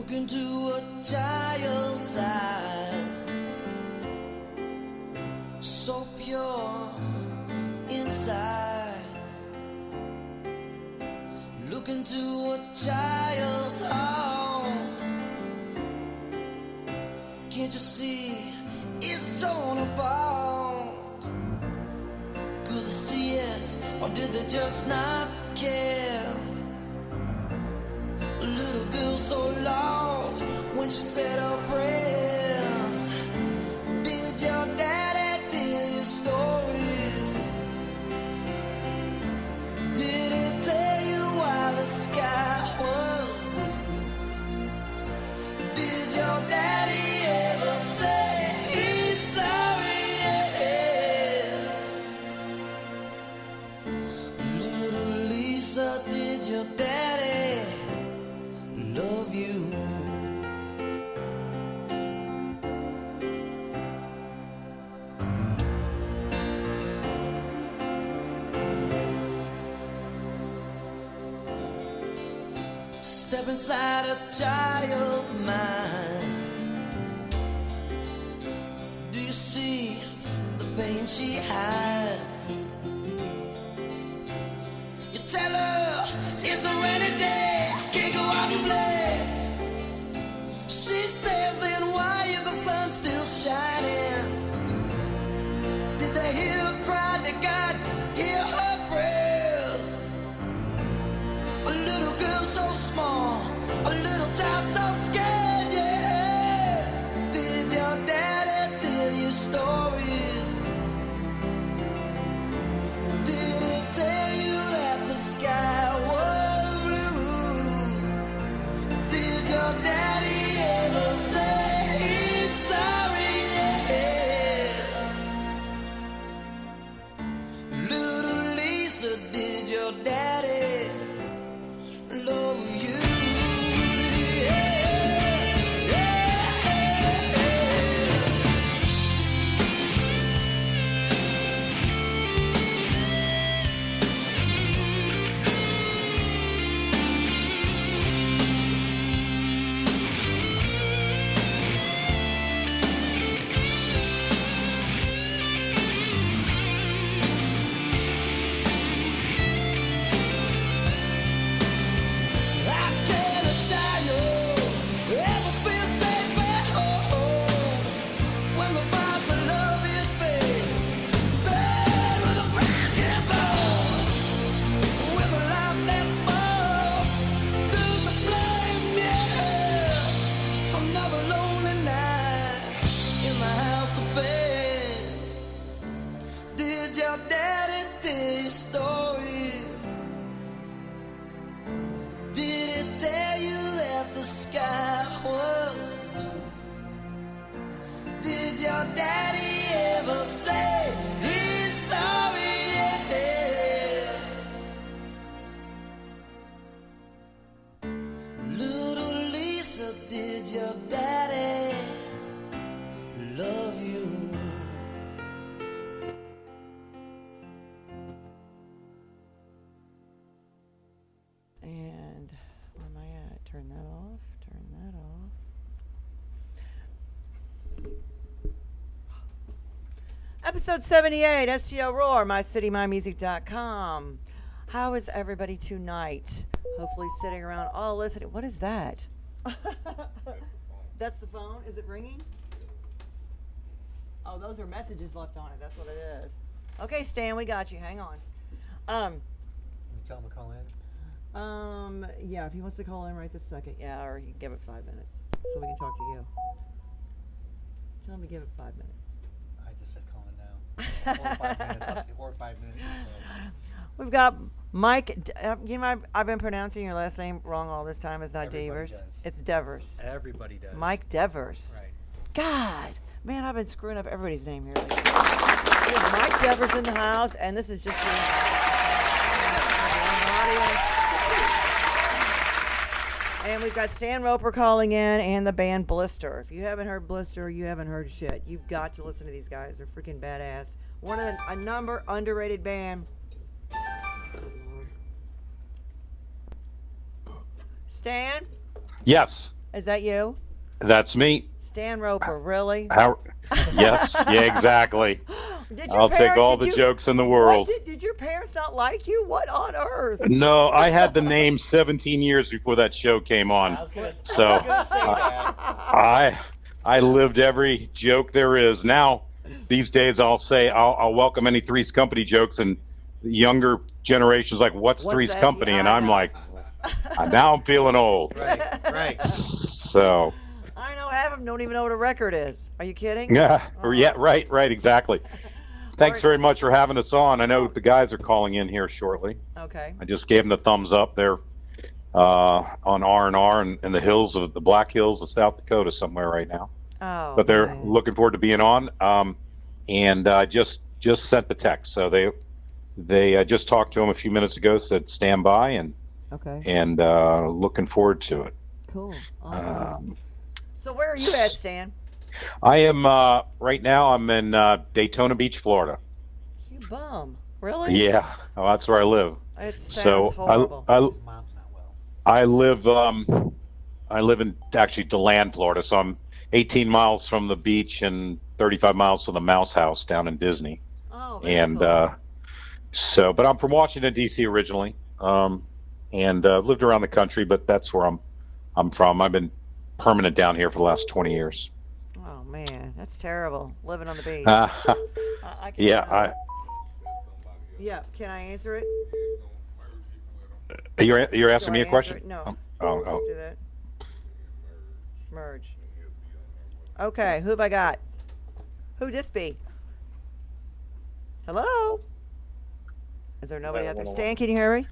Look into a child's eyes, so pure inside. Look into a child's heart. Can't you see it's torn apart? Could they see it, or did they just not care? A little girl so lost when she said her prayers. Did your daddy tell you stories? Did he tell you why the sky was blue? Did your daddy ever say he's sorry? Yeah. Little Lisa, did your daddy love you? Step inside a child's mind. Do you see the pain she hides? You tell her it's a rainy day, can't go out and play. She says, then why is the sun still shining? Did they hear her cry? Did God hear her prayers? A little girl so small, a little town so scared, yeah. Did your daddy tell you stories? Did he tell you that the sky was blue? Did your daddy ever say he's sorry? Yeah. Little Lisa, did your daddy love you? Did your daddy tell you stories? Did he tell you that the sky was blue? Did your daddy ever say he's sorry? Yeah. Little Lisa, did your daddy love you? And where am I at? Turn that off. Turn that off. Episode 78, STL Roar, mycitymymusic.com. How is everybody tonight? Hopefully sitting around all listening. What is that? That's the phone? Is it ringing? Oh, those are messages left on it. That's what it is. Okay, Stan, we got you. Hang on. You tell him to call in? Yeah, if he wants to call in right this second, yeah, or you can give it 5 minutes so we can talk to you. Tell him to give it 5 minutes. I just said call in now. 4 or 5 minutes. I'll say 4 or 5 minutes. We've got Mike. You know, I've been pronouncing your last name wrong all this time. It's not Everybody Devers. does. It's Devers. Everybody does. Mike Devers. Right. God, man, I've been screwing up everybody's name here lately. We have Mike Devers in the house, and this is just the audience. And we've got Stan Roper calling in and the band Blistur. If you haven't heard Blistur, you haven't heard shit. You've got to listen to these guys. They're freaking badass. One of a number underrated band. Stan? Yes. Is that you? That's me. Stan Roper, really? How? Yes, yeah, exactly. Did your I'll take all did the you- jokes in the What, world. did your parents not like you? What on earth? No, I had the name 17 years before that show came on. I was gonna So say that. I lived every joke there is. Now, these days, I'll welcome any Three's Company jokes, and the younger generations like, "What's Three's that? Company?" Yeah, And I I'm know. like, now I'm feeling old. Right. So I know half of them don't even know what a record is. Are you kidding? yeah, right, exactly. Thanks very much for having us on. I know the guys are calling in here shortly. Okay. I just gave them the thumbs up. They're on R&R in the hills of the Black Hills of South Dakota somewhere right now. Oh. But they're man. looking forward to being on. And just sent the text. So they just talked to them a few minutes ago. Said stand by Okay. and looking forward to it. Cool. Awesome. So where are you at, Stan? I am right now. I'm in Daytona Beach, Florida. You bum. Really? Yeah, that's where I live. It sounds So horrible. His mom's not well. I live in actually DeLand, Florida. So I'm 18 miles from the beach and 35 miles from the Mouse House down in Disney. Oh, very And cool. but I'm from Washington D.C. originally, and lived around the country. But that's where I'm from. I've been permanent down here for the last 20 years. Oh man, that's terrible. Living on the beach. Uh, I can, yeah, yeah. Can I answer it? you're asking Do me I a question? answer it? No. Oh, Just do that. Merge. Okay, who have I got? Who'd this be? Hello? Is there nobody out there? Stan, can you hear me?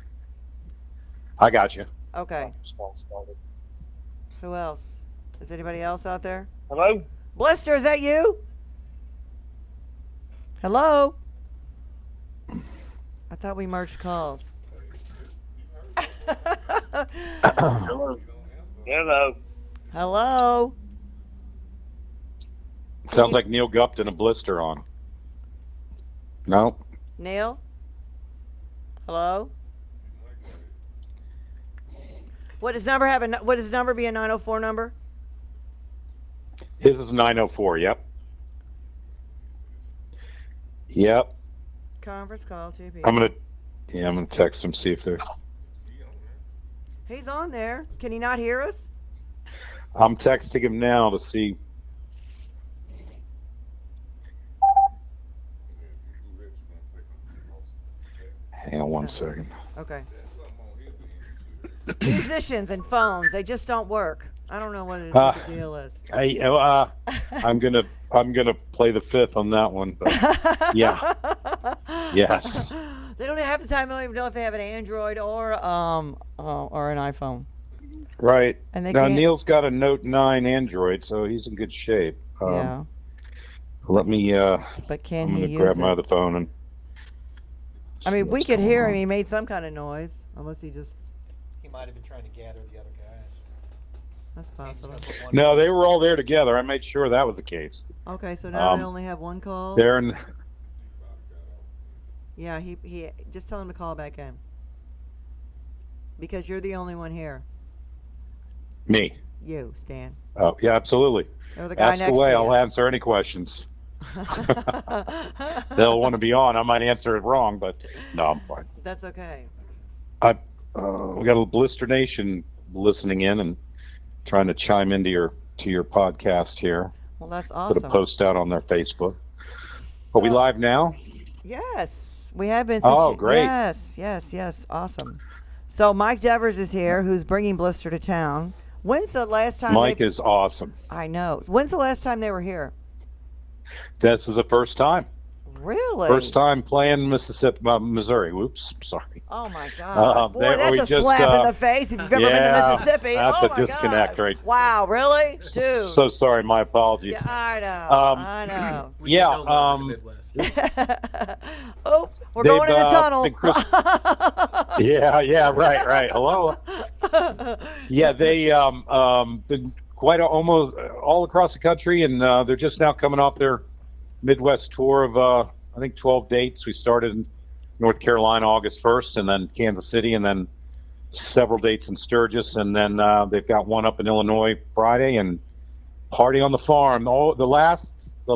I got you. Okay. Who else? Is anybody else out there? Hello? Blistur, is that you? Hello? I thought we merged calls. Hello. Hello. Hello? Sounds like Neil Gupton and Blistur on. No? Neil? Hello? What does number have? What does number be a 904 number? His is 904, yep. Yep. Conference call, 2 people. I'm gonna text him, see if they're He's on there. Can he not hear us? I'm texting him now to see. Hang on one second. Okay. Musicians and phones, they just don't work. I don't know what the deal is. I'm gonna play the fifth on that one. But yeah. Yes. They don't have the time. They don't even know if they have an Android or an iPhone. Right. And they now can't- Neil's got a Note 9 Android, so he's in good shape. Yeah. Let me. But can I'm he gonna use grab it? my other phone and. I mean, see we what's could going hear on. him. He made some kind of noise, unless he just. He might have been trying to gather the other guys. That's He's possible. gonna put one No, in. they were all there together. I made sure that was the case. Okay, so now we Um, only have one call. They're in. Yeah, he just tell him to call back in. Because you're the only one here. Me. You, Stan. Oh, yeah, absolutely. Or the guy Ask next away. to I'll you. answer any questions. They'll want to be on. I might answer it wrong, but no, I'm fine. That's okay. We got a Blistur Nation listening in and trying to chime into your podcast here. Well, that's Put awesome. a post out on their Facebook. Are we live now? Yes, we have been. Oh, great. Yes. Awesome. So Mike Devers is here, who's bringing Blistur to town. When's the last time? Mike is awesome. I know. When's the last time they were here? This is the first time. Really? First time playing Missouri. Whoops, sorry. Oh my God! Boy, there we that's a just, slap in the face if you've ever been to yeah, Mississippi. that's oh a my disconnect, God. right? Wow, really, dude? So sorry, my apologies. Yeah, I know. I know. We get Yeah, no love in the Midwest. Oh, we're They've, going in a tunnel. been yeah, right. Hello. Yeah, they been quite almost all across the country, and they're just now coming off their Midwest tour of I think 12 dates. We started in North Carolina August 1st, and then Kansas City, and then several dates in Sturgis, and then they've got one up in Illinois Friday, and Party on the Farm. The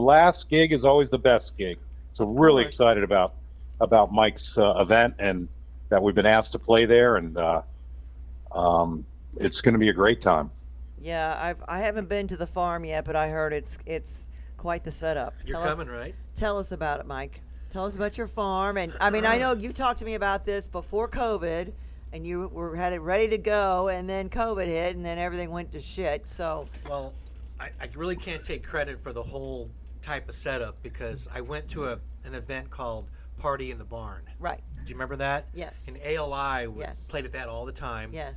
last gig is always the best gig. So really excited about Mike's event, and that we've been asked to play there, and it's going to be a great time. Yeah, I haven't been to the farm yet, but I heard it's quite the setup. You're coming, right? Tell us about it, Mike. Tell us about your farm. And I mean, I know you talked to me about this before COVID, and you had it ready to go, and then COVID hit, and then everything went to shit. So, well, I really can't take credit for the whole type of setup because I went to an event called Party in the Barn. Right. Do you remember that? Yes. And ALI Yes. played at that all the time. Yes.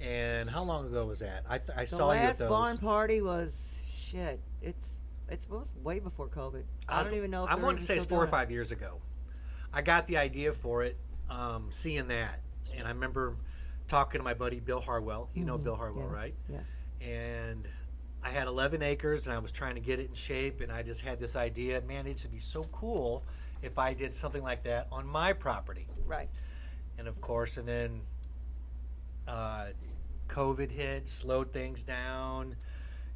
And how long ago was that? I The saw you at last those. barn party was shit. It's way before COVID. I don't even know if I they're want to even say it's still 4 or doing 5 years ago. I got the idea for it, seeing that, and I remember talking to my buddy Bill Harwell. You know Bill Harwell, Yes, right? Yes. And I had 11 acres, and I was trying to get it in shape, and I just had this idea. Man, it would be so cool if I did something like that on my property. Right. And of course, and then COVID hit, slowed things down.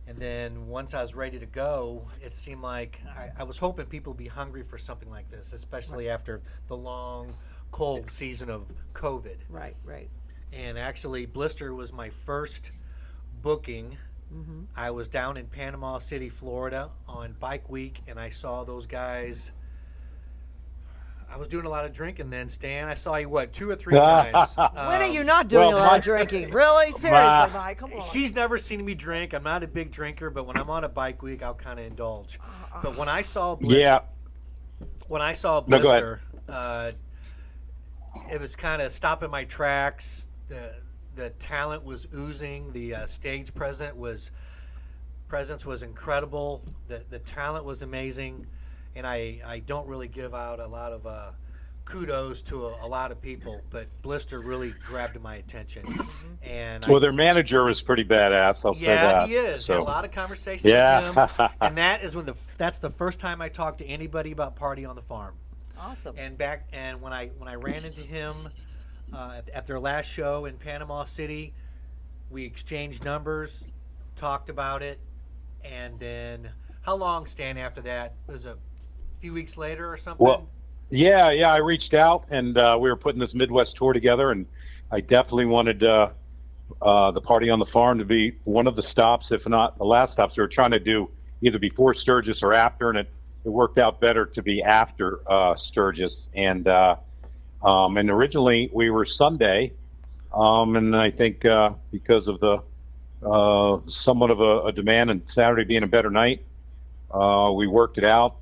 And then once I was ready to go, it seemed like I was hoping people would be hungry for something like this, especially after the long, cold season of COVID. Right. Right. And actually, Blistur was my first booking. Mm-hmm. I was down in Panama City, Florida on Bike Week, and I saw those guys. I was doing a lot of drinking then, Stan. I saw you, 2 or 3 times? When are you not doing a lot of drinking? Really? Seriously, Mike? Come on. She's never seen me drink. I'm not a big drinker, but when I'm on a bike week, I'll kind of indulge. But when I saw Blistur, No, go ahead. it was kind of stopping my tracks. The talent was oozing. The stage presence was incredible. The talent was amazing. And I don't really give out a lot of kudos to a lot of people, but Blistur really grabbed my attention. And Their manager was pretty badass. I'll say that. yeah, he is. So, Had a lot of conversations yeah. with him, and that is that's the first time I talked to anybody about Party on the Farm. Awesome. And when I ran into him at their last show in Panama City, we exchanged numbers, talked about it, and then how long, Stan? After that, it was a few weeks later or something. Well, yeah. I reached out, and we were putting this Midwest tour together, and I definitely wanted the Party on the Farm to be one of the stops, if not the last stops. We were trying to do either before Sturgis or after, and it worked out better to be after Sturgis. And originally we were Sunday, and I think because of the somewhat of a demand and Saturday being a better night, we worked it out.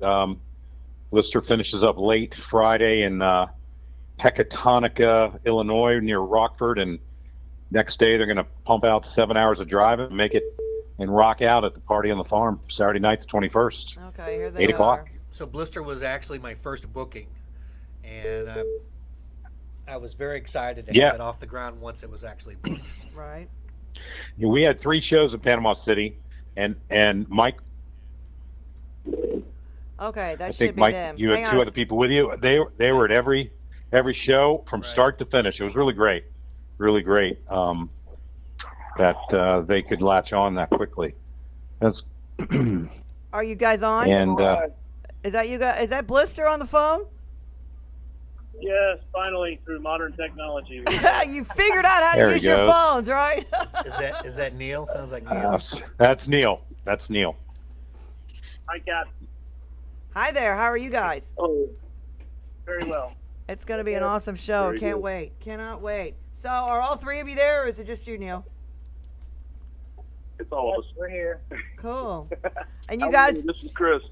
Blistur finishes up late Friday in Pecatonica, Illinois, near Rockford, and next day they're going to pump out 7 hours of driving and make it and rock out at the Party on the Farm Saturday night, the 21st. Okay, here they 8 o'clock. are. So Blistur was actually my first booking, and I was very excited to have it off the ground once it was actually booked. Right. We had 3 shows in Panama City, and Mike. Okay, that I should think be Mike, them. you Hang had on 2 a other people with you. They were at every show from start to finish. It was really great, that they could latch on that quickly. That's Are you guys on? and Is that you guys? Is that Blistur on the phone? Yes, finally, through modern technology. You figured out how to There he use your goes. phones, right? Is that Neil? Sounds like Neil. that's Neil. That's Neil. I got Hi there. How are you guys? very well. It's going to be an awesome show. Very Can't good. wait. Cannot wait. So, are all 3 of you there, or is it just you, Neil? It's all of us. We're here. Cool. And you guys, This is Chris.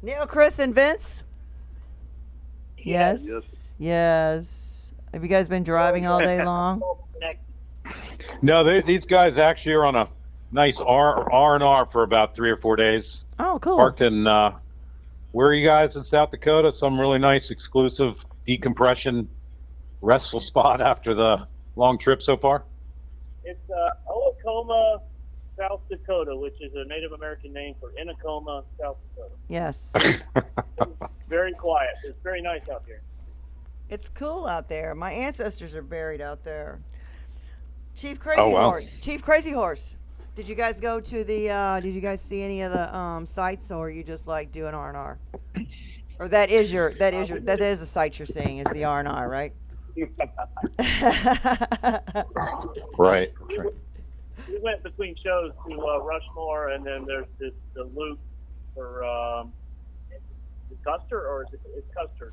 Neil, Chris, and Vince? Yes. Yes. Yes. Have you guys been driving all day long? No, these guys actually are on a nice R&R for about 3 or 4 days. Oh, cool. Parked in where are you guys in South Dakota? Some really nice exclusive decompression restful spot after the long trip so far. It's Oklahoma, South Dakota, which is a Native American name for Inacoma, South Dakota. Yes. Very quiet. It's very nice out here. It's cool out there. My ancestors are buried out there. Chief Crazy Oh, wow. Horse. Chief Crazy Horse. Did you guys go to the? Did you guys see any of the sites, or are you just like doing R&R? Or that is a site you're seeing is the R&R, right? Right. We went between shows to Rushmore, and then there's the loop for is it Custer, or is it's Custer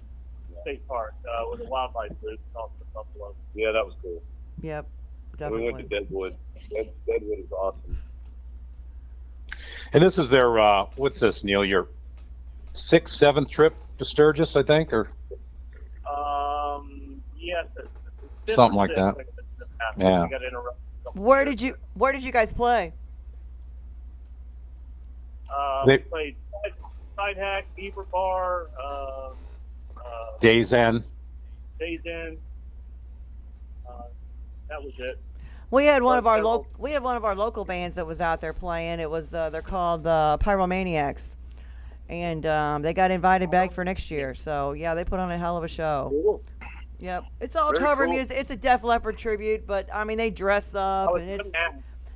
State Park with the wildlife loop off the Buffalo. Yeah, that was cool. Yep, We definitely. went to Deadwood. Deadwood is awesome. And this is their what's this, Neil? Your 6th, 7th trip to Sturgis, I think, or Yes, Something like that. Yeah. We got interrupted. Where did you guys play? We They- played Side Hack, Beaver Bar, Days End. Days In. That was it. We had one of our Several. local bands that was out there playing. It was they're called the Pyromaniacs, and they got invited back for next year. So yeah, they put on a hell of a show. Cool. Yep, it's all Very cover cool. music. It's a Def Leppard tribute, but I mean they dress up and it's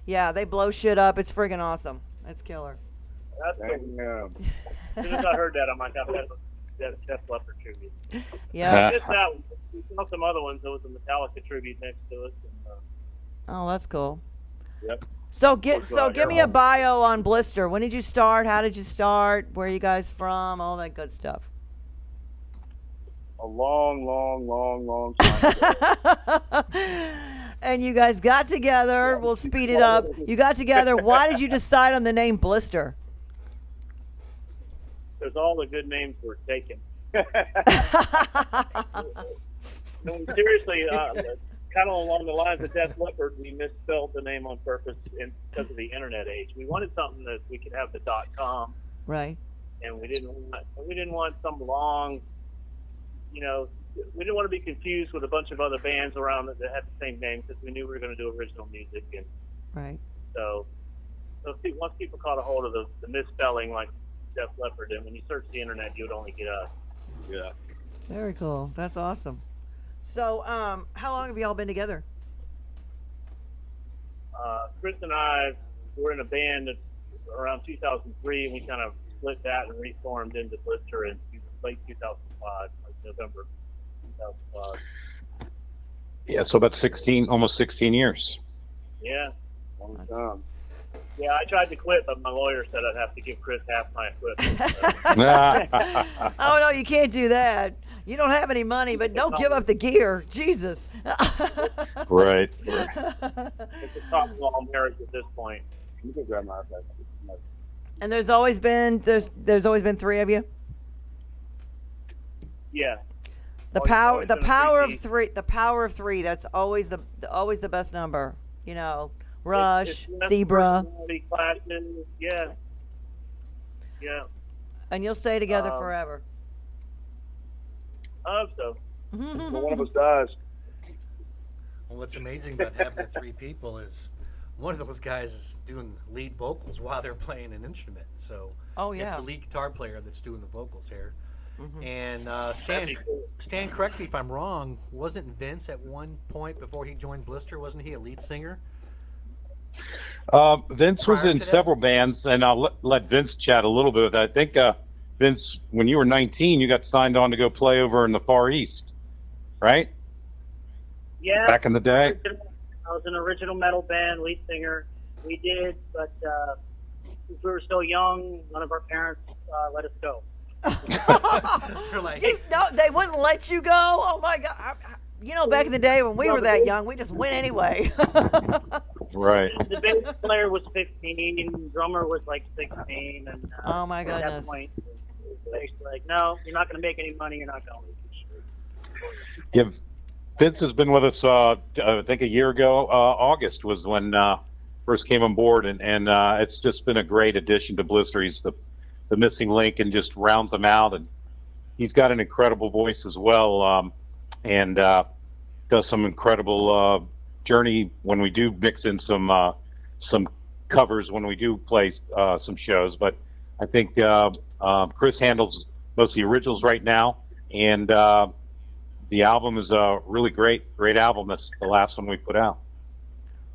That's they blow shit up. It's friggin' awesome. It's killer. cool. Damn. As soon as I heard that, I'm like, that's Def Leppard tribute. Yeah. Just that one. We saw some other ones. There was a Metallica tribute next to it. And, Oh, that's cool. Yep. So Course, give you're me a home. bio on Blistur. When did you start? How did you start? Where are you guys from? All that good stuff. A long time ago. And you guys got together. We'll speed it up. You got together. Why did you decide on the name Blistur? because all the good names were taken. No, seriously, kind of along the lines of Def Leppard, we misspelled the name on purpose because of the internet age. We wanted something that we could have the .com, Right. and we didn't want some long, we didn't want to be confused with a bunch of other bands around that had the same name because we knew we were going to do original music, and Right. so once people caught a hold of the misspelling like Def Leppard, and when you search the internet, you would only get us. Yeah. Very cool. That's awesome. So, how long have y'all been together? Chris and I were in a band around 2003, and we kind of split that and reformed into Blistur in late 2005, like November 2005. Yeah, so about 16, almost 16 years. Yeah. Long time. Yeah, I tried to quit, but my lawyer said I'd have to give Chris half my equipment. Oh, no, you can't do that. You don't have any money, but don't give up the gear. Jesus. Right. It's a top-law marriage at this point. You can grab my iPad. And there's always been three of you. Yeah. The Always- power, always the been a power of three-piece. three, the power of three. That's always the best number. Rush, It's Zebra, personality clashes, yeah. Yeah, and you'll stay together Um, forever. I hope so. Well, one of us dies. Well, what's amazing about having the three people is one of those guys is doing lead vocals while they're playing an instrument. So Oh, it's yeah. the lead guitar player that's doing the vocals here. Mm-hmm. And That'd be cool. Stan, correct me if I'm wrong. Wasn't Vince at one point before he joined Blistur? Wasn't he a lead singer? Vince was Prior in to that? several bands, and I'll let Vince chat a little bit with that. I think, Vince, when you were 19, you got signed on to go play over in the Far East, right? Yeah. Back in the day? I was an original metal band, lead singer. We did, but since we were still young, none of our parents let us go. They're like, No, they wouldn't let you go. Oh my God! Back in the day when we were that young, we just went anyway. Right. The bass player was 15, drummer was like 16, and Oh, my at goodness. that point, they were like, no, you're not going to make any money, you're not going. Yeah, Vince has been with us, I think a year ago. August was when first came on board, and it's just been a great addition to Blistur. He's the missing link and just rounds them out. And he's got an incredible voice as well, and does some incredible journey when we do mix in some covers when we do play some shows. But I think Chris handles most of the originals right now, and the album is a really great album. That's the last one we put out.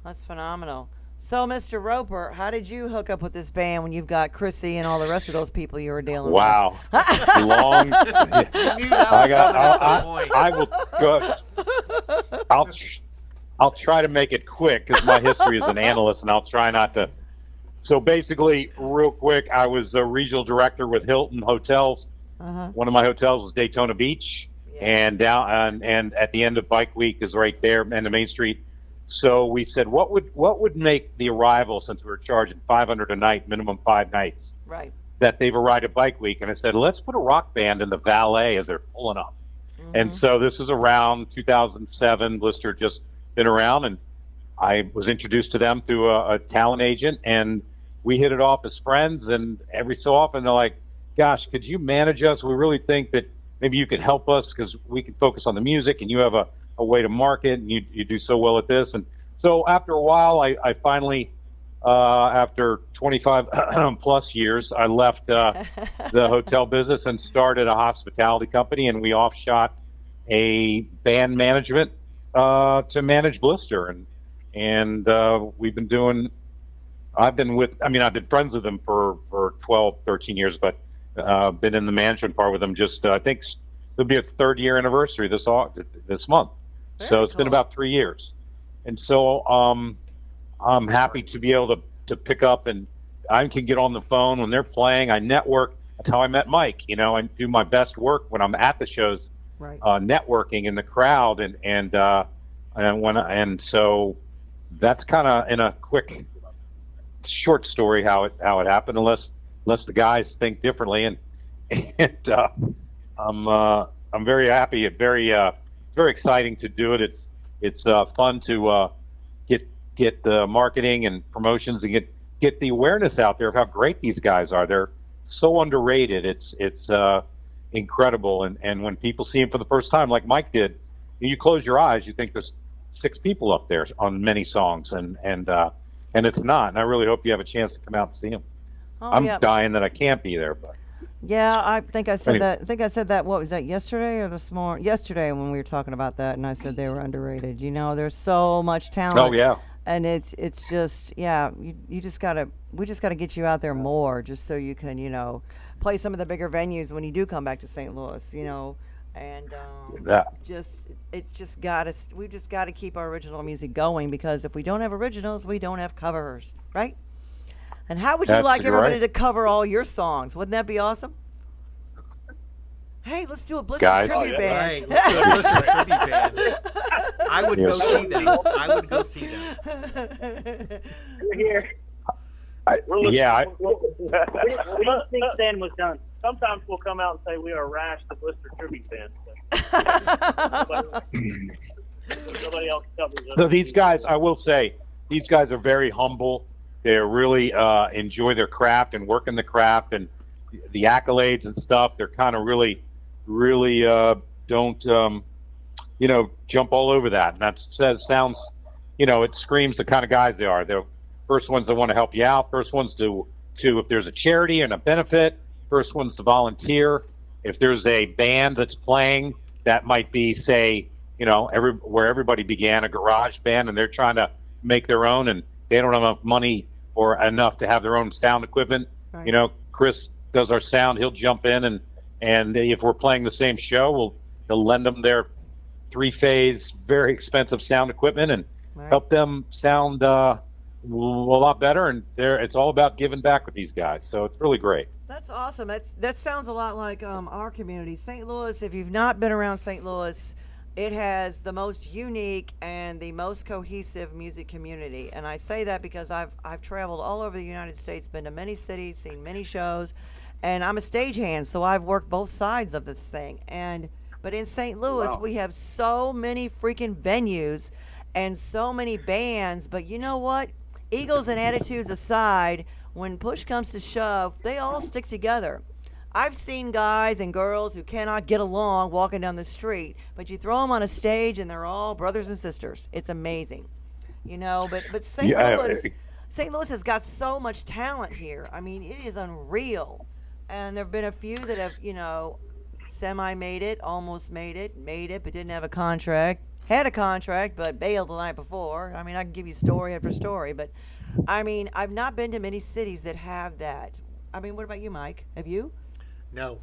That's phenomenal. So, Mr. Roper, how did you hook up with this band when you've got Chrissy and all the rest of those people you were dealing Wow, long. I knew that was coming at some point. I will go. I'll try to make it quick because my history as an analyst, and I'll try not to. So basically, real quick, I was a regional director with Hilton Hotels. Uh-huh. One of my hotels was Daytona Beach, Yes. and at the end of Bike Week is right there, end of Main Street. So we said, what would make the arrival, since we were charging $500 a night, minimum 5 nights, Right. that they've arrived at Bike Week? And I said, let's put a rock band in the valet as they're pulling up. And so this is around 2007. Blistur just been around, and I was introduced to them through a talent agent, and we hit it off as friends. And every so often they're like, gosh, could you manage us? We really think that maybe you could help us because we can focus on the music, and you have a way to market, and you do so well at this. And so after a while, I finally, after 25 plus years, I left the hotel business and started a hospitality company, and we offshot a band management to manage Blistur. And we've been doing, I've been friends with them for 12, 13 years, but been in the management part with them just, I think it'll be a 3rd year anniversary this month. So it's been about 3 years. And so I'm happy to be able to pick up, and I can get on the phone when they're playing. I network. That's how I met Mike. You know, I do my best work when I'm at the shows, Right. Networking in the crowd, and so that's kind of in a quick, short story how it happened. Unless the guys think differently, and I'm very happy. Very exciting to do it. It's fun to get the marketing and promotions and get the awareness out there of how great these guys are. They're so underrated. It's incredible. And when people see them for the first time, like Mike did, you close your eyes, you think there's 6 people up there on many songs, and it's not. And I really hope you have a chance to come out and see them. Oh, I'm yeah. dying that I can't be there, but. Yeah, I think I said Anyway. that. I think I said that. What was that? Yesterday or this morning? Yesterday when we were talking about that, and I said they were underrated. You know, there's so much talent. Oh yeah. And it's just we just gotta get you out there more, just so you can play some of the bigger venues when you do come back to St. Louis. And That. we just gotta keep our original music going, because if we don't have originals, we don't have covers, right? And how would you That's like everybody right. to cover all your songs? Wouldn't that be awesome? Hey, let's do a Blistur Guys. tribute Oh, yeah. band. Right, let's do a Blistur tribute band. I would go Yes. see them. I would go see them. We're here. We're Yeah. We don't think Stan was done. Sometimes we'll come out and say we are Rash, the Blistur tribute band. Nobody else covers it. So these guys, I will say, these guys are very humble. They really enjoy their craft and work in the craft, and the accolades and stuff. They're kind of really don't jump all over that. And that sounds, it screams the kind of guys they are. They're first ones that want to help you out. First ones to if there's a charity and a benefit. First ones to volunteer. If there's a band that's playing, that might be, say, where everybody began, a garage band, and they're trying to make their own, and they don't have enough money or enough to have their own sound equipment. Right. Chris does our sound. He'll jump in, and if we're playing the same show, he'll lend them their 3-phase, very expensive sound equipment and Right. help them sound a lot better. And it's all about giving back with these guys. So it's really great. That's awesome. That sounds a lot like our community, St. Louis. If you've not been around St. Louis, it has the most unique and the most cohesive music community. And I say that because I've traveled all over the United States, been to many cities, seen many shows, and I'm a stagehand, so I've worked both sides of this thing. But in St. Louis, we have so many freaking venues and so many bands. But you know what? Egos and attitudes aside, when push comes to shove, they all stick together. I've seen guys and girls who cannot get along walking down the street, but you throw them on a stage and they're all brothers and sisters. It's amazing, But St. Louis has got so much talent here. I mean, it is unreal. And there have been a few that have, semi made it, almost made it, but didn't have a contract. Had a contract, but bailed the night before. I mean, I can give you story after story, but I mean, I've not been to many cities that have that. I mean, what about you, Mike? Have you? No.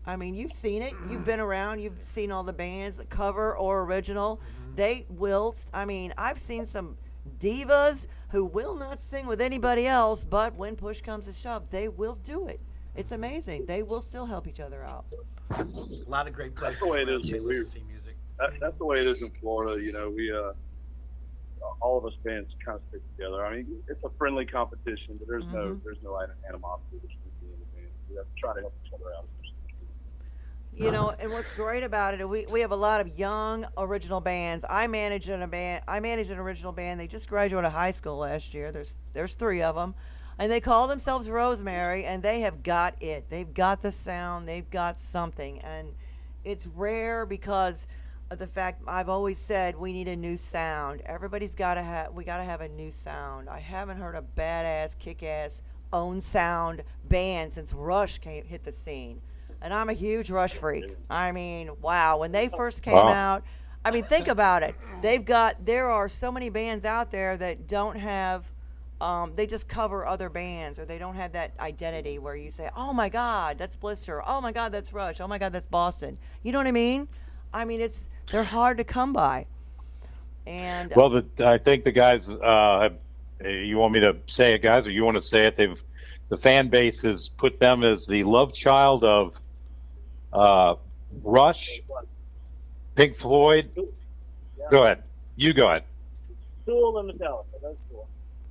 I mean, you've seen it. You've been around. You've seen all the bands, cover or original. They will. I mean, I've seen some divas who will not sing with anybody else, but when push comes to shove, they will do it. It's amazing. They will still help each other out. A lot of great places the way it around is St. when Louis to see music. That's the way it is in Florida. You know, we all of us bands kind of stick together. I mean, it's a friendly competition, but there's no animosity between the bands. We have to try to help each other out. You know, and what's great about it, we have a lot of young original bands. I manage an original band. They just graduated high school last year. There's 3 of them, and they call themselves Rosemary, and they have got it. They've got the sound. They've got something, and it's rare because of the fact I've always said we need a new sound. Everybody's got to have. We got to have a new sound. I haven't heard a badass, kick-ass, own sound band since Rush hit the scene. And I'm a huge Rush freak. I mean, wow. When they first came out, I mean, think about it. There are so many bands out there that don't have, they just cover other bands, or they don't have that identity where you say, oh my God, that's Blistur. Oh my God, that's Rush. Oh my God, that's Boston. You know what I mean? I mean, they're hard to come by. And Well, I think the guys, you want me to say it, guys, or you want to say it? The fan base has put them as the love child of Rush, Pink Floyd. Go ahead. You go ahead. Tool and Metallica. That's cool.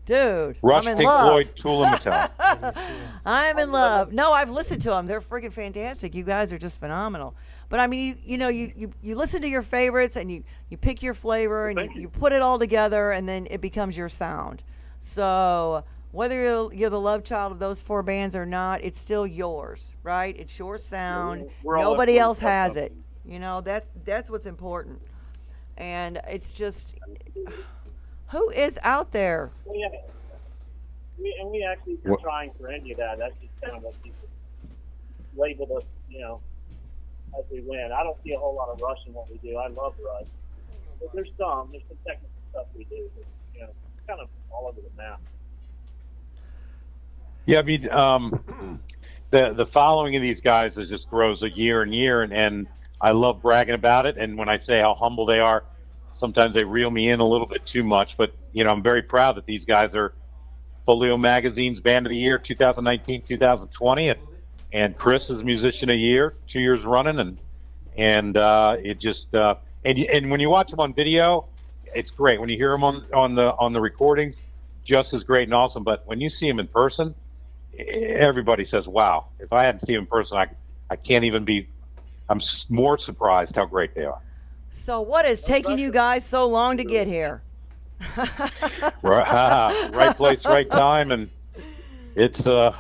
dude, Rush, I'm in Pink love. Floyd, Tool, and Metallica. I'm in love. No, I've listened to them. They're freaking fantastic. You guys are just phenomenal. But I mean, you listen to your favorites, and you pick your flavor, and you put it all together, and then it becomes your sound. So whether you're the love child of those 4 bands or not, it's still yours, right? It's your sound. We're all Nobody up else for has something. it. You know, that's what's important. And it's just, who is out there? We actually been trying for any of that. That's just kind of what people labeled us, as we went. I don't see a whole lot of Rush in what we do. I love Rush. But there's some technical stuff we do. But, it's kind of all over the map. Yeah, I mean, the following of these guys just grows a year and year, and I love bragging about it. And when I say how humble they are, sometimes they reel me in a little bit too much. But I'm very proud that these guys are Folio Magazine's Band of the Year 2019, 2020, and Chris is Musician of the Year 2 years running, and it just and when you watch them on video, it's great. When you hear them on the recordings, just as great and awesome. But when you see them in person, everybody says, "Wow!" If I hadn't seen them in person, I can't even be. I'm more surprised how great they are. So what is taking you guys so long to get here? Right place, right time, and it's a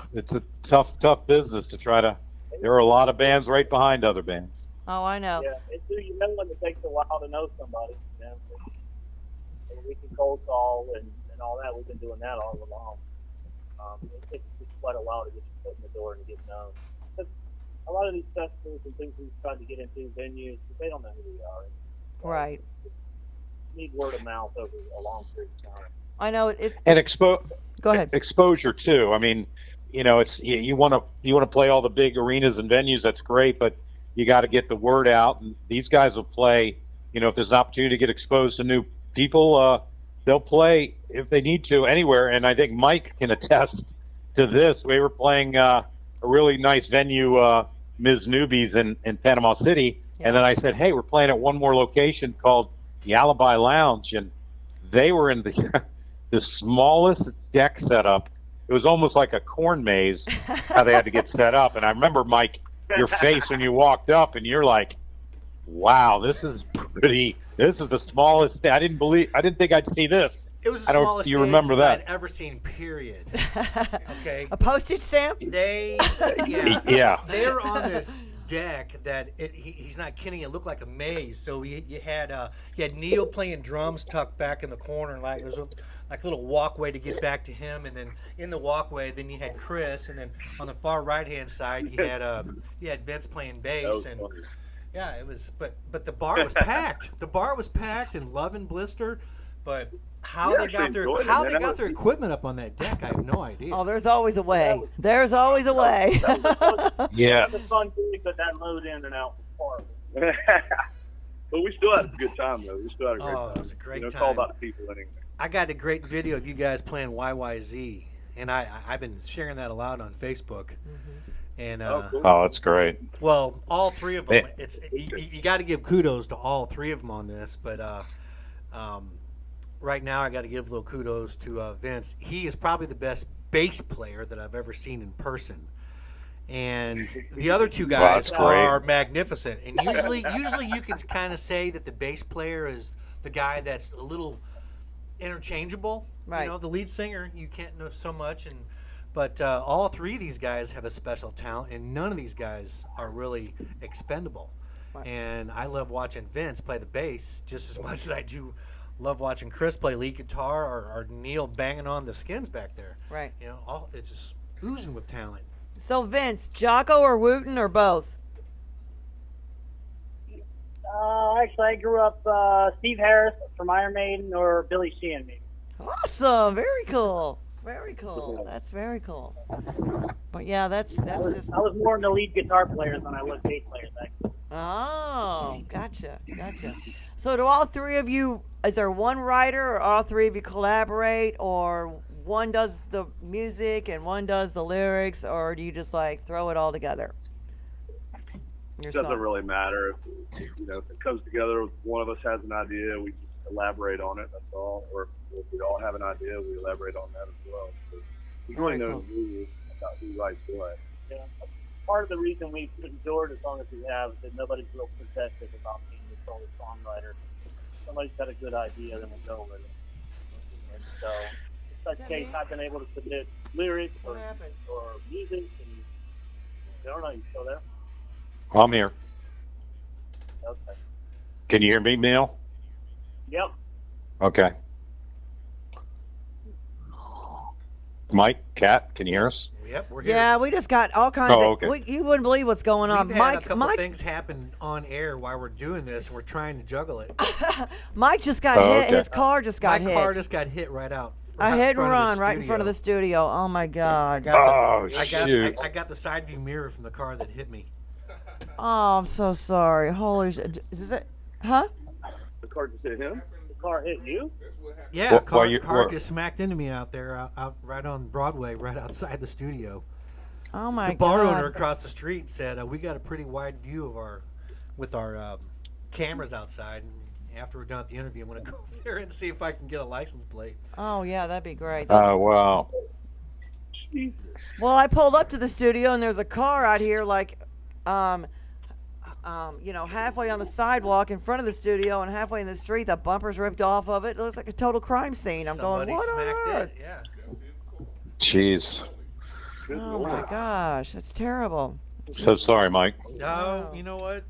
tough business to try to. There are a lot of bands right behind other bands. Oh, I know. Yeah, you know when it takes a while to know somebody. We can cold call and all that. We've been doing that all along. It takes quite a while to get your foot in the door and get known. But a lot of these festivals and things we've tried to get into, venues, they don't know who we are. Right. Need word of mouth over a long period of time. I know And Go ahead. exposure too. I mean, it's you want to play all the big arenas and venues. That's great, but you got to get the word out. And these guys will play. If there's an opportunity to get exposed to new people, they'll play if they need to anywhere. And I think Mike can attest to this. We were playing a really nice venue, Ms. Newbies in Panama City, and then I said, "Hey, we're playing at one more location called the Alibi Lounge," and they were in the smallest deck setup. It was almost like a corn maze how they had to get set up. And I remember, Mike, your face when you walked up, and you're like, "Wow, this is pretty. This is the smallest. I didn't think I'd see this." It was the smallest you remember stage that? I'd ever seen, period. Okay. A postage stamp? They're on this deck that he's not kidding. It looked like a maze. So you had Neil playing drums tucked back in the corner, like like a little walkway to get back to him, and then in the walkway, then you had Chris, and then on the far right hand side, you had Vince playing That bass, was and funny. yeah, it was. But the bar was packed. The bar was packed, and Love and Blistur, but. How We they actually got their enjoyed it, how man. they That got was- their equipment up on that deck, I have no idea. Oh, there's always a way. There's always a way. Yeah. That was fun too, but that load in and out was horrible. But we still had a good time, though. We still had a great Oh, time. it was a great It's time. all about the people anyway. I got a great video of you guys playing YYZ, and I've been sharing that a lot on Facebook. And Cool. Oh, that's great. well, all three of them. Hey. You got to give kudos to all three of them on this, but right now I got to give a little kudos to Vince. He is probably the best bass player that I've ever seen in person. And the other two guys that's great. are magnificent. And usually you can kind of say that the bass player is the guy that's a little interchangeable. Right. You know, the lead singer you can't know so much, but all three of these guys have a special talent, and none of these guys are really expendable. Right. And I love watching Vince play the bass just as much as I do love watching Chris play lead guitar or Neil banging on the skins back there. Right. You know, it's just oozing with talent. So Vince, Jocko or Wooten or both? Actually, I grew up Steve Harris from Iron Maiden or Billy Sheehan, maybe. Awesome. Very cool. Very cool. That's very cool. But yeah, that's just. I was more in the lead guitar players than I was bass players, actually. Oh, gotcha. So do all three of you, is there one writer or all three of you collaborate, or one does the music and one does the lyrics, or do you just like throw it all together? Your It doesn't song. really matter. If it comes together, one of us has an idea, we just elaborate on it, that's all. Or if we all have an idea, we elaborate on that as well. So there's really Very no cool. rules about who writes what. Yeah. Part of the reason we've endured as long as we have is that nobody's real possessive about being the sole songwriter. Somebody's got a good idea, then we go with it. And so, in such case, I've been able to submit lyrics or music, and I don't know, you still there? I'm here. Okay. Can you hear me, Neil? Yep. Okay. Mike, Kat, can you hear us? Yep, we're here. Yeah, we just got all kinds Oh, of. okay. You wouldn't believe what's going on. We've had a Mike, couple Mike, things happen on air while we're doing this, and we're trying to juggle it. Mike just got Oh, hit. okay. His car just got My hit. car just got hit right out. A right in hit and front of the run right in front of the studio. Oh my I God. got the- Oh, I got, shoot. I got the side view mirror from the car that hit me. Oh, I'm so sorry. Holy shit. Is it? Huh? The car just hit him? The car hit you? Yeah, Well, car, while you- car well- just smacked into me out there, out right on Broadway, right outside the studio. Oh my The bar God. owner across the street said, "We got a pretty wide view of with our cameras outside. And after we're done with the interview, I'm going to go over there and see if I can get a license plate." Oh yeah, that'd be great. Oh, wow. Well, I pulled up to the studio and there's a car out here, like, halfway on the sidewalk in front of the studio and halfway in the street. The bumper's ripped off of it. It looks like a total crime scene. I'm Somebody going, what on smacked earth? it. Yeah. Jeez. Oh my gosh, that's terrible. So sorry, Mike. No, you know what?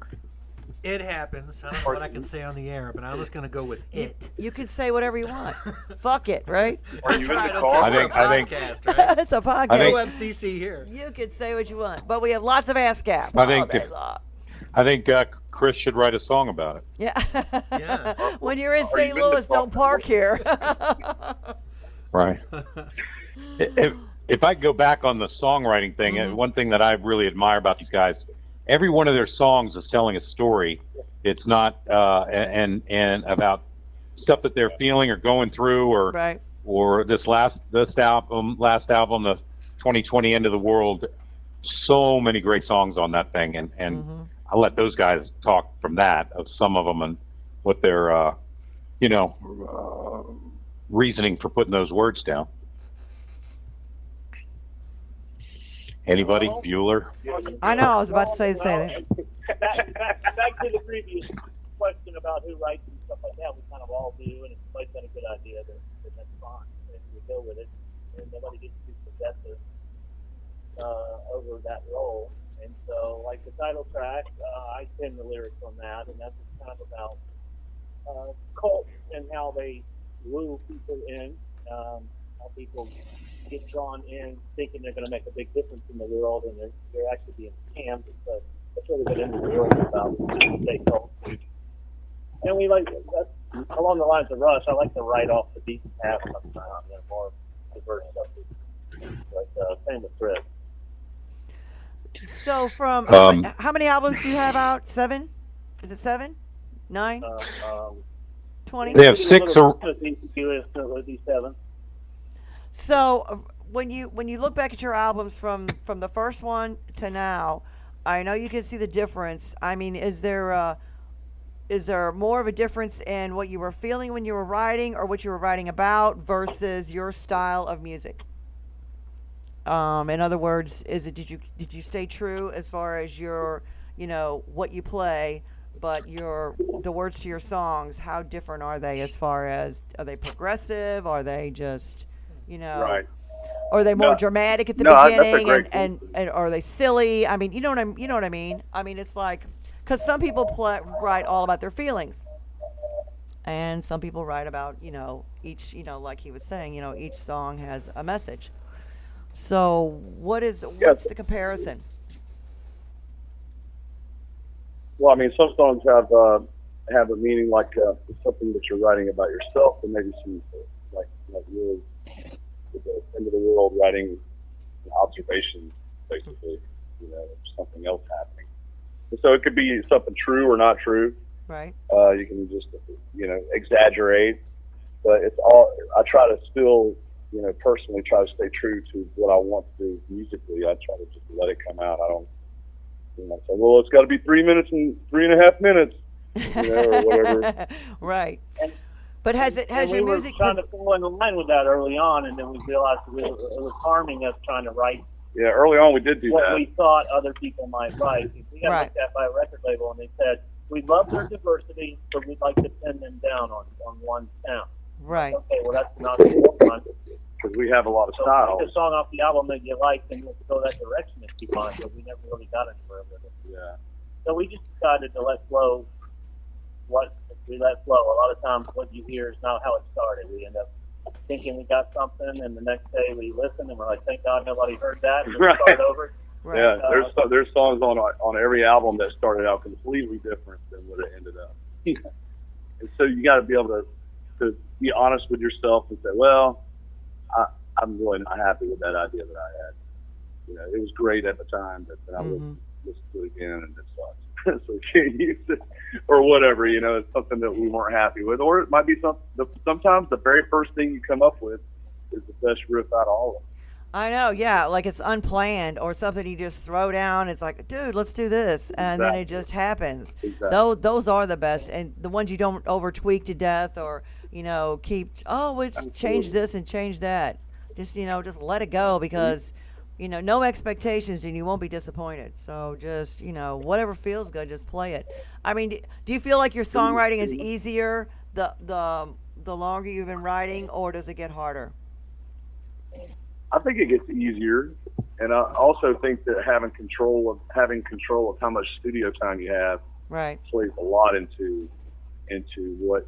It happens. I don't know what I can say on the air, but I'm just going to go with it. You can say whatever you want. Fuck it, right? Are you in Right, the okay, car? we're I a think- podcast, right? It's a podcast. I think- OFCC here. You can say what you want, but we have lots of ASCAP. I think all day if- long. I think Chris should write a song about it. Yeah. Yeah. When you're in Are St. you in the Louis, don't car? park here. Right. If I go back on the songwriting thing, one thing that I really admire about these guys, every one of their songs is telling a story. It's not and about stuff that they're feeling or going through, or Right. or this last album, the 2020 End of the World. So many great songs on that thing, and I'll let those guys talk from that of some of them and what their reasoning for putting those words down. Anybody? Bueller? I know. I was about to say the same thing. Back to the previous question about who writes and stuff like that, we kind of all do, and if somebody's got a good idea, then that's fine. If we go with it, and nobody gets too possessive over that role. And so, like the title track, I pen the lyrics on that, and that's kind of about cults and how they woo people in how people get drawn in thinking they're going to make a big difference in the world, and they're actually being scammed. That's really what End of the World is about. Stay close. And we like that's along the lines of Rush. I like to write off the beaten path sometimes, more diverse stuff. But same with Fred. So from how many albums do you have out? 7? Is it 7? 9? 20? They have 6 or It would be 7. So when you look back at your albums from the first one to now, I know you can see the difference. I mean, is there more of a difference in what you were feeling when you were writing, or what you were writing about, versus your style of music? In other words, did you stay true as far as your what you play, but the words to your songs? How different are they? As far as, are they progressive? Are they just Right. Are they more dramatic at the beginning, and are they silly? I mean, you know what I mean. I mean, it's like, because some people write all about their feelings, and some people write about each like he was saying, each song has a message. So what's the comparison? Well, I mean, some songs have a meaning, like something that you're writing about yourself, and maybe some like really with the end of the world writing observations, basically, something else happening. And so it could be something true or not true. Right. You can just exaggerate, but it's all. I try to still personally try to stay true to what I want to do musically. I try to just let it come out. I don't say, well, it's got to be 3 minutes and 3.5 minutes, or whatever. Right. But has your music? We were trying to fall in line with that early on, and then we realized it was harming us trying to write. Yeah, early on we did do what that. we thought other people might write. We got looked at by a record label, and they said, we love their diversity, but we'd like to pin them down on one sound. Right. Okay, well, that's not the one. Because we have a lot of So styles. pick a song off the album that you like, and we'll go that direction if you want, but we never really got anywhere with it. Yeah. So we just decided to let flow. We let flow. A lot of times what you hear is not how it started. We end up thinking we got something, and the next day we listen, and we're like, thank God nobody heard that, and Right. start over. Right. Yeah, there's songs on every album that started out completely different than what it ended up. And so you got to be able to be honest with yourself and say, well, I'm really not happy with that idea that I had. It was great at the time, but then I listen to it again and it sucks. So we can't use it or whatever. It's something that we weren't happy with, or it might be sometimes the very first thing you come up with is the best riff out of all of them. I know, yeah, like it's unplanned or something you just throw down. It's like, dude, let's do this, and then it just happens. Exactly. Those are the best, and the ones you don't over tweak to death, or keep. Oh, let's change this and change that. Just just let it go, because no expectations, and you won't be disappointed. So just whatever feels good, just play it. I mean, do you feel like your songwriting is easier the longer you've been writing, or does it get harder? I think it gets easier, and I also think that having control of how much studio time you have Right. plays a lot into what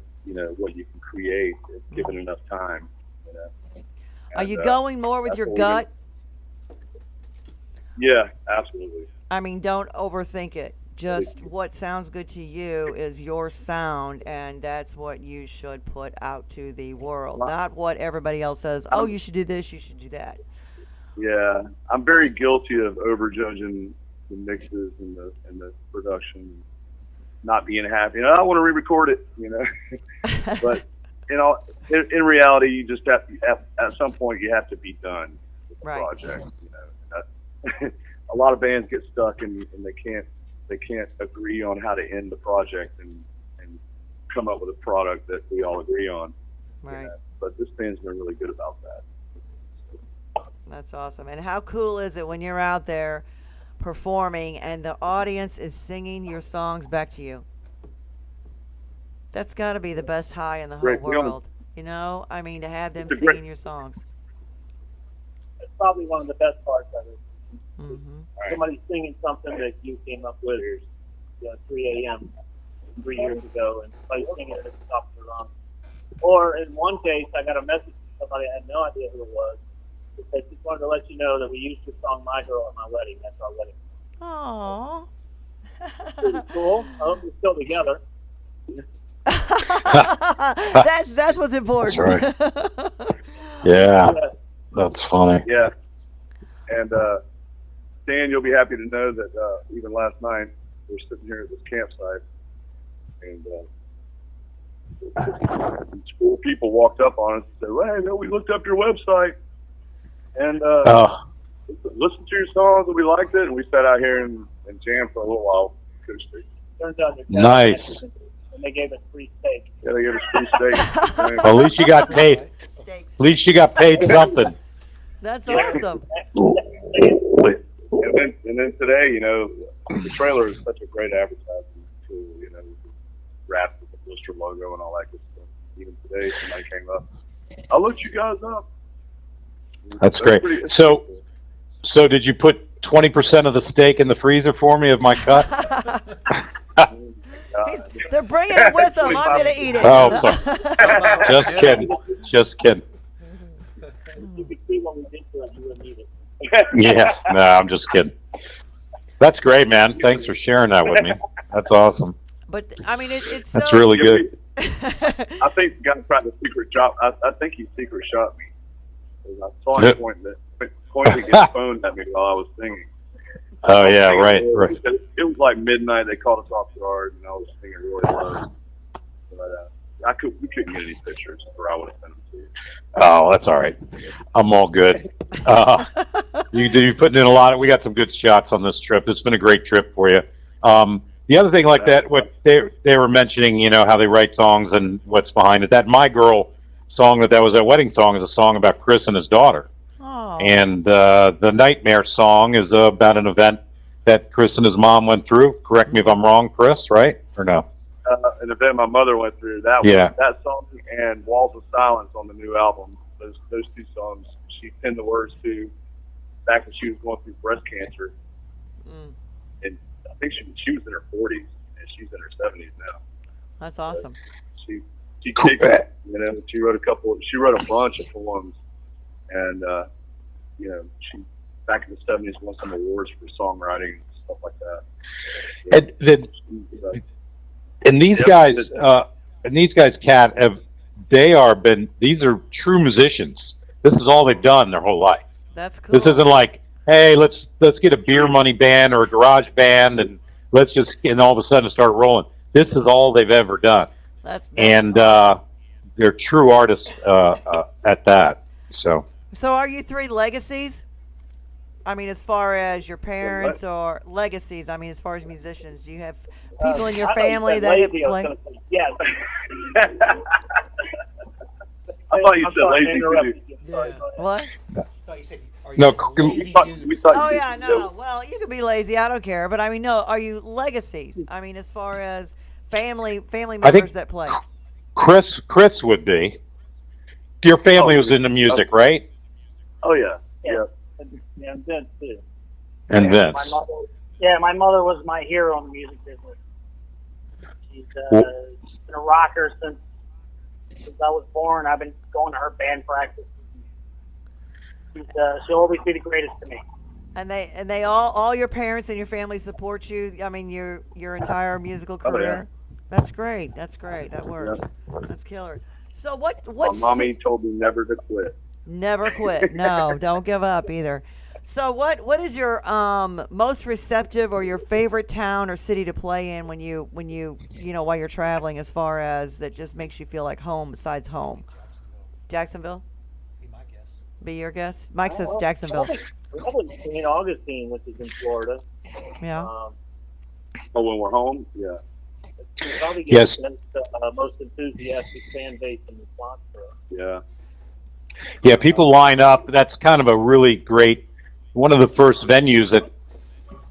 what you can create if given enough time. Are you going more with your gut? Yeah, absolutely. I mean, don't overthink it. Just what sounds good to you is your sound, and that's what you should put out to the world, not what everybody else says. Oh, you should do this, you should do that. Yeah, I'm very guilty of overjudging the mixes and the production, not being happy. I want to re-record it, but in reality, you just have at some point you have to be done with the Right. project. A lot of bands get stuck and they can't agree on how to end the project and come up with a product that we all agree on. Right. But this band's been really good about that. That's awesome. And how cool is it when you're out there performing and the audience is singing your songs back to you? That's got to be the best high in the whole Great feeling. world. I mean, to have them It's a great- singing your songs. It's probably one of the best parts of it. Mm-hmm. Somebody singing something that you came up with 3 a.m. 3 years ago, and somebody singing it at the top of the lungs. Or in one case, I got a message somebody I had no idea who it was. They just wanted to let you know that we used your song "My Girl" at my wedding. That's our wedding. Aww. Pretty cool. I hope we're still together. That's what's important. That's right. Yeah, that's funny. Yeah. And Dan, you'll be happy to know that even last night we were sitting here at this campsite, and these four people walked up on us and said, "Well, hey, no, we looked up your website and listened to your songs and we liked it, and we sat out here and jammed for a little while." Acoustic. Turns out they're Nice. and they gave us free steak. Yeah, they gave us free steak. Well, at least you got paid. Steaks. At least you got paid something. That's awesome. And then today, you know, the trailer is such a great advertisement tool. You know, wrapped with the Blistur logo and all that good stuff. Even today, somebody came up. I looked you guys up. That's great. So did you put 20% of the steak in the freezer for me of my cut? They're bringing it with them. I'm going to eat it. Oh, sorry. Just kidding. Just kidding. You could see when we did to it, you wouldn't eat it. Yeah, no, I'm just kidding. That's great, man. Thanks for sharing that with me. That's awesome. But I mean, it's That's so, really good. I think the guy tried to secret shot. I think he secret shot me. I saw him pointing his phone at me while I was singing. Oh yeah, right. It was like midnight. They called us off guard, and I was singing really low. But we couldn't get any pictures, or I would have sent them to you. Oh, that's all right. I'm all good. You're putting in a lot. We got some good shots on this trip. It's been a great trip for you. The other thing like that, what they were mentioning, you know, how they write songs and what's behind it. That "My Girl" song that was a wedding song is a song about Chris and his daughter. Oh. And the Nightmare song is about an event that Chris and his mom went through. Correct me if I'm wrong, Chris, right? Or no? An event my mother went through. That song and "Walls of Silence" on the new album. Those two songs she penned the words to back when she was going through breast cancer. And I think she was in her 40s and she's in her 70s now. That's awesome. She kicked it. You know, she wrote a bunch of poems, and you know, she back in the 70s won some awards for songwriting and stuff like that. And these guys, Kat, these are true musicians. This is all they've done their whole life. That's cool. This isn't like, hey, let's get a beer money band or a garage band and and all of a sudden start rolling. This is all they've ever done. That's and awesome. They're true artists at that. So are you three legacies? I mean, as far as your parents or legacies, I mean, as far as musicians, do you have people in your family that have played? Yes. I thought you said lazy too. Yeah. What? I thought you said, are you No, guys we lazy thought- dudes? we thought- Oh yeah, no. Well, you could be lazy. I don't care. But I mean, no. Are you legacies? I mean, as far as family members that play. Chris would be. Your family was into music, right? Oh yeah. Yeah. And Vince too. And My Vince. mother, my mother was my hero in the music business. She's Well- been a rocker since I was born. I've been going to her band practice. She'll always be the greatest to me. And they all your parents and your family support you. I mean, your entire musical career. That's great. That's great. That works. That's killer. So what? My mommy told me never to quit. Never quit. No, don't give up either. So what is your most receptive or your favorite town or city to play in when you know while you're traveling, as far as that just makes you feel like home besides home? Jacksonville? Be my guess. Be your guess? Mike says Jacksonville. Probably St. Augustine, which is in Florida. Yeah. Oh, when we're home, yeah. Probably Yes. the most enthusiastic fan base in the sponsor. Yeah. Yeah, people line up. That's kind of a really great, one of the first venues that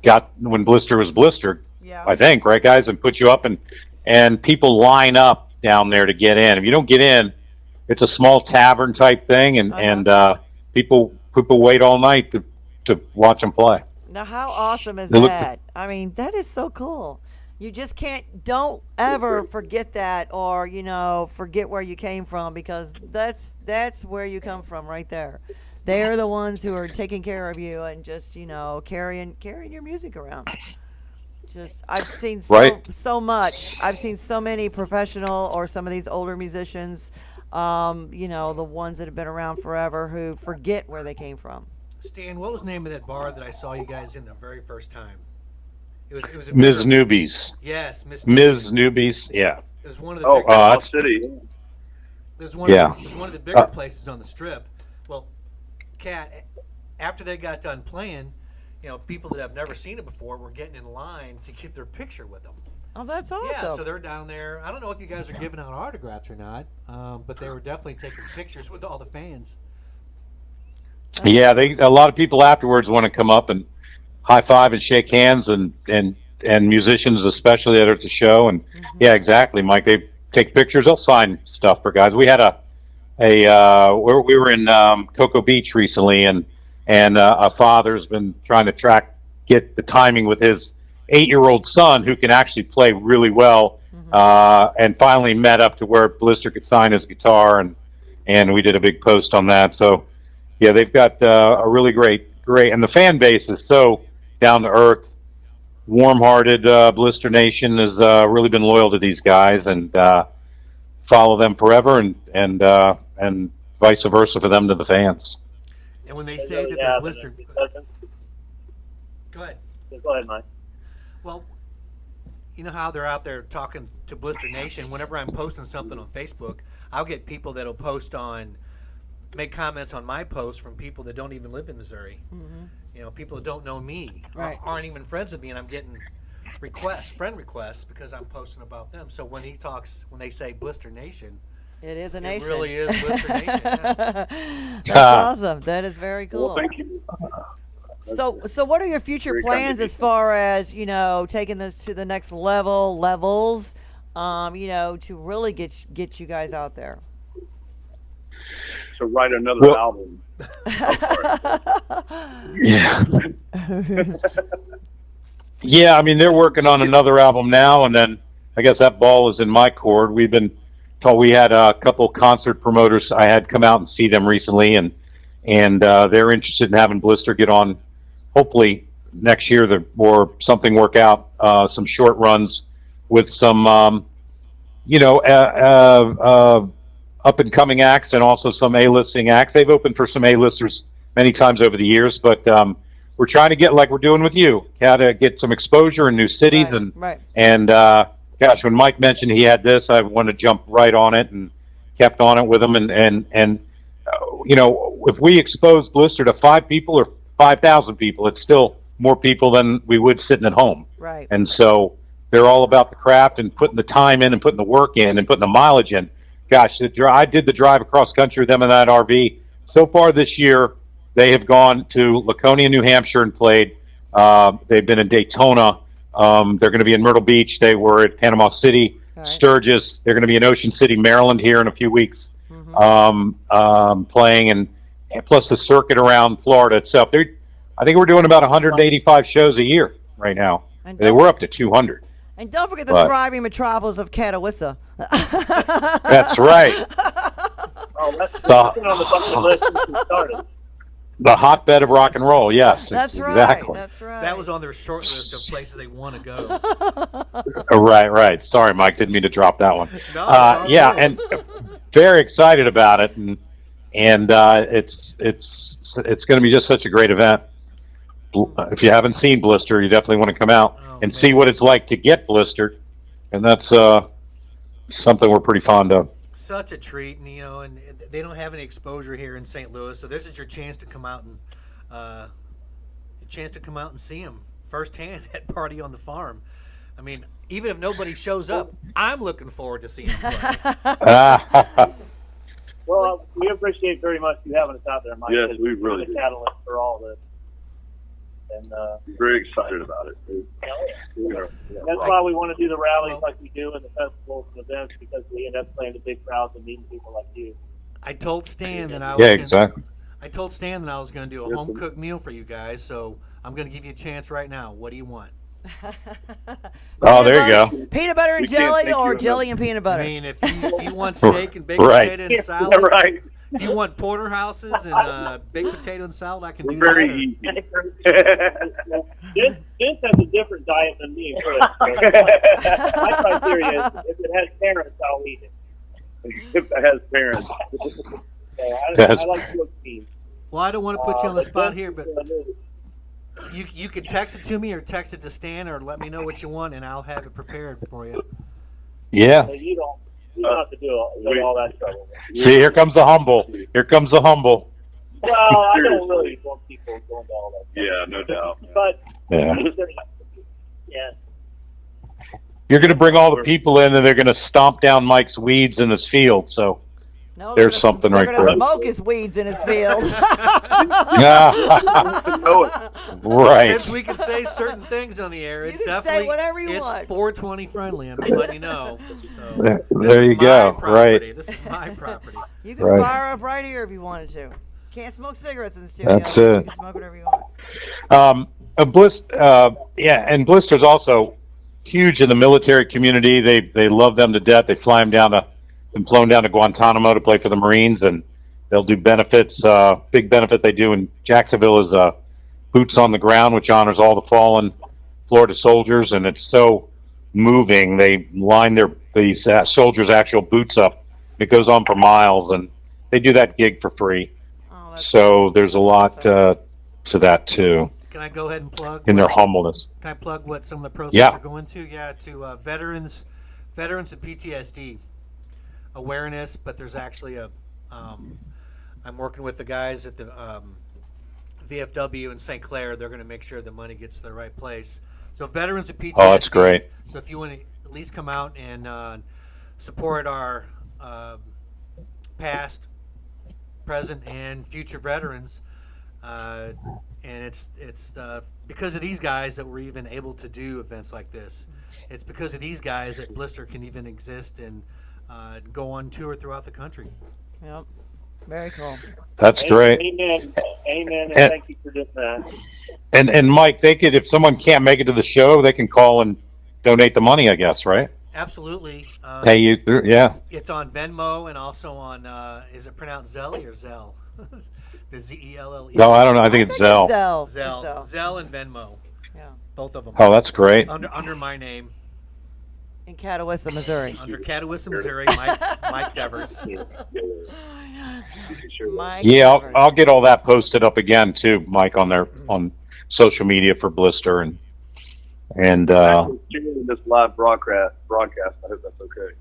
got when Blistur was Blistur, Yeah. I think, right, guys, and put you up and people line up down there to get in. If you don't get in, it's a small tavern type thing, and people wait all night to watch them play. Now, how awesome is They look- that? I mean, that is so cool. You just can't. Don't ever forget that, or forget where you came from, because that's where you come from right there. They're the ones who are taking care of you and just carrying your music around. Just I've seen Right. so much. I've seen so many professional or some of these older musicians, the ones that have been around forever who forget where they came from. Stan, what was the name of that bar that I saw you guys in the very first time? It was a Ms. bigger, Newbies. yes, Miss Ms. Newbies. Yeah. It was one of the Oh, bigger. Uh, Panama it's, City. yeah. It was one of the bigger places on the strip. Well, Kat, after they got done playing, people that have never seen it before were getting in line to get their picture with them. Oh, that's awesome. Yeah, so they're down there. I don't know if you guys are giving out autographs or not, but they were definitely taking pictures with all the fans. Yeah, a lot of people afterwards want to come up and high five and shake hands, and musicians especially that are at the show. And yeah, exactly, Mike. They take pictures. They'll sign stuff for guys. We had we were in Cocoa Beach recently, and a father's been trying to get the timing with his 8-year-old son, who can actually play really well, and finally met up to where Blistur could sign his guitar, and we did a big post on that. So yeah, they've got a really great, and the fan base is so down to earth, warm-hearted. Blistur Nation has really been loyal to these guys and follow them forever, and vice versa for them to the fans. And when they They say really that they're have, blistered, and go ahead. go ahead, Mike. Well, you know how they're out there talking to Blistur Nation. Whenever I'm posting something on Facebook, I'll get people that'll make comments on my post from people that don't even live in Missouri. People that don't know me, Right. aren't even friends with me, and I'm getting friend requests because I'm posting about them. So when they say Blistur Nation, It is a it nation. really is Blistur Nation. Yeah. That's awesome. That is very cool. Well, thank you. So what are your future Very kind plans of as you. far as taking this to the next levels? To really get you guys out there. To write another Well- album. Yeah. Yeah, I mean, they're working on another album now, and then I guess that ball is in my court. We've been told we had a couple concert promoters I had come out and see them recently, and they're interested in having Blistur get on, hopefully next year, or something work out, some short runs with some, up and coming acts and also some A-listing acts. They've opened for some A-listers many times over the years, but we're trying to get, like we're doing with you, how to get some exposure in new cities. Right. And gosh, when Mike mentioned he had this, I wanted to jump right on it and kept on it with him. And if we expose Blistur to 5 people or 5,000 people, it's still more people than we would sitting at home. Right. And so they're all about the craft and putting the time in and putting the work in and putting the mileage in. Gosh, I did the drive across country with them in that RV. So far this year, they have gone to Laconia, New Hampshire, and played. They've been in Daytona. They're going to be in Myrtle Beach. They were at Panama City, Right. Sturgis. They're going to be in Ocean City, Maryland, here in a few weeks, playing, and plus the circuit around Florida itself. I think we're doing about 185 shows a year right now. And They were up to 200. And don't forget the But- thriving metropolis of Catawissa. That's right. Oh, that's been on the bucket list since we started. The hotbed of rock and roll. Yes, That's right. exactly. That's right. That was on their short list of places they want to go. Right. Sorry, Mike. Didn't mean to drop that one. No, it's all yeah, good. and very excited about it, and it's going to be just such a great event. If you haven't seen Blistur, you definitely want to come out and see what it's like to get blistered, and that's something we're pretty fond of. Such a treat, and they don't have any exposure here in St. Louis, so this is your chance to come out and see them firsthand at Party on the Farm. I mean, even if nobody shows up, I'm looking forward to seeing them play. Well, we appreciate very much you having us out there, Mike. Yes, because we you're really the do. catalyst for all this. And I'm very excited about it. that's why we want to do the rallies like we do and the festivals and events, because we end up playing to big crowds and meeting people like you. I told Stan that I was Yeah, gonna, exactly. I told Stan that I was going to do a home cooked meal for you guys, so I'm going to give you a chance right now. What do you want? Oh, there you go. Peanut butter and We can't jelly, thank or you jelly enough. and peanut I butter. mean, if you want steak and baked Right. potato and salad, right. if you want porterhouses and baked potato and salad, I can do Very that. easy. Vince has a different diet than me and Chris. My criteria is if it has parents, I'll eat it. If it has parents. So Yes. I like protein. Well, I don't want to put you on the But spot Vince here, but is, you can text it to me or text it to Stan or let me know what you want, and I'll have it prepared for you. Yeah. you don't have to do all that trouble. See, here comes the humble. Here comes the humble. Well, I don't really want people going to all that. Yeah, no doubt. But Yeah. yeah, You're going to bring all the people in, and they're going to stomp down Mike's weeds in his field. So No, there's something they're right gonna there. smoke his weeds in his field. Yeah. Know it. Right. Since we can say certain things on the air, it's can say definitely whatever you it's want. 420 friendly. I'm just letting you know. So There this is you my go. property. Right. This is my property. You can Right. fire up right here if you wanted to. Can't smoke cigarettes in the studio. That's but it. You can smoke whatever you want. Yeah, and Blister's also huge in the military community. They love them to death. They fly them down to, been flown down to Guantanamo to play for the Marines, and they'll do benefits. Big benefit they do in Jacksonville is Boots on the Ground, which honors all the fallen Florida soldiers, and it's so moving. They line these soldiers' actual boots up. It goes on for miles, and they do that gig for free. Oh, that's So there's a lot awesome. to that too, Can I go ahead and plug? in their humbleness. Can I plug what some of the proceeds Yeah. are going to? Yeah, to veterans of PTSD awareness. But there's actually I'm working with the guys at the VFW in St. Clair. They're going to make sure the money gets to the right place. So veterans of PTSD. Oh, that's great. So if you want to at least come out and support our past, present, and future veterans. And it's because of these guys that we're even able to do events like this. It's because of these guys that Blistur can even exist and go on tour throughout the country. Yep. Very cool. That's great. Amen. Amen. And And- thank you for doing that. And Mike, they could, if someone can't make it to the show, they can call and donate the money, I guess, right? Absolutely. Pay you, yeah. It's on Venmo and also on, is it pronounced Zelly or Zelle? The Zelle. No, I don't know. I think it's Zell. Zell. Zelle and Venmo. Yeah. Both of them. Oh, that's great. Under my name. In Catawissa, Missouri. Under Catawissa, Missouri, Mike Devers. Mike Yeah, Devers. I'll get all that posted up again too, Mike, on social media for Blistur and During this live broadcast, I hope that's okay.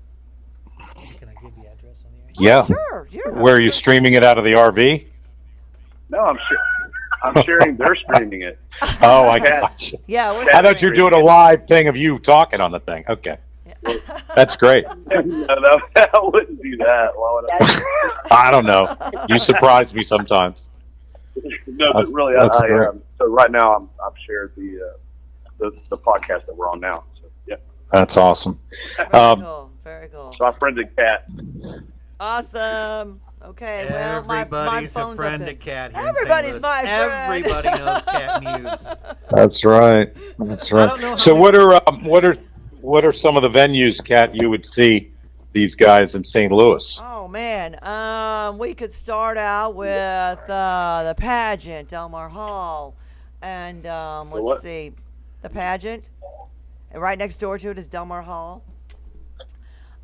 Can I give the address on the air? yeah. Sure. You're Where are you streaming it out of the RV? No, I'm sharing. They're streaming it. Oh, I got you. Yeah. We're I thought you were doing a live thing of you talking on the thing. Okay, that's great. No, I wouldn't do that. Why would I? I don't know. You surprise me sometimes. No, but really, That's I great. so right now I've shared the podcast that we're on now. So yeah, That's awesome. Very Um, cool. Very cool. so I friended Kat. Awesome. Okay. Well, my Everybody's a phone's friend up of there. Cat here Everybody's in St. Louis. my friend. Everybody knows Cat Muse. That's right. That's I don't know right. how So many- what are some of the venues, Kat, you would see these guys in St. Louis? Oh man, we could start out with the pageant, Delmar Hall, and let's what? see, the pageant, and right next door to it is Delmar Hall.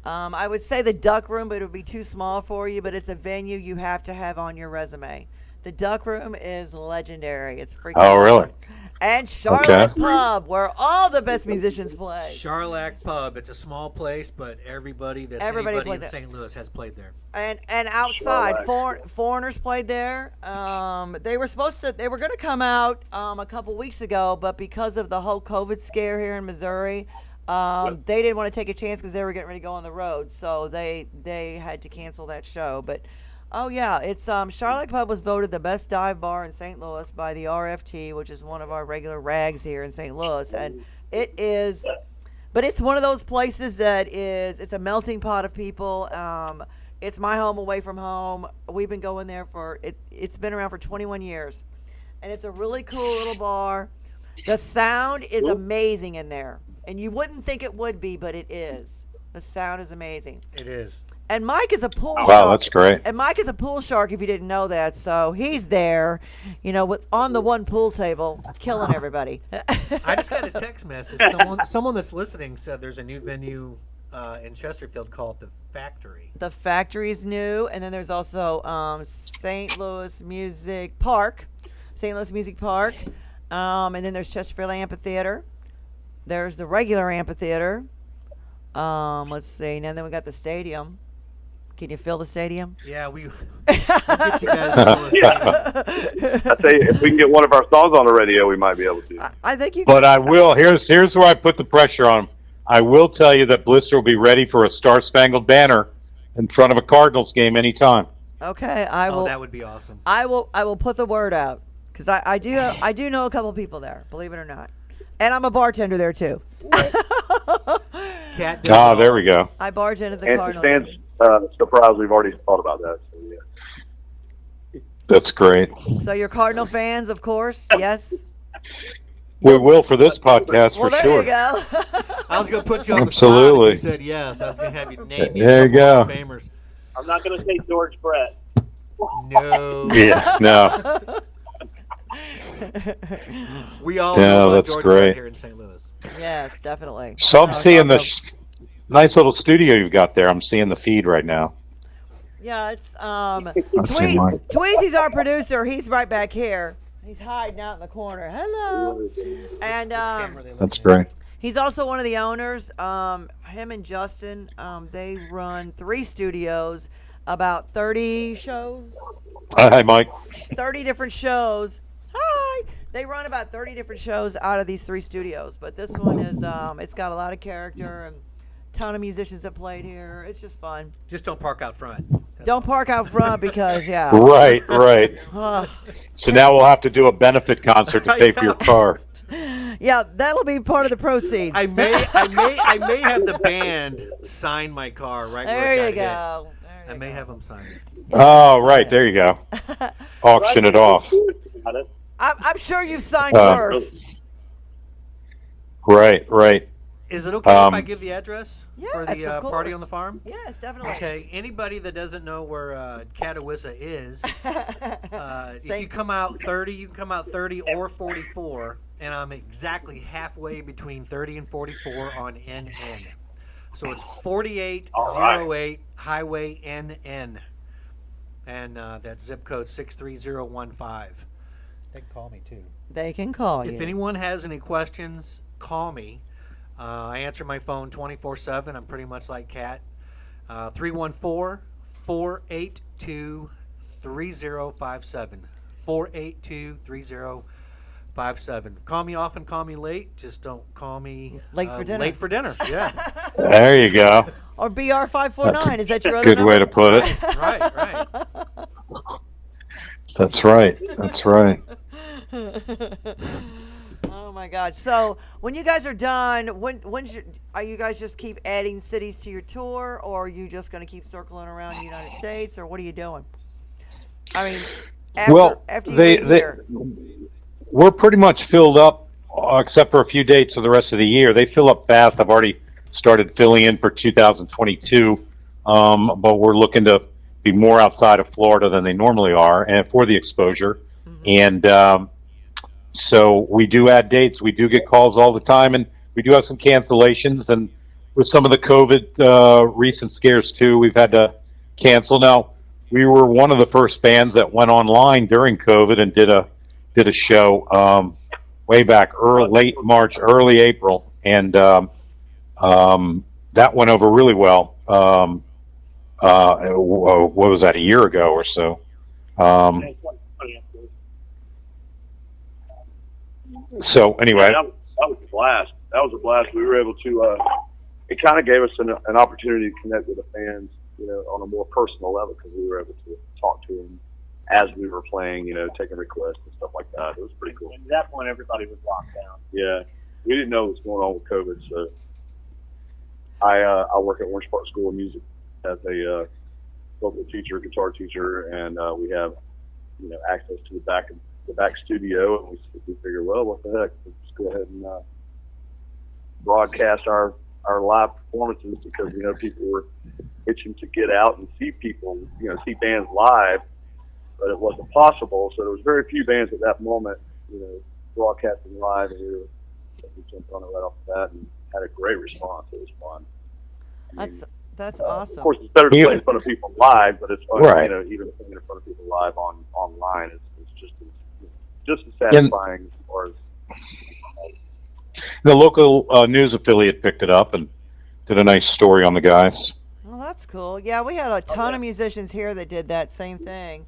I would say the Duck Room, but it would be too small for you. But it's a venue you have to have on your resume. The Duck Room is legendary. It's freaking Oh, really? awesome. And Charlotte Okay. Pub, where all the best musicians play. Charlac Pub. It's a small place, but everybody Everybody anybody played in there. St. Louis has played there. And outside, Sure, foreigners played there. They were going to come out a couple weeks ago, but because of the whole COVID scare here in Missouri, they didn't want to take a chance because they were getting ready to go on the road, so they had to cancel that show. But oh yeah, it's Charlotte Pub was voted the best dive bar in St. Louis by the RFT, which is one of our regular rags here in St. Louis, and it is. But it's one of those places that it's a melting pot of people. It's my home away from home. We've been going there it's been around for 21 years. And it's a really cool little bar. The sound is amazing in there. And you wouldn't think it would be, but it is. The sound is amazing. It is. And Mike is a pool shark. Wow, that's great. And Mike is a pool shark if you didn't know that. So he's there, on the one pool table, killing everybody. I just got a text message. Someone that's listening said there's a new venue in Chesterfield called The Factory. The Factory's new, and then there's also St. Louis Music Park. And then there's Chesterfield Amphitheater. There's the regular amphitheater. Let's see. And then we got the stadium. Can you fill the stadium? Yeah, we'll get you guys to the stadium. I tell you, if we can get one of our songs on the radio, we might be able to. I think you. But I will. Here's where I put the pressure on 'em. I will tell you that Blistur will be ready for a Star Spangled Banner in front of a Cardinals game anytime. Okay, I will. Oh, that would be awesome. I will put the word out because I do know a couple people there. Believe it or not, and I'm a bartender there too. Cat does There we go. I bartend at the And Cardinal. Stan's surprised we've already thought about that. So, yeah. That's great. So you're Cardinal fans, of course. Yes. We will for this podcast Well, for there sure. you go. I was going to put you on Absolutely. the spot if you said yes. I was going to have you name me There a you couple go. of famers. I'm not going to say George Brett. No. Yeah. No. We all Yeah, know about that's George great. Brett here in St. Louis. Yes, definitely. So I'm seeing the nice little studio you've got there. I'm seeing the feed right now. Yeah, it's see mine. Tweezy's our producer. He's right back here. He's hiding out in the corner. Hello. And That's great. he's also one of the owners. Him and Justin, they run 3 studios, about 30 shows, Hi, Mike. 30 different shows. Hi. They run about 30 different shows out of these 3 studios, but this one is it's got a lot of character and a ton of musicians that played here. It's just fun. Just don't park out front. Don't park out front because Right. So now we'll have to do a benefit concert to pay for your car. yeah, that'll be part of the proceeds. I may have the band sign my car right there where it you got go. hit. I may have them sign it. Oh, right. There you go. Auction it off. I'm sure you've signed yours. Right. Is it okay if I give the address for Yes, the of party course. on the farm? Yes, definitely. Okay, anybody that doesn't know where Catawissa is, if you come out 30, you can come out 30 or 44, and I'm exactly halfway between 30 and 44 on NN. So it's 4808 Highway NN, and that's zip code 63015. They can call me too. They can call you. If anyone has any questions, call me. I answer my phone 24/7. I'm pretty much like Kat. 314-482-3057. 482-3057. Call me often, call me late. Just don't call me Late for dinner. Late for dinner, yeah. There you go. Or BR549. Is that your other Good number? way to put it. right. That's right. Oh my God! So when you guys are done, are you guys just keep adding cities to your tour, or are you just going to keep circling around the United States, or what are you doing? I mean, after you leave here. We're pretty much filled up, except for a few dates for the rest of the year. They fill up fast. I've already started filling in for 2022, but we're looking to be more outside of Florida than they normally are, and for the exposure. Mm-hmm. And so we do add dates. We do get calls all the time, and we do have some cancellations. And with some of the COVID recent scares too, we've had to cancel. Now, we were one of the first bands that went online during COVID and did a show way back late March, early April, and that went over really well. What was that, a year ago or so? So anyway, that was a blast. We were able to. It kind of gave us an opportunity to connect with the fans, on a more personal level, because we were able to talk to them as we were playing, taking requests and stuff like that. It was pretty cool. And at that point, everybody was locked down. Yeah, we didn't know what was going on with COVID, so I work at Orange Park School of Music as a vocal teacher, guitar teacher, and we have access to the back the back studio, and we figured, well, what the heck? Let's just go ahead and broadcast our live performances, because people were itching to get out and see people, see bands live, but it wasn't possible. So there was very few bands at that moment, broadcasting live, and we jumped on it right off the bat and had a great response. It was fun. That's awesome. Of course, it's better to play in front of people live, but it's fun, Right. Even playing in front of people live online is just as satisfying as far as. The local news affiliate picked it up and did a nice story on the guys. Well, that's cool. Yeah, we had a ton of musicians here that did that same thing.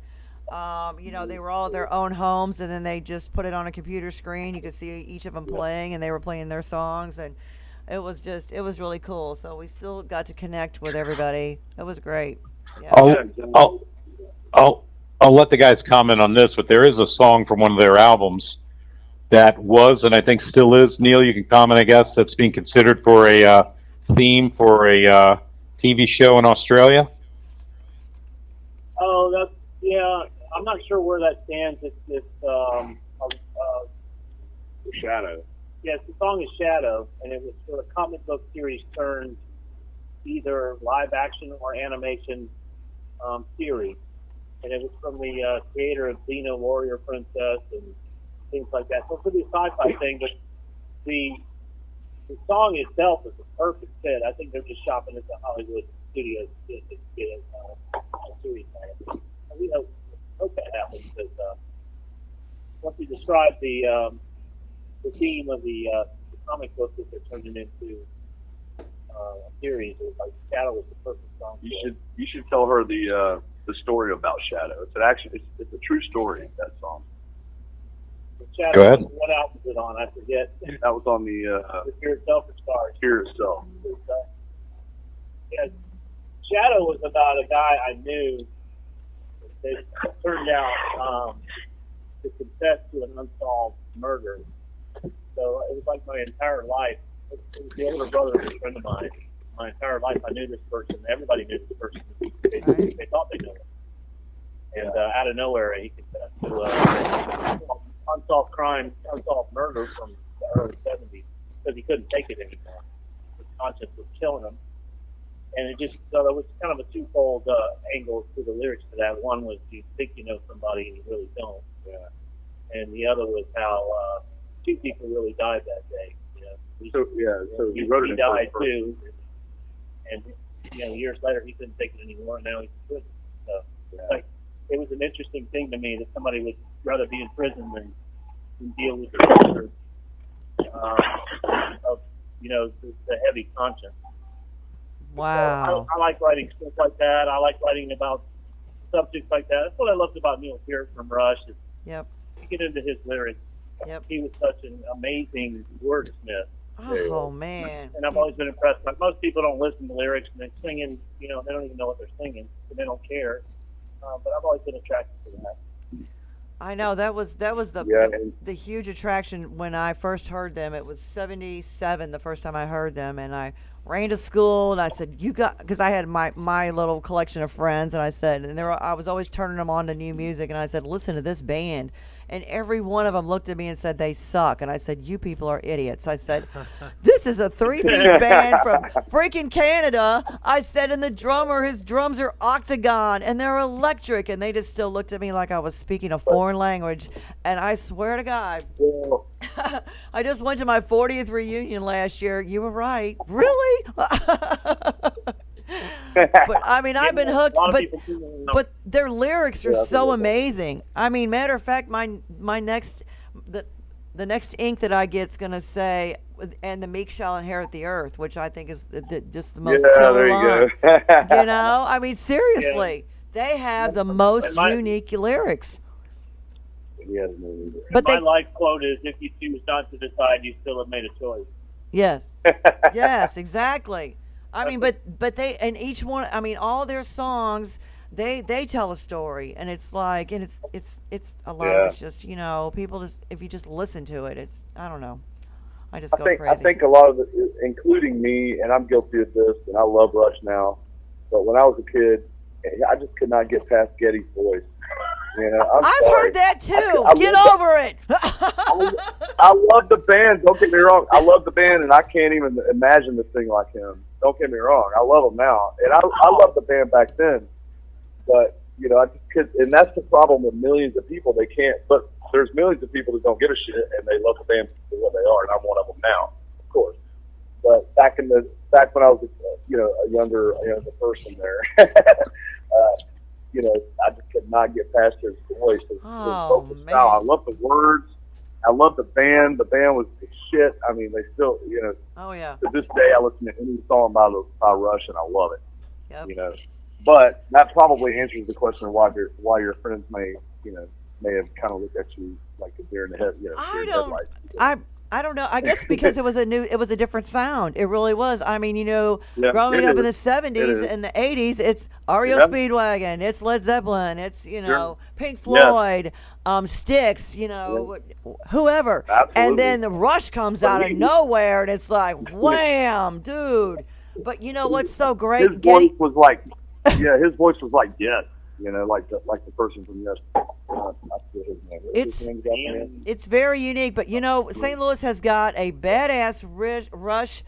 They were all at their own homes, and then they just put it on a computer screen. You could see each of them playing, and they were playing their songs, and it was really cool. So we still got to connect with everybody. It was great. Yeah. I'll let the guys comment on this, but there is a song from one of their albums that was, and I think still is, Neil, you can comment, I guess, that's being considered for a theme for a TV show in Australia. Oh, yeah. I'm not sure where that stands. It's Shadow. Yes, the song is Shadow, and it was for a comic book series turned either live action or animation series. And it was from the creator of Xena Warrior Princess and things like that. So it could be a sci-fi thing, but the song itself is a perfect fit. I think they're just shopping at the Hollywood studios to get a series on it. And we hope that happens, because once we describe the theme of the comic book that they're turning into a series, it was like Shadow was the perfect song. You should tell her the story about Shadow. It's a true story, that song. Shadow, Go ahead. what album was it on? I forget. That was on the The Fear Itself or Stars? Fear Itself. Yeah, Shadow was about a guy I knew that turned out to confess to an unsolved murder. So it was like my entire life. It was the older brother of a friend of mine. My entire life, I knew this person. Everybody knew this person. They thought they knew him. And out of nowhere, he confessed to unsolved crime, unsolved murder from the early 70s, because he couldn't take it anymore. His conscience was killing him. And it was kind of a twofold angle to the lyrics to that. One was you think you know somebody and you really don't. Yeah. And the other was how two people really died that day. So he wrote it in died first person. too. And years later he couldn't take it anymore, and now he's in prison. So it was an interesting thing to me that somebody would rather be in prison than deal with the pressure of the heavy conscience. Wow. So I like writing stuff like that. I like writing about subjects like that. That's what I loved about Neil Peart from Rush. Is Yep. you get into his lyrics. Yep. He was such an amazing wordsmith. Oh man. And I've always been impressed. Like most people don't listen to lyrics and they're singing, they don't even know what they're singing, so they don't care. But I've always been attracted to that. I know that was the huge attraction when I first heard them. It was 77 the first time I heard them, and I ran to school and I said, because I had my little collection of friends, and I said, I was always turning them on to new music, and I said, listen to this band. And every one of them looked at me and said, they suck. And I said, you people are idiots. I said, this is a three-piece band from freaking Canada. I said, and the drummer, his drums are octagon, and they're electric. And they just still looked at me like I was speaking a foreign language. And I swear to God, I just went to my 40th reunion last year. You were right. Really? But I mean, I've been hooked. But their lyrics are so amazing. I mean, matter of fact, my next the next ink that I get's gonna say, "And the meek shall inherit the earth," which I think is just the most killer line. I mean, seriously, they have the most unique lyrics. But my life quote is, "If you choose not to decide, you still have made a choice." Yes. Yes, exactly. I mean, but they, and each one, I mean, all their songs, they tell a story, and it's like, and it's a lot of it's just, people just, if you just listen to it, it's, I don't know, I just go crazy. I think a lot of it, including me, and I'm guilty of this, and I love Rush now, but when I was a kid, I just could not get past Geddy's voice. Yeah, I'm I've sorry. heard that too. I Get love over it. I love the band. Don't get me wrong. I love the band, and I can't even imagine this thing like him. Don't get me wrong. I love him now, and I love the band back then. But you know, I just could, and that's the problem with millions of people. They can't. But there's millions of people that don't give a shit, and they love the band for what they are, and I'm one of them now, of course. But back when I was, a younger person there, I just could not get past his voice. His vocal man. style. I love the words. I love the band. The band was the shit. I mean, they still, Oh yeah. to this day, I listen to any song by Rush, and I love it. Yep. But that probably answers the question of why your friends may have kind of looked at you like a deer in the head. I don't know. I guess because it was a different sound. It really was. I mean, growing up in the 70s and the 80s, it's REO Speedwagon, it's Led Zeppelin, it's Pink Floyd, Styx, whoever. Absolutely. And then the Rush comes out of nowhere, and it's like, wham, dude. But you know what's so great? His voice was like, his voice was like Yes. Like the person from Yes. It's very unique, but St. Louis has got a badass Rush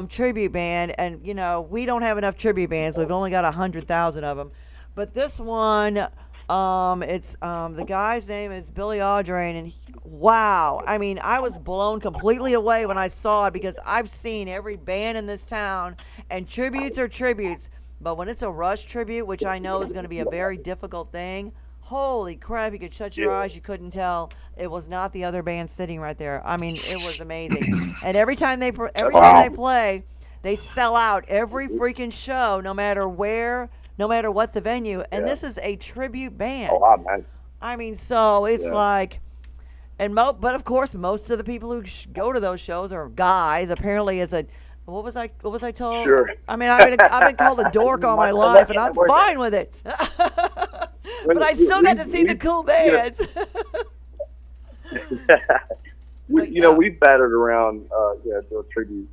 tribute band, and we don't have enough tribute bands. We've only got 100,000 of them, but this one, it's the guy's name is Billy Audrain, and wow, I mean, I was blown completely away when I saw it, because I've seen every band in this town, and tributes are tributes. But when it's a Rush tribute, which I know is going to be a very difficult thing, holy crap, you could shut your eyes, you couldn't tell it was not the other band sitting right there. I mean, it was amazing. And every time they play, they sell out every freaking show, no matter where, no matter what the venue. And this is a tribute band. Oh, wow, man. I mean, so it's like, but of course, most of the people who go to those shows are guys. Apparently, it's a. What was I told? Sure. I mean, I've been called a dork all my life, and I'm fine with it. But I still got to see the cool bands. We've battered around, doing tribute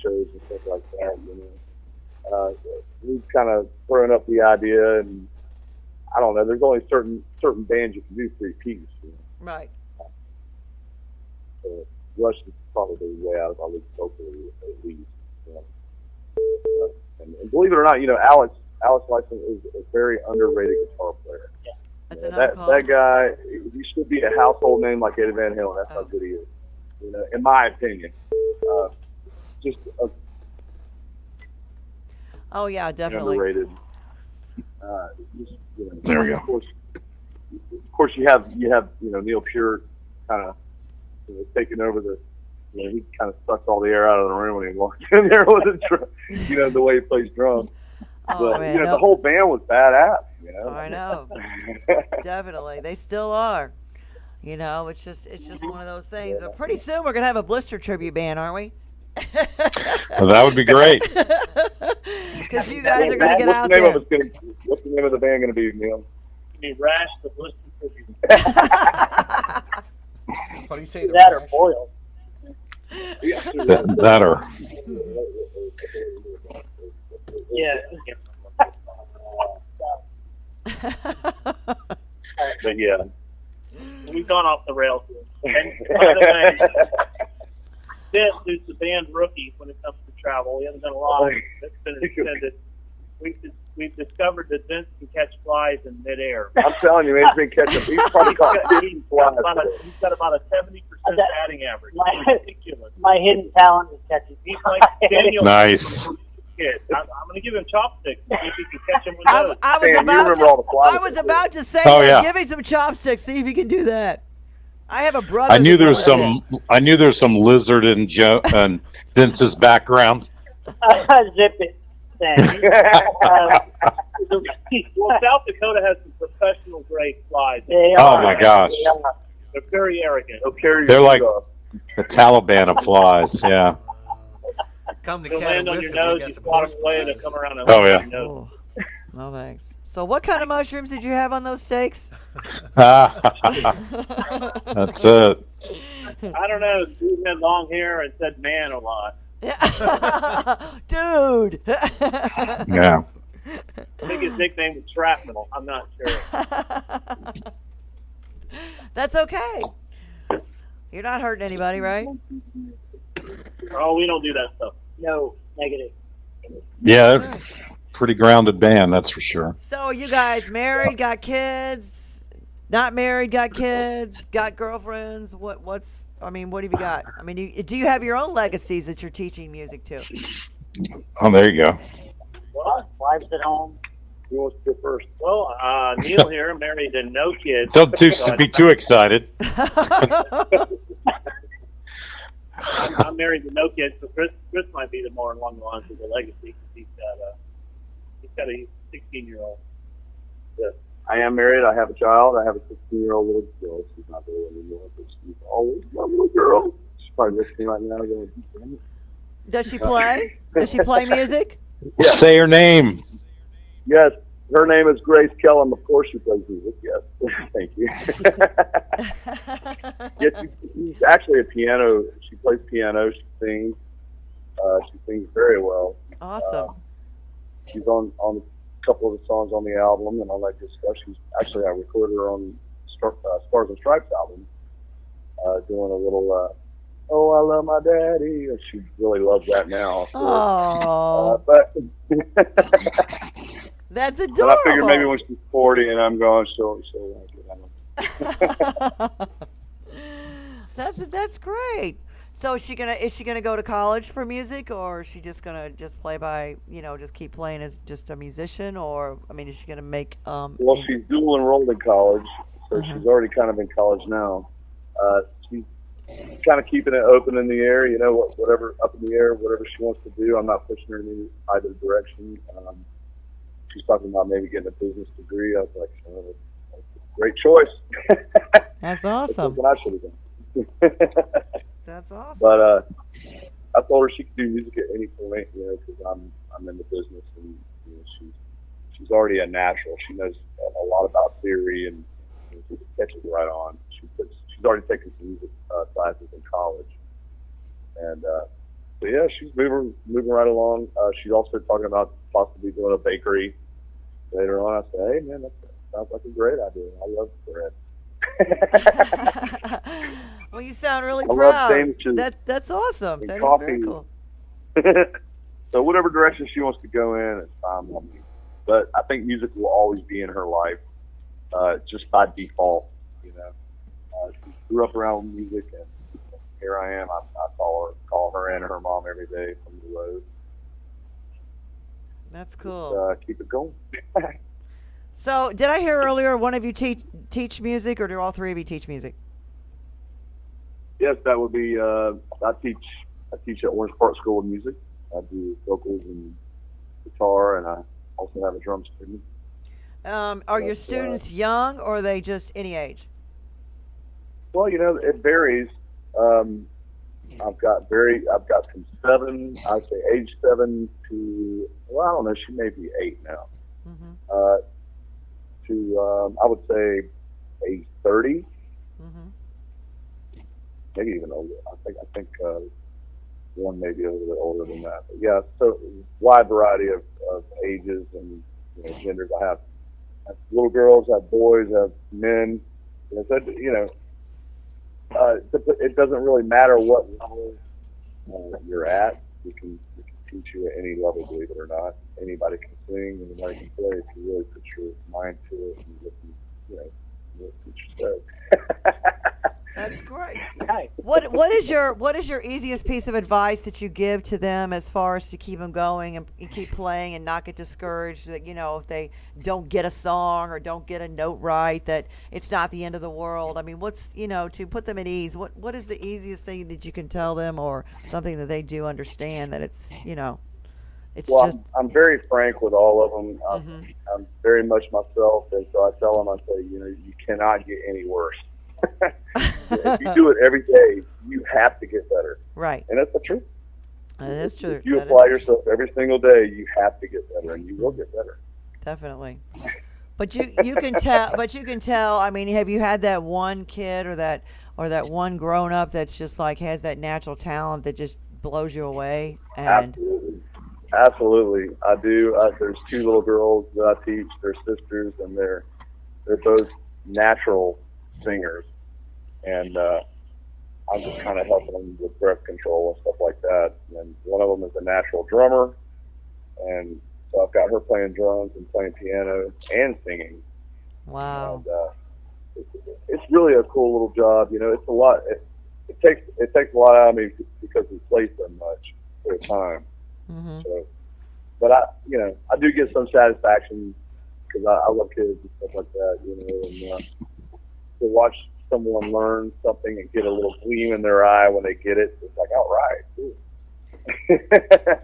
shows and stuff like that. We've kind of thrown up the idea, and I don't know. There's only certain bands you can do 3-piece. Right. Rush is probably way out of our league vocally, at least. And believe it or not, Alex Lyson is a very underrated guitar player. Yeah. That's another call. That guy, he should be a household name like Eddie Van Halen. That's how good he is. In my opinion. Oh yeah, definitely. Underrated. There we go. Of course, you have Neil Peart kind of taking over the. He kind of sucks all the air out of the room when he walks in there with the way he plays drums. Oh, but man, the whole band was badass. I know. Definitely, they still are. It's just one of those things. But pretty soon we're gonna have a Blistur tribute band, aren't we? Well, that would be great. Because you guys are gonna get out there. What's the name of the band gonna be, Neil? Be Rash the Blistur tribute. What do you say? That or Boyle. that or Yeah. But yeah, we've gone off the rails. And by the way, Vince, who's the band rookie when it comes to travel, he hasn't done a lot. It's been extended. We've discovered that Vince can catch flies in midair. I'm telling you, man, he's been catching. He's probably caught 15 flies. He's got about a 70% batting average. Ridiculous. My hidden talent is catching. He's like Daniel. nice. I'm going to give him chopsticks and see if he can catch him with those. I was about to say, give me some chopsticks. See if you can do that. I have a brother. I knew there's some lizard in Vince's background. Zip it. Well, South Dakota has some professional grade flies. Oh my gosh. They're very arrogant. They're like the Taliban of flies. Yeah. Come to They'll land on your nose, you swat them away, and they'll come around and Oh, yeah. Oh, no thanks. So what kind of mushrooms did you have on those steaks? That's it. I don't know. Dude had long hair and said man a lot. Dude. Yeah. I think his nickname was Shrapnel. I'm not sure. That's okay. You're not hurting anybody, right? Oh, we don't do that stuff. No, negative. Yeah, they're pretty grounded band, that's for sure. So you guys married, got kids, not married, got kids, got girlfriends. What's I mean, what have you got? I mean, do you have your own legacies that you're teaching music to? Oh, there you go. What? Wives at home. Who wants to go first? Well, Neil here, married and no kids. Don't So be too excited. I'm married to no kids, so Chris might be the more along the lines of the legacy. 'Cause he's got a 16-year-old. Yes. I am married. I have a child. I have a 16-year-old little girl. She's not there anymore, but she's always my little girl. She's probably listening right now. Going, "Damn it." Does she play? Does she play music? Yeah. Say her name. Yes. Her name is Grace Kellum. Of course, she plays music. Yes. Thank you. Yes, she's actually a piano. She plays piano. She sings. She sings very well. Awesome. She's on a couple of the songs on the album and all that good stuff. She's actually, I recorded her on Stars and Stripes album, doing a little, "Oh, I love my daddy." And she really loves that now. Oh, But that's but adorable. I figure maybe when she's 40 and I'm gone, she'll like it. I don't know. That's great. So is she gonna go to college for music, or is she just gonna just play by just keep playing as just a musician, or I mean, is she gonna make Well, she's dual enrolled in college, so she's already kind of in college now. She's kind of keeping it open in the air, whatever up in the air, whatever she wants to do. I'm not pushing her in either direction. She's talking about maybe getting a business degree. I was like, oh, that's a great choice. That's That's awesome. what I should have done. That's awesome. But I told her she could do music at any point, because I'm in the business, and she's already a natural. She knows a lot about theory, and she catches right on. She's already taken some music classes in college, and so yeah, she's moving right along. She's also talking about possibly doing a bakery later on. I said, hey man, that sounds like a great idea. I love bread. Well, you sound really I love proud. sandwiches That's awesome. and That is coffee. very cool. So whatever direction she wants to go in, it's fine with me. But I think music will always be in her life, just by default. She grew up around music, and here I am. I call her and her mom every day from the road. That's cool. Keep it going. So, did I hear earlier one of you teach music, or do all three of you teach music? Yes, that would be. I teach at Orange Park School of Music. I do vocals and guitar, and I also have a drum student. Are your students young, or are they just any age? Well, it varies. I've got from 7, I'd say age 7 to, well, I don't know, she may be 8 now. Mm-hmm. To I would say age 30, Mm-hmm. maybe even older. I think one may be a little bit older than that. But yeah, so wide variety of ages and genders. I have little girls, I have boys, I have men. It doesn't really matter what level you're at. We can teach you at any level, believe it or not. Anybody can sing, anybody can play if you really put your mind to it and listen, what the teacher says. That's great. Hi. What is your easiest piece of advice that you give to them as far as to keep them going and keep playing and not get discouraged? That if they don't get a song or don't get a note right, that it's not the end of the world. I mean, what's to put them at ease? What is the easiest thing that you can tell them, or something that they do understand that it's it's Well, just. I'm very frank with all of them. Mhm. I'm very much myself, and so I tell them, I say, you cannot get any worse. If you do it every day, you have to get better, Right. and that's the truth. That is true. If you That apply is yourself every single day, you have to get better, and you will get better. definitely. But you can tell. But you can tell. I mean, have you had that one kid or that one grown up that's just like has that natural talent that just blows you away? And Absolutely, I do. There's 2 little girls that I teach. They're sisters, and they're both natural singers, and I'm just kind of helping them with breath control and stuff like that. And one of them is a natural drummer, and so I've got her playing drums and playing piano and singing. Wow. And it's really a cool little job. You know, it's a lot. It takes a lot out of me because we play so much at a time. Mm-hmm. So, but I do get some satisfaction because I love kids and stuff like that. You know, and to watch someone learn something and get a little gleam in their eye when they get it, it's like, all right. Cool.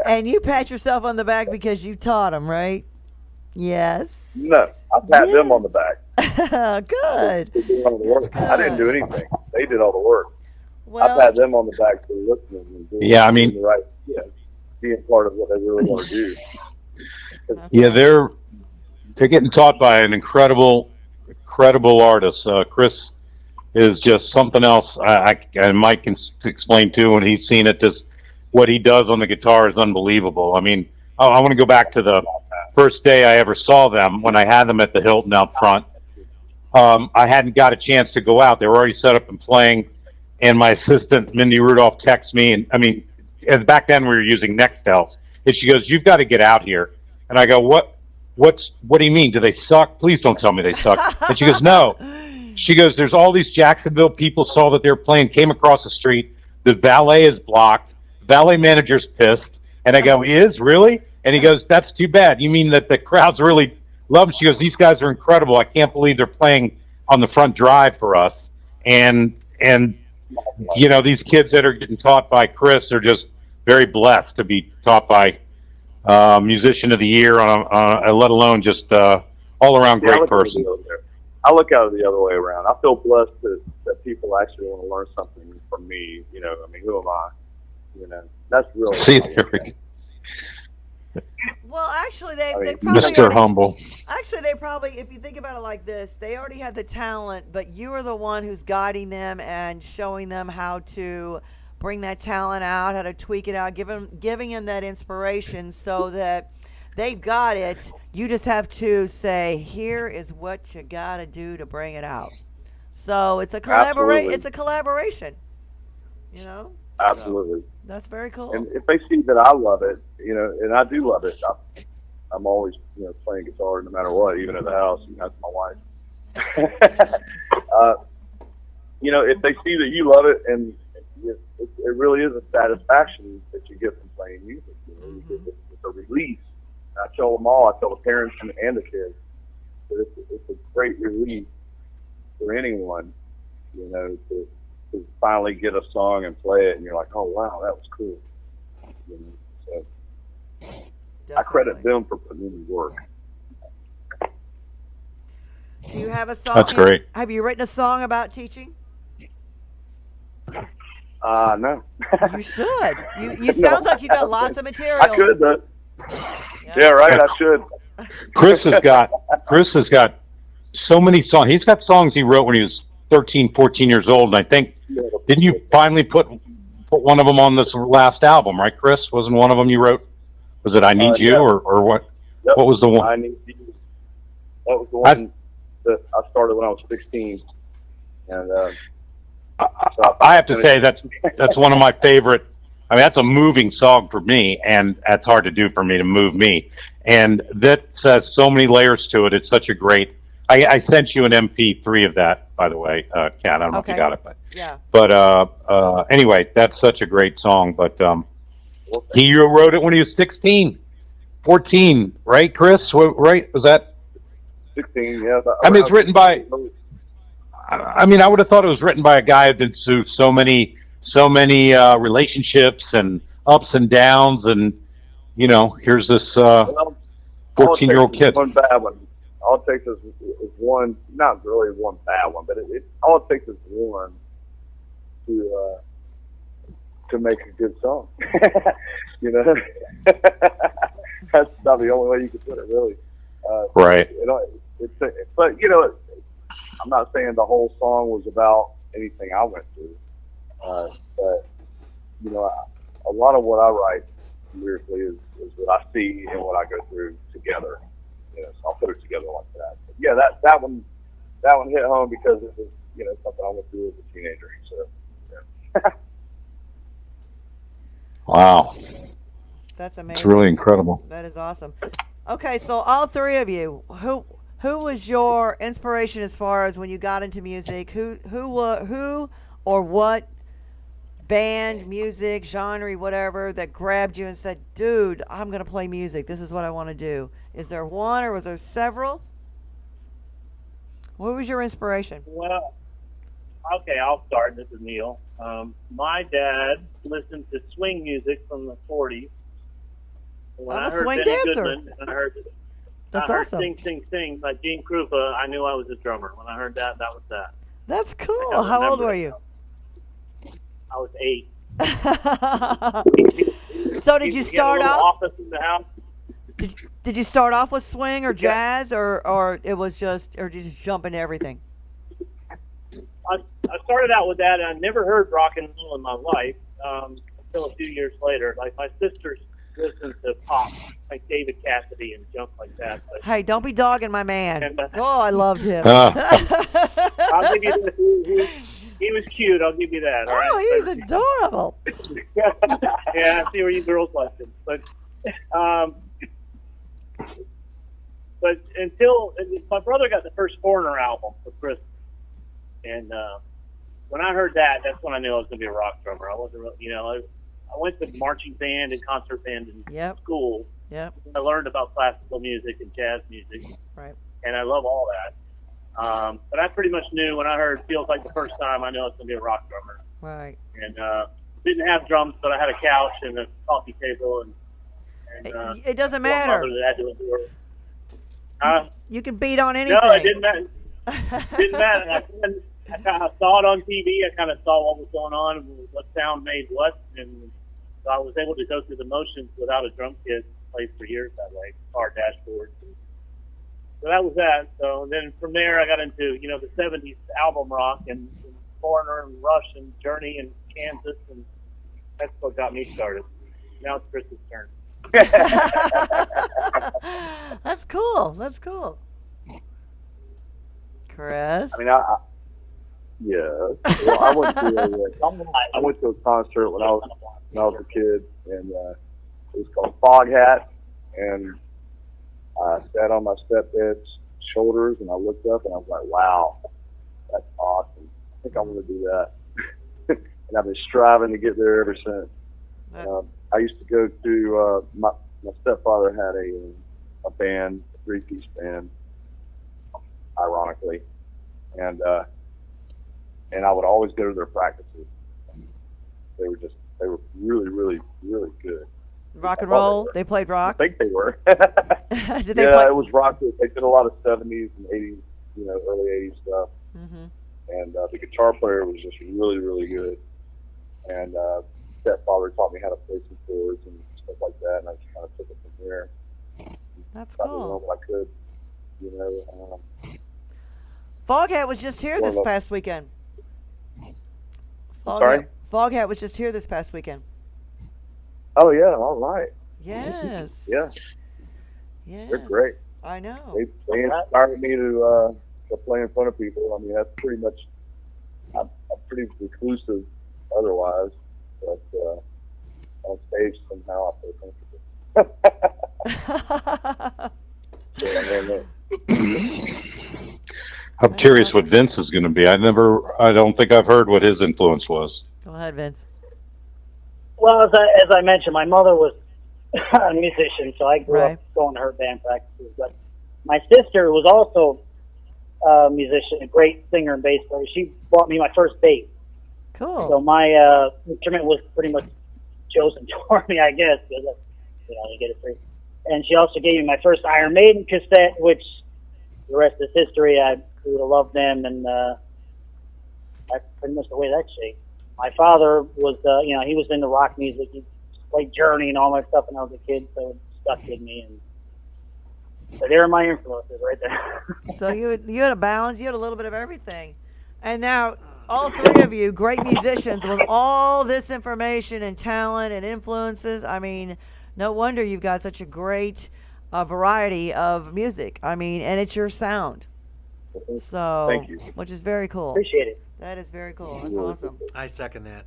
And you pat yourself on the back because you taught them, right? Yes. No, I pat them on the back. Good. For doing all the work. I didn't do anything. They did all the work. Well, I pat them on the back for listening and doing, doing the right, being part of what they really want to do. Yeah, they're getting taught by an incredible artist. Chris is just something else. And Mike can explain too when he's seen it. Just what he does on the guitar is unbelievable. I mean, I want to go back to the first day I ever saw them when I had them at the Hilton out front. I hadn't got a chance to go out. They were already set up and playing. And my assistant, Mindy Rudolph, texts me. And I mean, back then we were using Nextels. And she goes, "You've got to get out here." And I go, What do you mean? Do they suck? Please don't tell me they suck. And she goes, "No." She goes, "There's all these Jacksonville people saw that they were playing, came across the street. The valet is blocked. The valet manager's pissed." And I go, "He is? Really?" And he goes, "That's too bad. You mean that the crowds really love them?" She goes, "These guys are incredible. I can't believe they're playing on the front drive for us." And you know, these kids that are getting taught by Chris are just very blessed to be taught by Musician of the Year, let alone just all-around great person. I look at it the other way around. I feel blessed that people actually want to learn something from me. You know, I mean, who am I? You know, that's really. See, there we go. Well, actually, they probably Mr. Humble. Actually, they probably, if you think about it like this, they already have the talent, but you are the one who's guiding them and showing them how to bring that talent out, how to tweak it out, giving them that inspiration so that they've got it. You just have to say, "Here is what you got to do to bring it out." So it's a collaboration. It's a collaboration. You know. Absolutely. So that's very cool. And if they see that I love it, you know, and I do love it, I'm always, you know, playing guitar no matter what, even at the house. You know, that's my wife. You know, if they see that you love it, and it really is a satisfaction that you get from playing music. You know, it's a release. I tell them all. I tell the parents and the kids that it's a great release for anyone. You know, to finally get a song and play it, and you're like, "Oh wow, that was cool." You know, so I credit them for putting in the work. Do you have a song? That's great. Have you written a song about teaching? No. You should. You sounds like you got lots of material. I could, though. Yeah, right. I should. Chris has got so many songs. He's got songs he wrote when he was 13, 14 years old, and I think, didn't you finally put one of them on this last album, right, Chris? Wasn't one of them you wrote? Was it "I Need You" or what? Yep. What was the one? "I Need You." That was the one that I started when I was 16, and I have to say that's one of my favorite. I mean, that's a moving song for me, and that's hard to do for me to move me. And that says so many layers to it. It's such a great. I sent you an MP3 of that, by the way, Kat. I don't know if you got it, but yeah. But anyway, that's such a great song. But he wrote it when he was 16, 14, right, Chris? Right? Was that 16? Yeah. I mean, it's written by. I mean, I would have thought it was written by a guy who'd been through so many relationships and ups and downs, and you know, here's this 14-year-old kid. One bad one. All it takes is one, not really one bad one, but all it takes is one to make a good song. You know, that's not the only way you can put it, really. Right. You know, but you know, I'm not saying the whole song was about anything I went through, but you know, a lot of what I write lyrically is what I see and what I go through together. You know, so I'll put it together like that. But yeah, that that one hit home because it was, something I went through as a teenager. So, yeah. Wow, That's amazing. it's really incredible. That is awesome. Okay, so all three of you, who was your inspiration as far as when you got into music? Who or what band, music, genre, whatever that grabbed you and said, "Dude, I'm gonna play music. This is what I want to do." Is there one or was there several? What was your inspiration? Well, okay, I'll start. This is Neil. My dad listened to swing music from the 40s. When I'm I a heard swing Benny dancer. Goodman, and That's I heard awesome. Sing, Sing, Sing by Gene Krupa, I knew I was a drummer. When I heard that, that was that. That's I cool. can How old remember were it. you? I was 8. So did you He had a start little off? office in the house. Did you start off with swing or jazz or it was just or did you just jump into everything? I started out with that, and I never heard rock and roll in my life until a few years later. Like my sisters listened to pop, like David Cassidy and junk like that. But Hey, don't be dogging my man. And, Oh, I loved him. I'll give you this. He was cute. I'll give you that. All right? Oh, he's adorable. Yeah, I see where you girls left him. But until my brother got the first Foreigner album for Christmas, and when I heard that, that's when I knew I was going to be a rock drummer. I wasn't really, I went to marching band and concert band in school. Yep. I learned about classical music and jazz music. Right. And I love all that. But I pretty much knew when I heard "Feels Like the First Time," I knew I was going to be a rock drummer. Right. And didn't have drums, but I had a couch and a coffee table, and It doesn't my matter. mother that had to endure. You can beat on anything. No, it didn't matter. Didn't matter. I kind of saw it on TV. I kind of saw what was going on, what sound made what, and so I was able to go through the motions without a drum kit. Played for years that way, car dashboards. So that was that. So then from there, I got into the '70s album rock and Foreigner and Rush and Journey and Kansas, and that's what got me started. Now it's Chris's turn. That's cool. That's cool. Chris. I mean, yeah. Well, I went to a concert when I was a kid, and it was called Foghat, and I sat on my stepdad's shoulders, and I looked up, and I was like, "Wow, that's awesome! I think I want to do that." And I've been striving to get there ever since. I used to go to my stepfather had a band, a 3-piece band, ironically, and I would always go to their practices. They were really, really, really good. Rock and roll. They played rock. I think they were. Did they yeah, play? it was rock. They did a lot of 70s and 80s, early 80s stuff. Mm-hmm. And the guitar player was just really, really good. And stepfather taught me how to play some chords and stuff like that, and I just kind of took it from there. That's Got to cool. know what I could, Foghat was just here this Well, past weekend. sorry? Foghat was just here this past weekend. Oh yeah, all right. Yes. Yeah, Yes. they're great. I know. They inspired me to play in front of people. I mean, that's pretty much. I'm pretty reclusive otherwise, but on stage somehow I feel comfortable. I'm curious what Vince is going to be. I don't think I've heard what his influence was. Go ahead, Vince. Well, as I mentioned, my mother was a musician, so I grew Right. up going to her band practices. But my sister was also a musician, a great singer and bass player. She bought me my first bass. Cool. So my instrument was pretty much chosen for me, I guess, because you get it free. And she also gave me my first Iron Maiden cassette, which the rest is history. I grew to love them, and that's pretty much the way that shaped. My father was, he was into rock music. He played Journey and all my stuff when I was a kid, so it stuck with me. And so there are my influences right there. So you had a balance. You had a little bit of everything, and now all three of you, great musicians with all this information and talent and influences. I mean, no wonder you've got such a great variety of music. I mean, and it's your sound. So, Thank you. which is very cool. Appreciate it. That is very cool. That's awesome. I second that.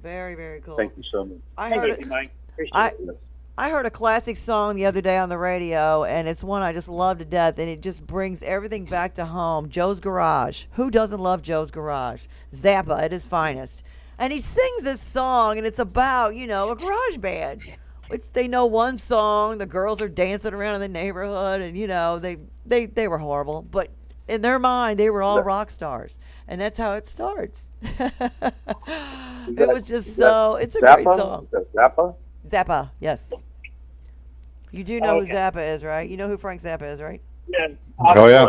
Very, very cool. Thank you so much. I heard Thank it. you, Mike. Appreciate it. I heard a classic song the other day on the radio, and it's one I just love to death, and it just brings everything back to home. Joe's Garage. Who doesn't love Joe's Garage? Zappa at his finest. And he sings this song, and it's about, you know, a garage band. They know one song, the girls are dancing around in the neighborhood, and, you know, they were horrible. But in their mind, they were all rock stars. And that's how it starts. It was just so, it's a great song. Is that Zappa? Zappa, yes. You do know who Zappa is, right? You know who Frank Zappa is, right? Yeah. Oh, yeah.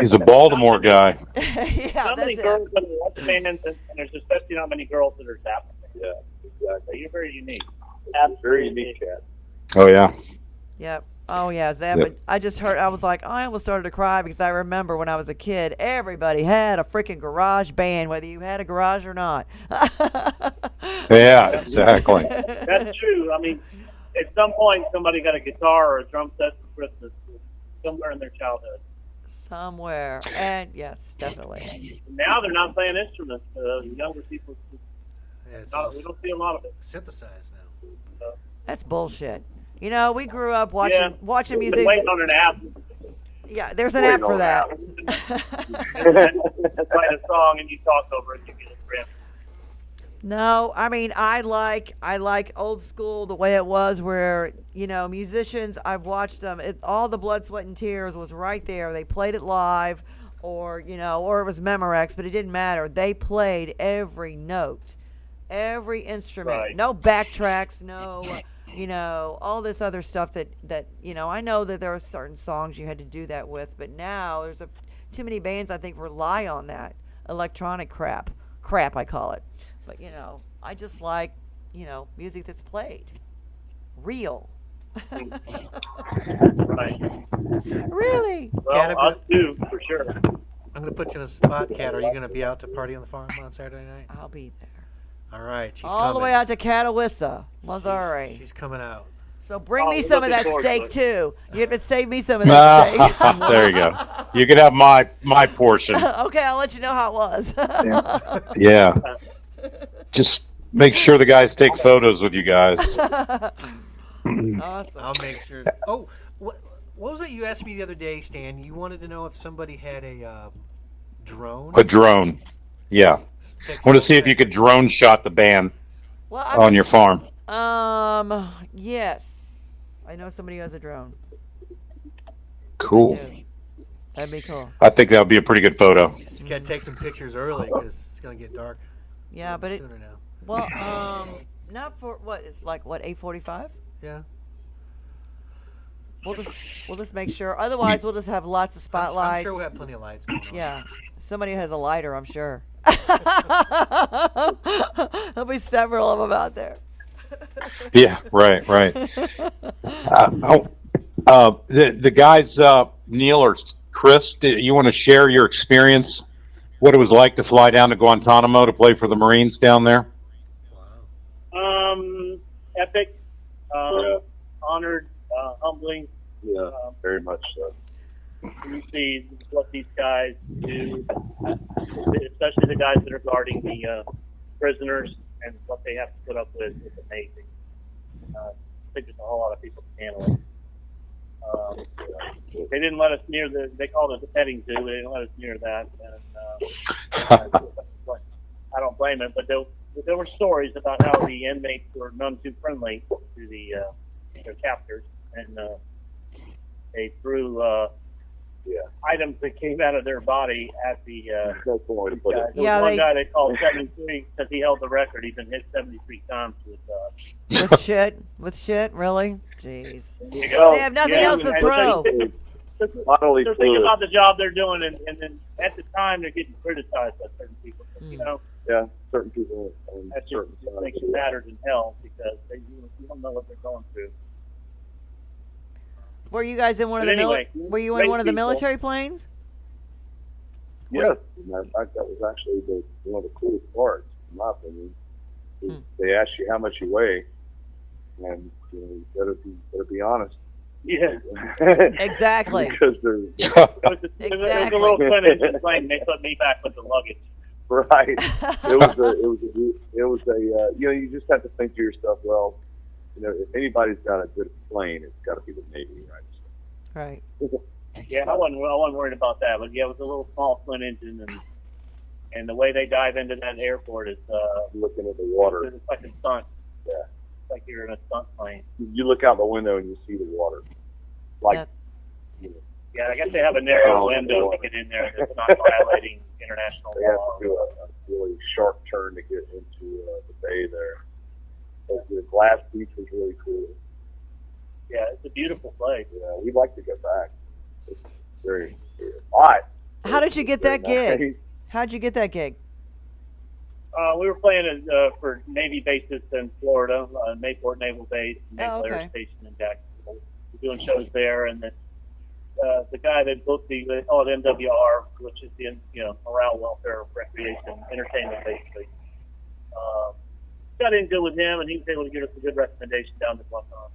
He's a Baltimore guy. Yeah, How many that's girls it. that are rock bands, and there's especially not many girls that are Zappa fans. Yeah, exactly. So you're very unique. Very unique cat. Oh, yeah. Yep. Oh, yeah, Zappa. Yep. I just heard, I was like, I almost started to cry because I remember when I was a kid, everybody had a freaking garage band, whether you had a garage or not. Yeah, exactly. That's true. I mean, at some point, somebody got a guitar or a drum set for Christmas somewhere in their childhood. Somewhere. And yes, definitely. Now they're not playing instruments. Younger people, Yeah, it's all we don't see a lot of it. synthesized now. That's bullshit. You know, we grew up watching We've music. been waiting on an app. Yeah, there's an app for that. Write a song and you talk over it. You get a grant. No, I mean I like old school the way it was, where you know musicians. I've watched them. All the blood, sweat, and tears was right there. They played it live, or you know, or it was Memorex, but it didn't matter. They played every note, every instrument. Right. No backtracks. No, you know, all this other stuff that you know. I know that there are certain songs you had to do that with, but now there's too many bands I think rely on that electronic crap. I call it. But, you know, I just like, you know, music that's played. Real. Right. Really? Well, us too, for sure. I'm going to put you in the spot, Kat. Are you going to be out to party on the farm on Saturday night? I'll be there. All right, she's All coming. the way out to Catawissa, Missouri. She's coming out. So bring me we're some of looking that forward steak, to it. too. You have to save me some of that steak. There you go. You could have my portion. Okay, I'll let you know how it was. Yeah. Just make sure the guys take photos with you guys. Awesome. I'll make sure. Oh, what was it you asked me the other day, Stan? You wanted to know if somebody had a drone? A drone. Yeah. I want to see if you could drone shot the band Well, on your farm. yes. I know somebody who has a drone. Cool. Yeah. That'd be cool. I think that would be a pretty good photo. Just got to take some pictures early because it's going to get dark Yeah, but it, sooner now. well, not for, what, it's like, what, 8:45? Yeah. We'll just make sure. Otherwise, we'll just have lots of spotlights. I'm sure we'll have plenty of lights going on. Yeah, somebody has a lighter, I'm sure. There'll be several of them out there. Yeah, right. The guys, Neil or Chris, you want to share your experience, what it was like to fly down to Guantanamo to play for the Marines down there? Epic, honored, humbling. Yeah, very much so. You see what these guys do, especially the guys that are guarding the prisoners, and what they have to put up with is amazing. I think there's a whole lot of people can handle it. They didn't let us near they called it the petting zoo. They didn't let us near that. And, I don't blame them, but there were stories about how the inmates were none too friendly to their captors, and they threw items that came out of their body at the. That's one way to put it. Yeah, one guy they called 73 because he held the record. He's been hit 73 times with. With shit, really? Jeez. Well, They have nothing else to throw. Bodily They're thinking fluid. about the job they're doing, and then at the time they're getting criticized by certain people. You know, Yeah, certain people on that just certain sides. makes it matters in hell because you don't know what they're going through. Were you guys in one of But the anyway, were you in great one of the people. military planes? Yes, and that was actually one of the coolest parts, in my opinion. Is They ask you how much you weigh, and you better be honest. Yeah. Exactly. Because there's It was a Exactly. little twin-engine plane. They put me back with the luggage. right. You just have to think to yourself, well, if anybody's got a good plane, it's got to be the Navy, right? Right. Yeah, I wasn't worried about that, but yeah, it was a little small twin engine, and the way they dive into that airport is Looking at the water, it's like a stunt. yeah. It's like you're in a stunt plane. You look out the window and you see the water. Like, That- Yeah, I guess they have a narrow window to get in there that's not violating international they have law. to do a really sharp turn to get into the bay there. But the glass beach was really cool. Yeah, it's a beautiful place. Yeah, we'd like to get back. It's very hot. How did you get that Very gig? nice. How'd you get that gig? We were playing for Navy bases in Florida, Mayport Naval Base, Naval okay. Air Station in Jacksonville. We're doing shows there, and the guy that booked they call it MWR, which is the morale, welfare, recreation, entertainment, basically. Got in good with him, and he was able to give us a good recommendation down to Guantanamo.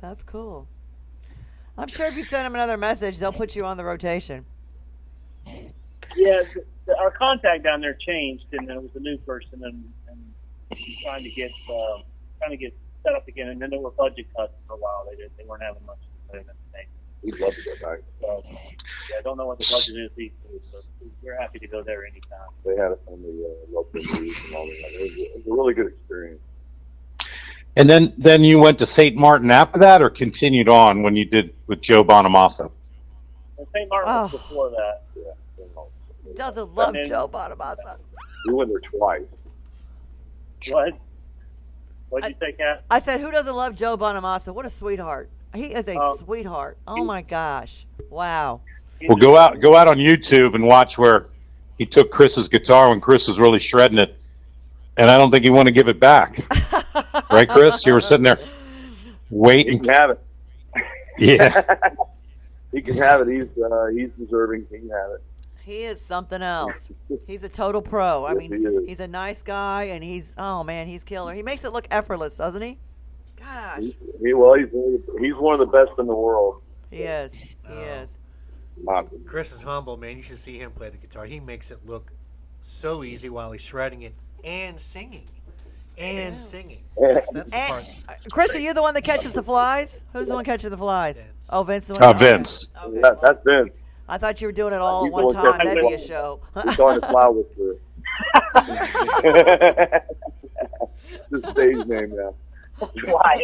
That's cool. I'm sure if you send them another message, they'll put you on the rotation. Yeah, our contact down there changed, and there was a new person, and trying to get set up again. And then there were budget cuts for a while. They weren't having much to put in the thing. We'd love to go back. So, yeah, I don't know what the budget is these days, but we're happy to go there anytime. They had us on the local news and all that. It was a really good experience. And then you went to St. Martin after that, or continued on when you did with Joe Bonamassa? And St. Martin was Oh. before that. Yeah. Doesn't love And then- Joe Bonamassa. We went there twice. What? What'd you say, Kat? I said, who doesn't love Joe Bonamassa? What a sweetheart. He is a Oh. sweetheart. Oh my gosh. Wow. Well, go out on YouTube and watch where he took Chris's guitar when Chris was really shredding it, and I don't think he wanted to give it back. Right, Chris? You were sitting there He waiting. can have it. Yeah. He can have it. He's deserving. He can have it. He is something else. He's a total pro. I Yes, mean, he is. he's a nice guy, and he's killer. He makes it look effortless, doesn't he? Gosh. He's one of the best in the world. He is. He Oh. is. Chris is humble, man. You should see him play the guitar. He makes it look so easy while he's shredding it and singing. Singing. That's the And, part. Chris, are you the one that catches the flies? Who's the one catching the flies? Vince. Oh, Vince. The one Vince. Okay. That's Vince. I thought you were doing it all at He's one the one time. catching That'd the be a flies. show. He's going to fly with the stage name now. Why?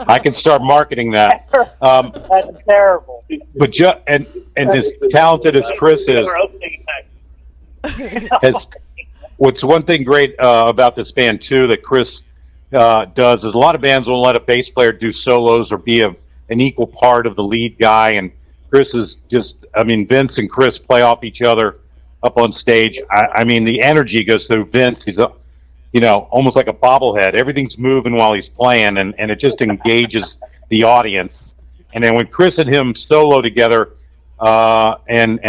I can start marketing that. That's terrible. But and as talented as Chris is, Our opening act. has what's one thing great about this band too that Chris does is a lot of bands won't let a bass player do solos or be an equal part of the lead guy, and Chris is just, I mean, Vince and Chris play off each other up on stage. I mean, the energy goes through Vince. He's almost like a bobblehead. Everything's moving while he's playing, and it just engages the audience. And then when Chris and him solo together and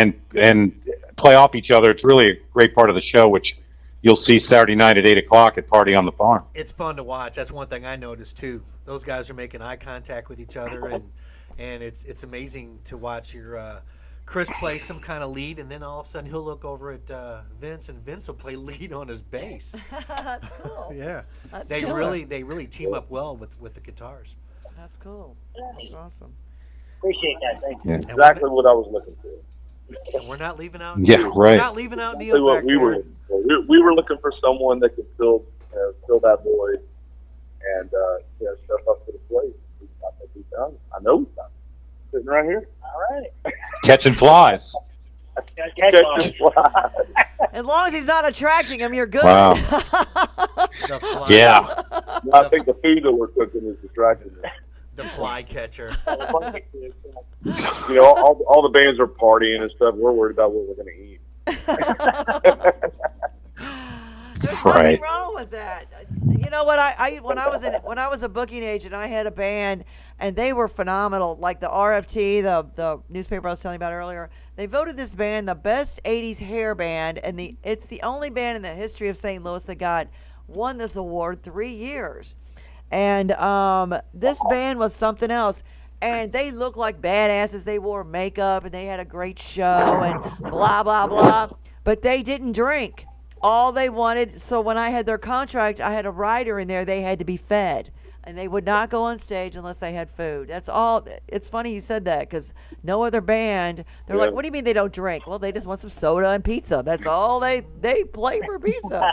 play off each other, it's really a great part of the show, which you'll see Saturday night at 8 o'clock at Party on the Farm. It's fun to watch. That's one thing I noticed too. Those guys are making eye contact with each other, and it's amazing to watch your Chris play some kind of lead, and then all of a sudden he'll look over at Vince, and Vince will play lead on his bass. That's cool. Yeah, That's they killer. really team up well with the guitars. That's cool. That's awesome. Appreciate that. Thank you. Yeah, Exactly what I was looking for. And we're not leaving out. yeah, We're right. not leaving out Tell Neil you what, back we there. were looking for someone that could fill that void and step up to the plate. I think we found it. I know we found it. Sitting right here. All right. Catching flies. Catch Catching flies. As long as he's not attracting him, you're good. Wow. The fly, Yeah. I think the food that we're cooking is distracting me. the fly catcher. All the bands are partying and stuff. We're worried about what we're going to eat. There's Right. nothing wrong with that. You know what? When I was a booking agent, I had a band, and they were phenomenal. Like the RFT, the newspaper I was telling you about earlier, they voted this band the best '80s hair band, and it's the only band in the history of St. Louis that won this award 3 years. And this band was something else. And they looked like badasses. They wore makeup and they had a great show and blah, blah, blah. But they didn't drink. All they wanted, so when I had their contract, I had a rider in there, they had to be fed. And they would not go on stage unless they had food. That's all. It's funny you said that because no other band, they're like, what do you mean they don't drink? Well, they just want some soda and pizza. That's all they play for pizza.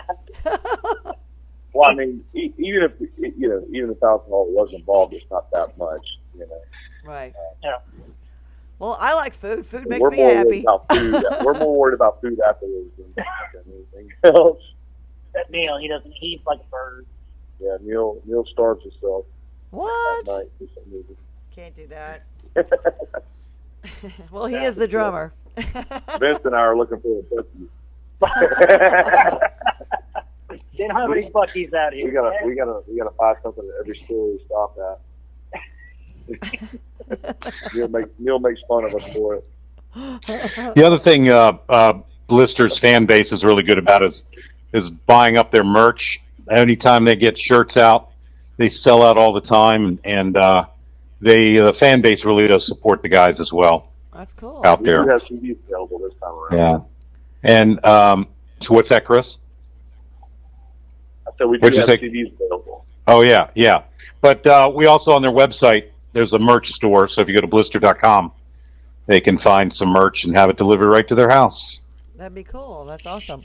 Well, I mean, even if alcohol was involved, it's not that much, you know. Right. Yeah. Well, I like food. Food makes We're me more happy. worried about food. We're more worried about food afterwards than anything else. That Neil, he doesn't. He eats like a bird. Yeah, Neil starves himself What? at night for some reason. Can't do that. Well, he is the drummer. Vince and I are looking for a cookie. They don't have any buckies out here. We gotta buy something at every store we stop at. Neil makes fun of us for it. The other thing Blistur's fan base is really good about is buying up their merch. Anytime they get shirts out, they sell out all the time, and the fan base really does support the guys as well. That's cool. Out We there. do have CDs available this time around. Yeah. And so what's that, Chris? I said we do What'd you have say? CDs available. Oh yeah. But we also on their website there's a merch store. So if you go to blistur.com, they can find some merch and have it delivered right to their house. That'd be cool. That's awesome.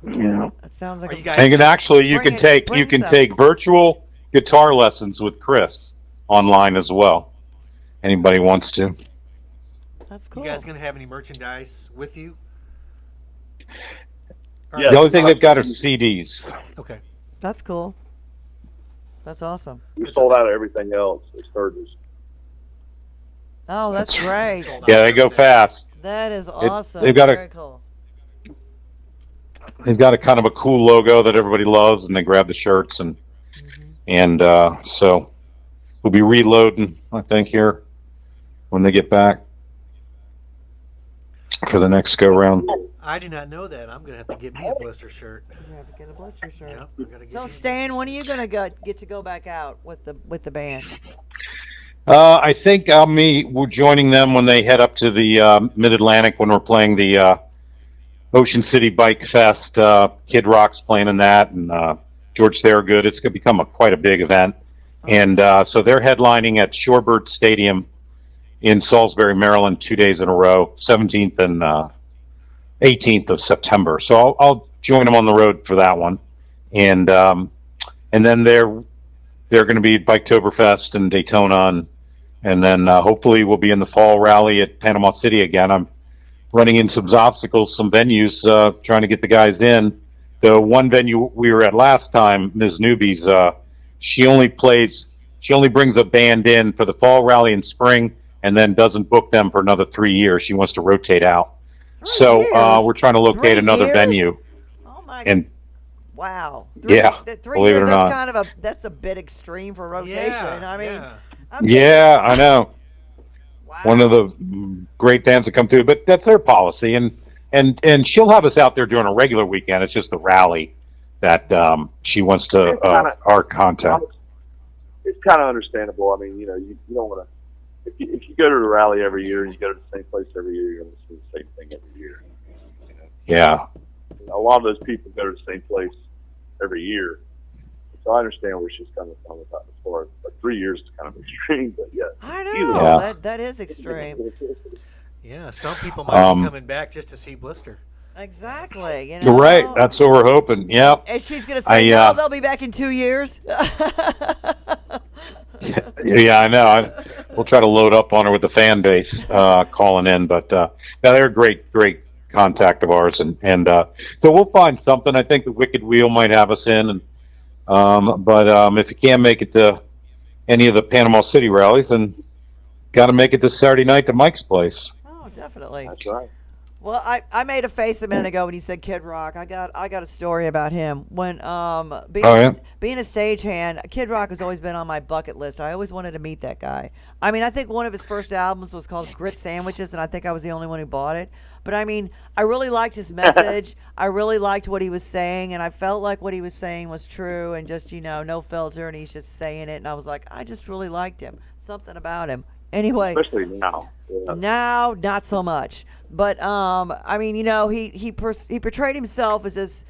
Yeah. That sounds like Are you a guys- And actually, you Bring can it- take bring some. virtual guitar lessons with Chris online as well. Anybody wants to? That's cool. You guys gonna have any merchandise with you? Or- Yeah. The only thing they've got are CDs. Okay. That's cool. That's awesome. We sold out of everything else at Sturgis. Oh, that's great. Sold out Yeah, they go everything. fast. That is awesome. they've got a- Very cool. They've got a kind of a cool logo that everybody loves, and they grab the shirts and so we'll be reloading, I think, here when they get back for the next go round. I do not know that. I'm gonna have to get me a Blistur shirt. You have to get a Blistur shirt. Yep, I gotta get So me a Stan, Blistur when are you gonna get to go back out with the band? I think we're joining them when they head up to the Mid Atlantic when we're playing the Ocean City Bike Fest. Kid Rock's playing in that, and George Thorogood. It's going to become quite a big event, and so they're headlining at Shorebird Stadium in Salisbury, Maryland, 2 days in a row, 17th and 18th of September. So I'll join them on the road for that one, and then they're going to be at Biketoberfest in Daytona, and then hopefully we'll be in the fall rally at Panama City again. I'm running in some obstacles, some venues, trying to get the guys in. The one venue we were at last time, Ms. Newby's, she only brings a band in for the fall rally in spring and then doesn't book them for another 3 years. She wants to rotate out. 3 So years? we're trying to locate 3 another years? venue. Oh my! And Wow. Yeah, 3 believe it years. or That's not. kind of that's a bit extreme for rotation. Yeah, I mean, yeah. yeah, I know. wow. One of the great bands that come through, but that's their policy, and she'll have us out there during a regular weekend. It's just the rally that she wants to our content. It's kind of understandable. I mean, you don't want to. If you go to the rally every year and you go to the same place every year, you're going to see the same thing every year. Yeah, A lot of those people go to the same place every year. So I understand where she's coming from with that as far as, but 3 years is kind of extreme, but yeah. I know Yeah. that is extreme. Yeah, some people might be Um, coming back just to see Blistur. Exactly. You know? you're right. That's what we're hoping. Yep. And she's gonna say, I, no, they'll be back in 2 years. Yeah, I know. We'll try to load up on her with the fan base calling in, but yeah, they're a great contact of ours, and so we'll find something. I think the Wicked Wheel might have us in, and but if you can't make it to any of the Panama City rallies, then got to make it this Saturday night to Mike's place. Oh, definitely. That's right. Well, I made a face a minute ago when you said Kid Rock. I got a story about him. When being a stagehand, Kid Rock has always been on my bucket list. I always wanted to meet that guy. I mean, I think one of his first albums was called Grit Sandwiches, and I think I was the only one who bought it. But I mean, I really liked his message. I really liked what he was saying, and I felt like what he was saying was true and just, no filter, and he's just saying it. And I was like, I just really liked him. Something about him. Anyway. Especially now. Yeah. Now, not so much. But I mean, he portrayed himself as this,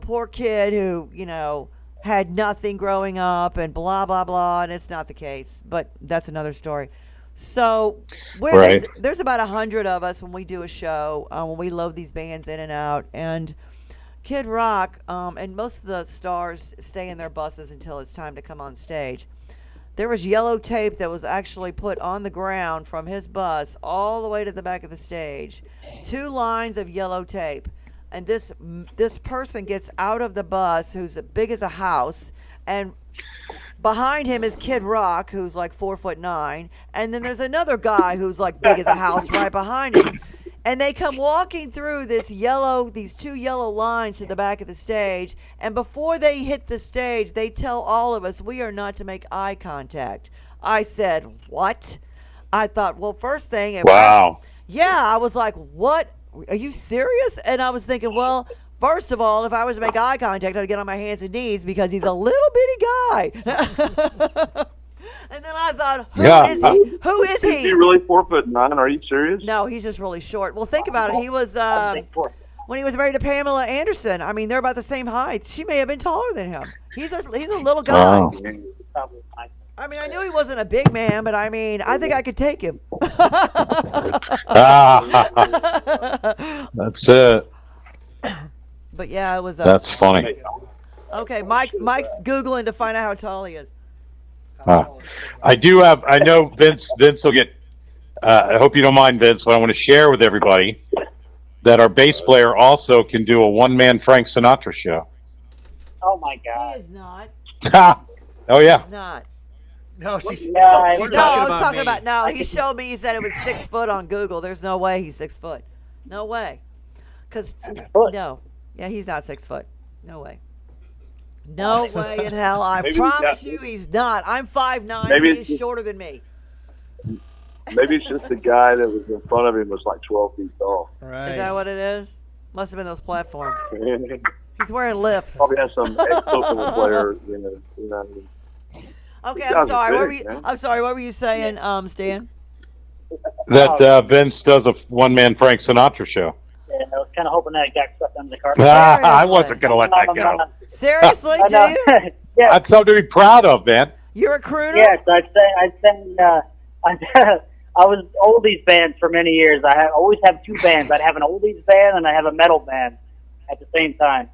poor kid who, had nothing growing up and blah blah blah, and it's not the case. But that's another story. So there's about 100 of us when we do a show, when we load these bands in and out, and Kid Rock and most of the stars stay in their buses until it's time to come on stage. There was yellow tape that was actually put on the ground from his bus all the way to the back of the stage. 2 lines of yellow tape. And this person gets out of the bus who's as big as a house, and behind him is Kid Rock, who's like 4'9", and then there's another guy who's like big as a house right behind him. And they come walking through these 2 yellow lines to the back of the stage. And before they hit the stage, they tell all of us we are not to make eye contact. I said, what? I thought, well, first thing. Wow. I was like, what? Are you serious? And I was thinking, well, first of all, if I was to make eye contact, I'd get on my hands and knees because he's a little bitty guy. And then I thought, who is he? Who is he? Is he really 4'9"? Are you serious? No, he's just really short. Well, think about it. He was when he was married to Pamela Anderson. I mean, they're about the same height. She may have been taller than him. He's a little guy. Wow. I mean, I knew he wasn't a big man, but I mean, I think I could take him. That's it. But yeah, it was. That's funny. Okay, Mike's Googling to find out how tall he is. I know Vince will get, I hope you don't mind, Vince, but I want to share with everybody that our bass player also can do a one-man Frank Sinatra show. Oh my God. He is not. Oh, yeah. He's not. No, she's No, I was talking about. No, he can- showed me. He said it was 6 foot on Google. There's no way he's 6 foot. No way. Cause no, yeah, he's not 6 foot. No way. No way in hell. I promise you, he's not. I'm 5'9". Maybe He's shorter than me. Maybe it's just the guy that was in front of him was like 12 feet tall. right. Is that what it is? Must have been those platforms. He's wearing lifts. Probably has some ex-football player, you know. Okay, These I'm guys sorry. are What big, were you? man. I'm sorry. What were you saying, Stan? That Vince does a one-man Frank Sinatra show. Yeah, I was kind of hoping that got stuck under the carpet. I wasn't going to let that go. Seriously, do you? Yeah. That's something to be proud of, man. You're a crooner? Yes, I was oldies band for many years. Always have 2 bands. I'd have an oldies band and I have a metal band at the same time.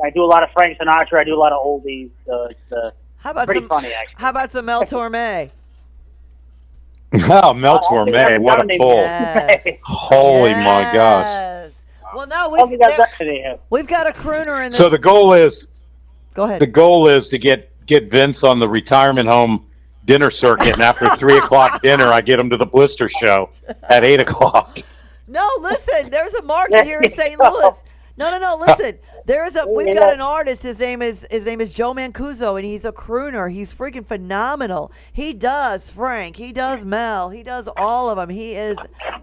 I do a lot of Frank Sinatra. I do a lot of oldies. So it's How about pretty some? funny, actually. How about some Mel Torme? Oh, Mel Torme, what a pull. Yes. Holy my gosh. Yes. Well, no, Hope you guys actually have. we've got a crooner in this. So the goal is Go ahead. to get Vince on the retirement home dinner circuit, and after 3 o'clock dinner, I get him to the Blistur show at 8 o'clock. No, listen. There's a market here in St. Louis. No. Listen, we've got an artist. His name is Joe Mancuso, and he's a crooner. He's freaking phenomenal. He does Frank. He does Mel. He does all of them.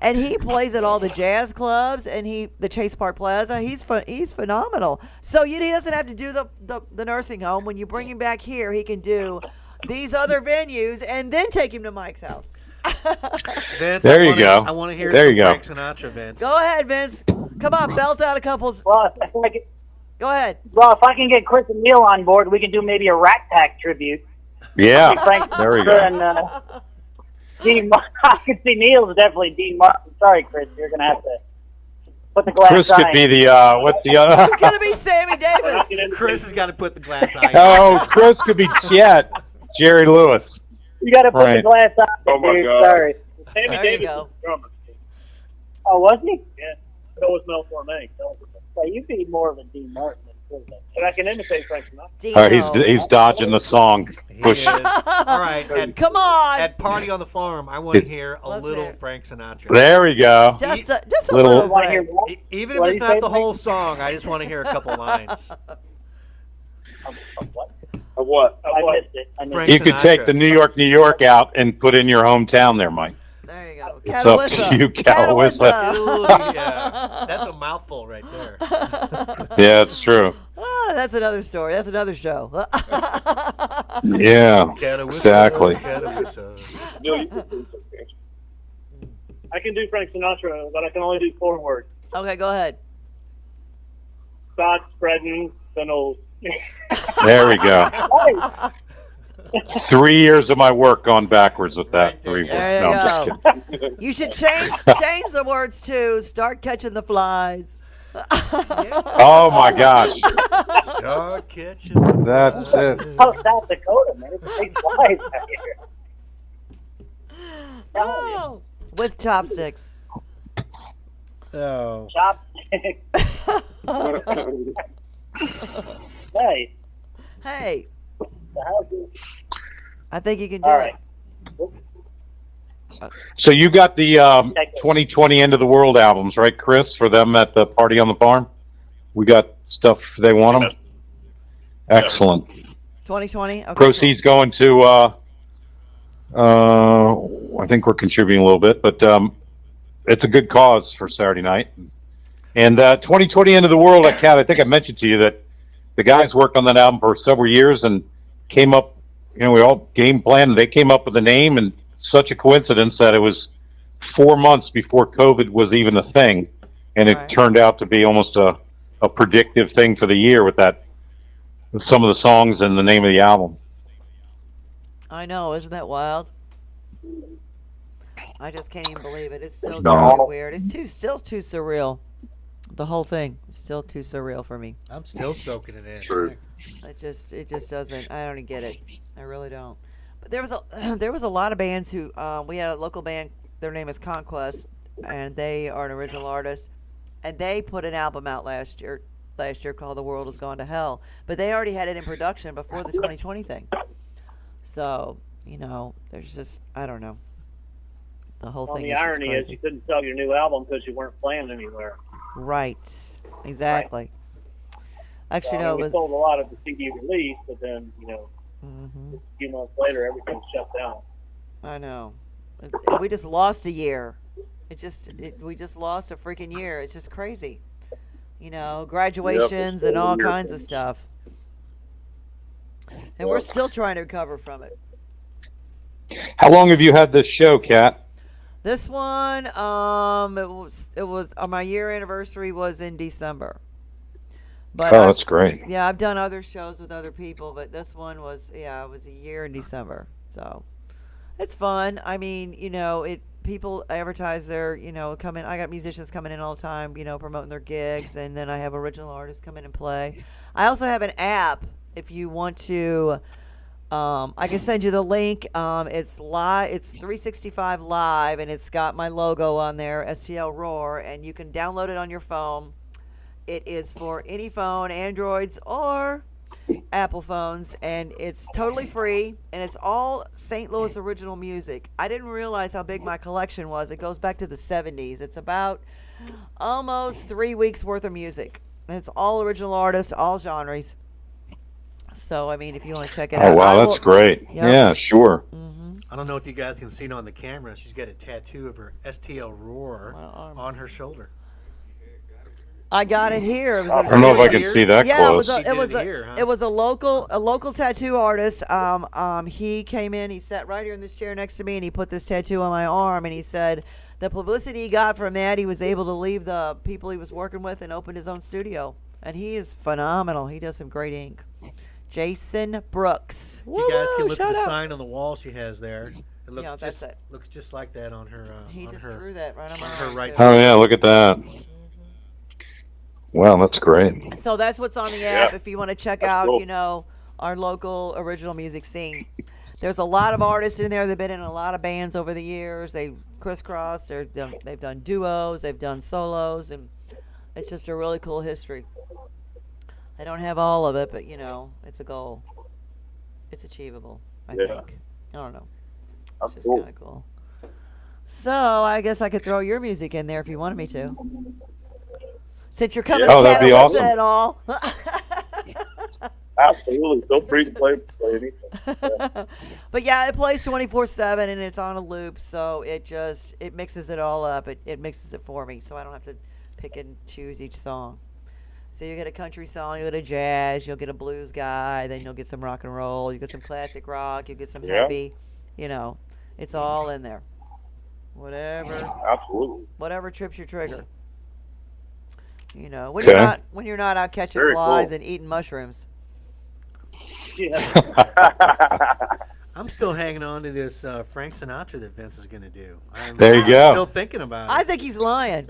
And he plays at all the jazz clubs and the Chase Park Plaza. He's phenomenal. So he doesn't have to do the nursing home. When you bring him back here, he can do these other venues and then take him to Mike's house. Vince, There you go. I want to hear There some you go. Frank Sinatra, Vince. Go ahead, Vince. Come on, belt out a couple. Well, Go ahead. if I can get Chris and Neil on board, we can do maybe a Rat Pack tribute. Yeah, Frank there we Sinatra go. And Dean Martin. I can see Neil's definitely Dean Martin. Sorry, Chris, you're gonna have to put the glass Chris eye. could be the, what's the other? It's gonna be Sammy Davis. Chris has got to put the glass eye. Oh, Chris could be Jerry Lewis. You got to put the Right. glass eye. Oh, my dude. God. Sorry. Sammy There you Davis go. was a drummer. Oh, was he? Yeah. So was Mel Torme. Well, you'd be more of a Dean Martin than Chris. And I can imitate Frank Sinatra. Dino. He's dodging the song. He Push. is. All right. Come on. At Party on the Farm, I want to hear a Let's little hear it. Frank Sinatra. There we go. Just a Little- little Want to hear break. what? Even if What it's do you not say, the Mike? whole song, I just want to hear a couple lines. What? Of what? I missed it. I missed Frank it. You could take Sinatra. the New York out and put in your hometown there, Mike. There you go. It's up to you, Catawissa. Ooh, yeah. That's a mouthful right there. Yeah, it's true. Ah, that's another story. That's another show. Yeah, Catawissa, exactly. Catawissa. Bill, you can do some, can't you? I can do Frank Sinatra, but I can only do 4 words. Okay, go ahead. Sod spreading, funnels. There we go. 3 years of my work gone backwards with that Right there. 3 words. There No, you I'm just go. kidding. You should change the words to start catching the flies. Oh my gosh, Start catching. that's it. Oh, South Dakota, man. It's a big flies out here. Oh, with chopsticks. Oh. Chopsticks. Nice. Hey, So how's it? I think you can do All it. right. So you got the 2020 End of the World albums, right, Chris? For them at the Party on the Farm, we got stuff they want them. Excellent. 2020. Okay, Proceeds going to. I think we're contributing a little bit, but it's a good cause for Saturday night. And 2020 End of the World, Kat, I think I mentioned to you that the guys worked on that album for several years and came up. You know, we all game planned. They came up with the name, and such a coincidence that it was 4 months before COVID was even a thing, and it Right. turned out to be almost a predictive thing for the year with some of the songs and the name of the album. I know, isn't that wild? I just can't even believe it. It's still No. too weird. It's still too surreal. The whole thing is still too surreal for me. I'm still soaking it in. True. It just doesn't. I don't get it. I really don't. But there was a there was a lot of bands who we had a local band. Their name is Conquest, and they are an original artist, and they put an album out last year called "The World Has Gone to Hell," but they already had it in production before the 2020 thing. So there's just I don't know. The whole Well, thing. the is just irony is crazy. you couldn't sell your new album because you weren't playing anywhere. Right. Exactly. Actually, no, it we was. sold a lot of the CD release, but then Mhm. a few months later, everything shut down. I know. We just lost a year. We just lost a freaking year. It's just crazy. Graduations and all kinds of stuff. And we're still trying to recover from it. How long have you had this show, Kat? This one, it was my year anniversary was in December. But Oh, that's great. yeah, I've done other shows with other people, but this one was it was a year in December. So it's fun. I mean, people advertise their, come in. I got musicians coming in all the time, promoting their gigs, and then I have original artists come in and play. I also have an app if you want to. I can send you the link. It's live. It's 365 live, and it's got my logo on there, STL Roar, and you can download it on your phone. It is for any phone, Androids or Apple phones, and it's totally free, and it's all St. Louis original music. I didn't realize how big my collection was. It goes back to the 70s. It's about almost 3 weeks worth of music. And it's all original artists, all genres. So, I mean, if you want to check it out. Oh, wow, I that's will- great. Yep. Yeah, sure. I don't know if you guys can see it on the camera. She's got a tattoo of her STL Roar My arm. on her shoulder. I got it here. It was I don't know if I can see that yeah, close. She did it here, huh? it was a local tattoo artist. He came in, he sat right here in this chair next to me, and he put this tattoo on my arm, and he said the publicity he got from that, he was able to leave the people he was working with and open his own studio. And he is phenomenal. He does some great ink. Jason Brooks. If you guys can Woo-woo, look at shout the out. sign on the wall she has there. It looks that's it. looks just like that on her. He on just her, drew that right on my her arm, right too. Oh, yeah, look at that. Wow, that's great. So that's what's on the app Yeah. if you want to check out, cool. our local original music scene. There's a lot of artists in there. They've been in a lot of bands over the years. They crisscross. They've done duos. They've done solos, and it's just a really cool history. I don't have all of it, but it's a goal. It's achievable, I Yeah. think. I don't know. That's It's just cool. kind of cool. So I guess I could throw your music in there if you wanted me to. Since you're coming Yeah. to Oh, that'd be Catalyst awesome. at all. Absolutely. Feel free to play anything. Yeah. But yeah, it plays 24/7 and it's on a loop, so it mixes it all up. It mixes it for me, so I don't have to pick and choose each song. So you get a country song, you get a jazz, you'll get a blues guy, then you'll get some rock and roll, you get some classic rock, you get some Yeah. heavy, it's all in there. Absolutely. Whatever trips your trigger. When Okay. you're not out catching Very flies cool. and eating mushrooms. Yeah. I'm still hanging on to this Frank Sinatra that Vince is going to do. There you I'm go. still thinking about it. I think he's lying.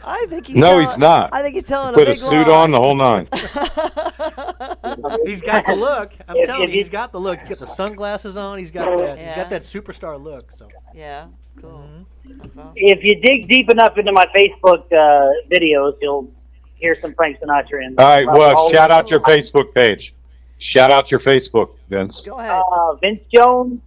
I think he's No, telling- he's not. I think he's telling Put a a big suit lie. on, the whole nine. He's got the look. I'm If- telling if you, you- he's got the look. He's got the sunglasses on. He's got that. He's Yeah. got that superstar look. So Yeah, cool. Mm-hmm. That's awesome. If you dig deep enough into my Facebook videos, you'll hear some Frank Sinatra in there. All right, well, shout out your Facebook page. Shout out your Facebook, Vince. Go ahead. Vince Jones.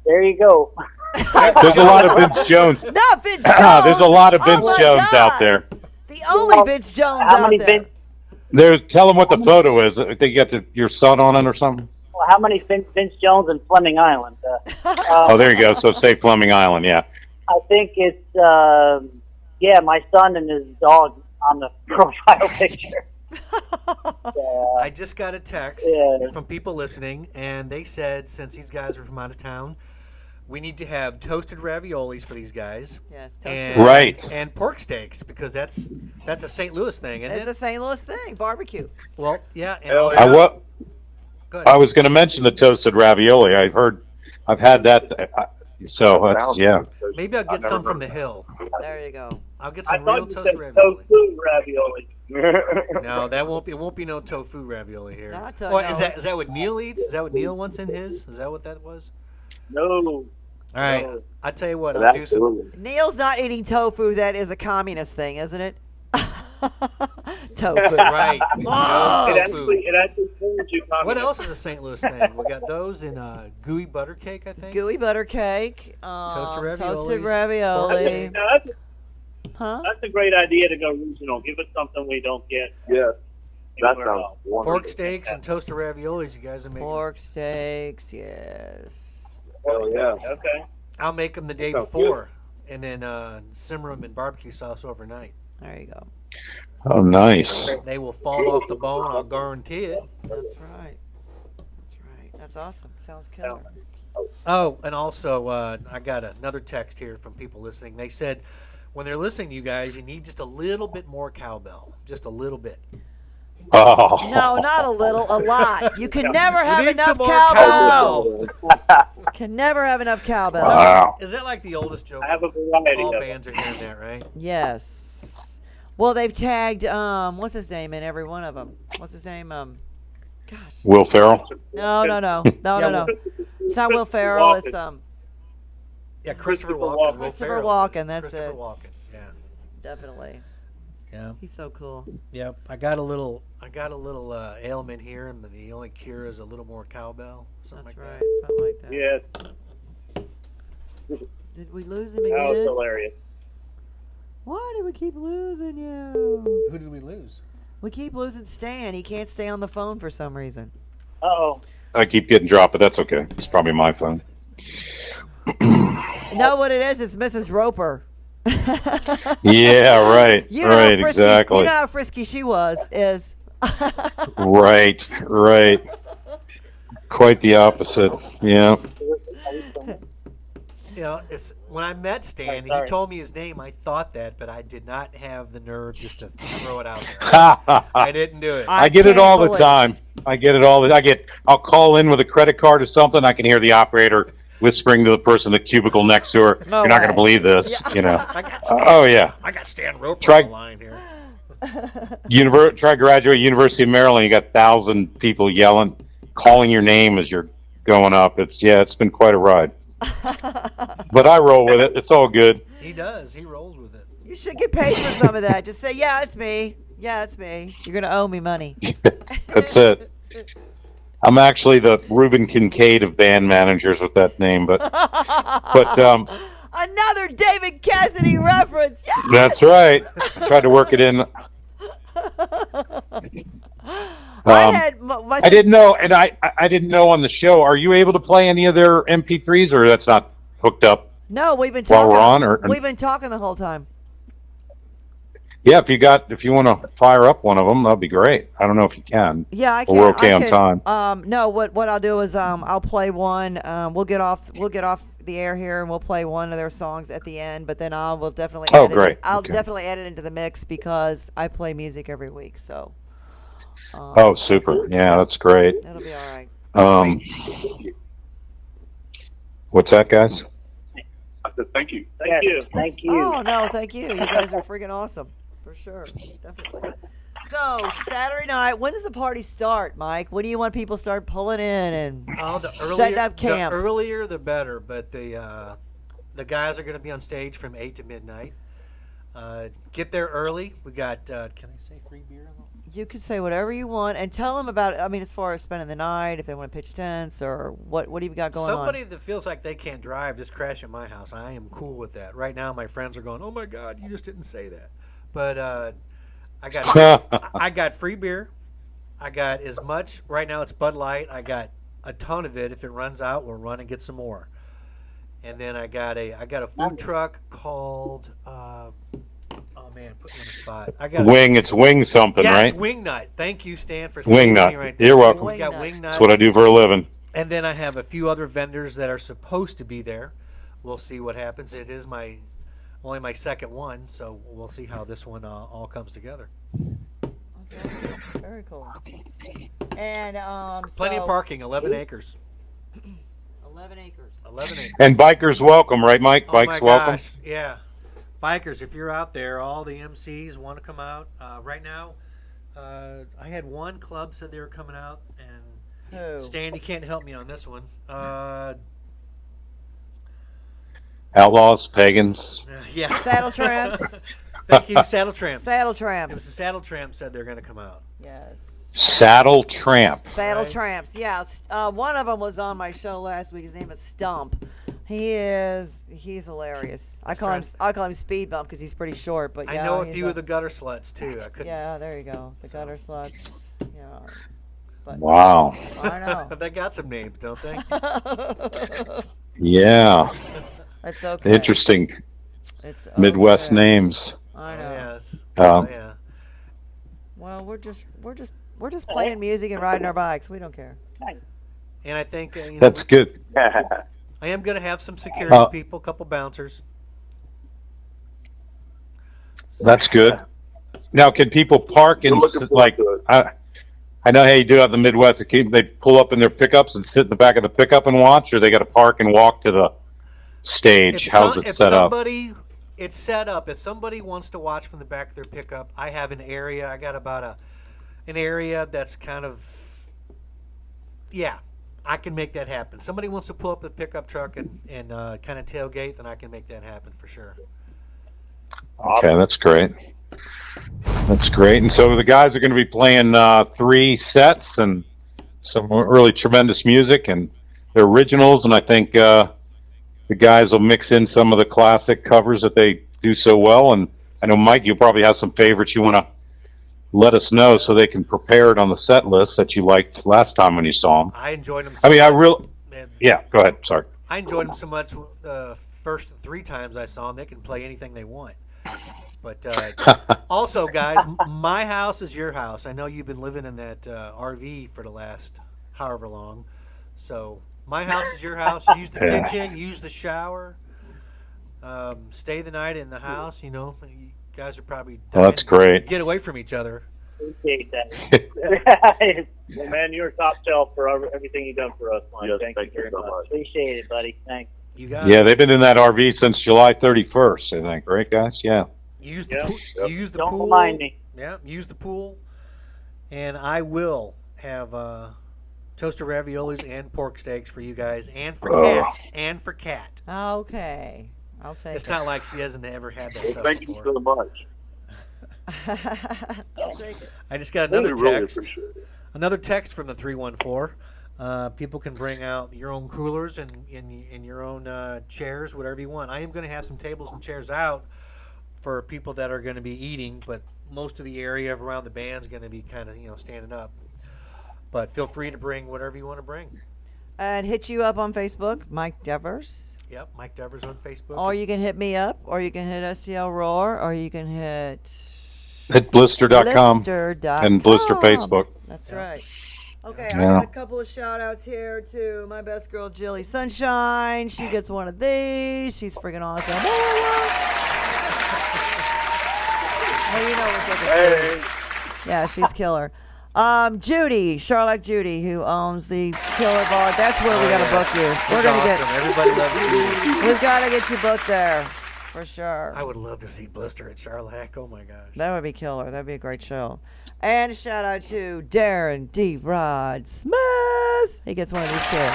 There you go. There's a lot of Vince Jones. Not Vince Jones. There's a lot of Oh Vince my Jones God. out there. The only Vince Jones How out many there. Vince? Tell them what the photo is. They got your son on it or something. Well, how many Vince Jones and Fleming Island? Oh, there you go. So say Fleming Island, yeah. I think it's my son and his dog on the profile picture. I just got a text Yeah. from people listening, and they said since these guys are from out of town, we need to have toasted raviolis for these guys. Yes, And, Right. And pork steaks because that's a St. Louis thing, isn't It's it? a St. Louis thing, barbecue. Well, yeah. And Hell also, I, wa- go ahead. I was going to mention the toasted ravioli. I've had that. So that's, yeah. Maybe I'll get some from the hill. There you go. I'll get I some real thought you toasted said ravioli. tofu ravioli. No, that won't be. It won't be no tofu ravioli here. Not Well, no. is that what Neil eats? Is that what Neil wants in his? Is that what that was? No. All right. No. I tell you what. I'll do some. Absolutely. Neil's not eating tofu. That is a communist thing, isn't it? Tofu. Right. It No actually tofu. fools you. What else is a St. Louis thing? We got those in gooey butter cake, I think. Gooey butter cake. Toasted Toasted raviolis, ravioli. pork Now, Huh? that's a great idea to go regional. Give us something we don't get Yeah. That anywhere sounds else. wonderful. Pork steaks and toasted raviolis. You guys are making. Pork steaks, yes. Hell yeah. Okay. I'll make them the day Sounds before, and then simmer them in barbecue sauce overnight. There you go. Oh, nice. They will fall off the bone. I'll guarantee it. That's right. That's right. That's awesome. Sounds killer. Oh, and also, I got another text here from people listening. They said when they're listening to you guys, you need just a little bit more cowbell. Just a little bit. Oh. No, not a little, a lot. You can never have need enough some more cowbell. cowbell. Can never have enough cowbell. Wow. Is that like the oldest joke? I have a variety All of it. bands are hearing that, right? Yes. Well, they've tagged what's his name in every one of them. What's his name? Gosh. Will Ferrell? No. It's not Will Ferrell. Walken. It's Yeah, Christopher Christopher Walken. Walken. Will Christopher Ferrell. Walken, that's Christopher it. Walken. Yeah. definitely. Yeah. He's so cool. Yep. I got a little ailment here, and the only cure is a little more cowbell. Something That's like right. that. Something like that. Yes. Did we lose him That was again? hilarious. Why do we keep losing you? Who did we lose? We keep losing Stan. He can't stay on the phone for some reason. Uh-oh. I keep getting dropped, but that's okay. It's probably my phone. You know what it is? It's Mrs. Roper. Yeah, right. You know how Right, frisky, exactly. You know how frisky she is. Right, right. Quite the opposite. Yeah. You know, it's when I met Stan, and he Sorry. told me his name. I thought that, but I did not have the nerve just to throw it out there. I I didn't do it. get it can't all the believe- time. I get it all. I'll call in with a credit card or something. I can hear the operator whispering to the person in the cubicle next to her. No You're not going way. to believe this. You know. I got Stan. Oh yeah. I got Stan Roper Try- on the line here. Try to graduate University of Maryland. You got 1,000 people yelling, calling your name as you're going up. It's been quite a ride. But I roll with it. It's all good. He does. He rolls with it. You should get paid for some of that. Just say, yeah, it's me. Yeah, it's me. You're going to owe me money. That's it. I'm actually the Reuben Kincaid of band managers with that name, but Another David Cassidy reference. Yes! that's right. I tried to work it in. I had my I didn't know, and I didn't know on the show. Are you able to play any of their MP3s, or that's not hooked up No, we've been while talking. we're on? Or We've been talking the whole time. yeah, if you want to fire up one of them, that'd be great. I don't know if you can. Yeah, I But can. we're okay I on can, time. No, what I'll do is I'll play one. We'll get off the air here and we'll play one of their songs at the end. But then we'll definitely. Oh, add great. It, I'll Okay. definitely add it into the mix because I play music every week. So. Oh, super! Yeah, that's great. It'll be all right. Um, what's that, guys? I said thank you. Thank you. Thank you. Oh no, thank you. You guys are freaking awesome, for sure, definitely. So Saturday night, when does the party start, Mike? When do you want people to start pulling in and setting up camp? The earlier, the better. But the guys are going to be on stage from 8 to midnight. Get there early. We got. Can I say free beer? You can say whatever you want and tell them about. I mean, as far as spending the night, if they want to pitch tents or what do you got going Somebody on? that feels like they can't drive, just crash at my house. I am cool with that. Right now, my friends are going, "Oh my God, you just didn't say that." But I got free beer. I got as much. Right now, it's Bud Light. I got a ton of it. If it runs out, we'll run and get some more. And then I got a food truck called. Oh man, put me on the spot. I got Wing. It's Wing something, yeah, right? it's Wing Nut. Thank you, Stan, for Wing saving Nut. me right there. You're welcome. We got Wing Wing Nut. That's what I do for a living. And then I have a few other vendors that are supposed to be there. We'll see what happens. It is only my second one, so we'll see how this one all comes together. That's awesome. Very cool. And Plenty of parking, 11 acres. 11 acres. 11 acres. And bikers welcome, right, Mike? Oh Bikes my welcome. gosh, yeah. Bikers, if you're out there, all the MCs want to come out. Right now, I had one club said they were coming out, and Who? Stan, you can't help me on this one. Outlaws, pagans. Yeah. Saddle Tramps. Thank you, Saddle Tramps. Saddle It was Tramps. the Saddle Tramps said they're going to come out. Yes. Saddle Tramp. Saddle Right. Tramps. Yeah. One of them was on my show last week. His name is Stump. He's hilarious. I call him Speed Bump because he's pretty short. But yeah, I know a he's few of the gutter sluts too. I couldn't. Yeah, there you go. The gutter sluts. Yeah. But Wow. I know. They got some names, don't they? Yeah. That's okay. Interesting It's Midwest okay. names. I know. Yes. Um, Yeah. Well, we're just playing music and riding our bikes. We don't care. And I think That's good. I am going to have some security people, a couple bouncers. That's good. Now, can people park and We're looking forward like? to it. I know how you do out in the Midwest. They pull up in their pickups and sit in the back of the pickup and watch, or they got to park and walk to the stage. How's it set up? It's set up. If somebody wants to watch from the back of their pickup, I have an area. I got about an area that's kind of, yeah, I can make that happen. Somebody wants to pull up the pickup truck and kind of tailgate, then I can make that happen for sure. Okay, that's great. That's great. And so the guys are going to be playing 3 sets and some really tremendous music and the originals. And I think the guys will mix in some of the classic covers that they do so well. And I know, Mike, you probably have some favorites you want to let us know so they can prepare it on the set list that you liked last time when you saw them. I enjoyed them so I mean, much. Yeah, go ahead. Sorry. I enjoyed them so much the first 3 times I saw them. They can play anything they want. But also, guys, my house is your house. I know you've been living in that RV for the last however long. So my house is your house. Use the kitchen. Use the shower. Stay the night in the house. You know, you guys are probably Well, that's great. Get away from each other. Appreciate that. Well, man, you're top shelf for everything you've done for us, Mike. Yes, thank you very much. Appreciate it, buddy. Thanks. You got Yeah, it. they've been in that RV since July 31st, I think. Right, guys? Yeah. Use the Yeah. pool. Use the Don't pool. remind me. Yeah, use the pool. And I will have toasted raviolis and pork steaks for you guys, and for Kat. And for Kat. Okay. I'll take It's it. not like she hasn't ever had that Well, stuff thank you before. so much. I'll take it. I just got Really, another really text. appreciate it. Another text from the 314. People can bring out your own coolers and in your own chairs, whatever you want. I am going to have some tables and chairs out for people that are going to be eating, but most of the area around the band's going to be kind of standing up. But feel free to bring whatever you want to bring. And hit you up on Facebook, Mike Devers. Yep, Mike Devers on Facebook. Or you can hit me up, or you can hit STL Roar, or you can hit Blistur.com Blistur.com. and Blistur Facebook. That's right. Okay, Yeah. I got a couple of shout outs here to my best girl, Jilly Sunshine. She gets one of these. She's freaking awesome. Well, you know what Hey. Yeah, she's killer. Judy, Charlotte Judy, who owns the Killer Bar. That's where we got to book you. We're gonna awesome. Everybody loves you. we've got to get you booked there for sure. I would love to see Blistur at Charlotte. Oh my gosh. That would be killer. That'd be a great show. And a shout out to Darren D. Rod Smith. He gets one of these too.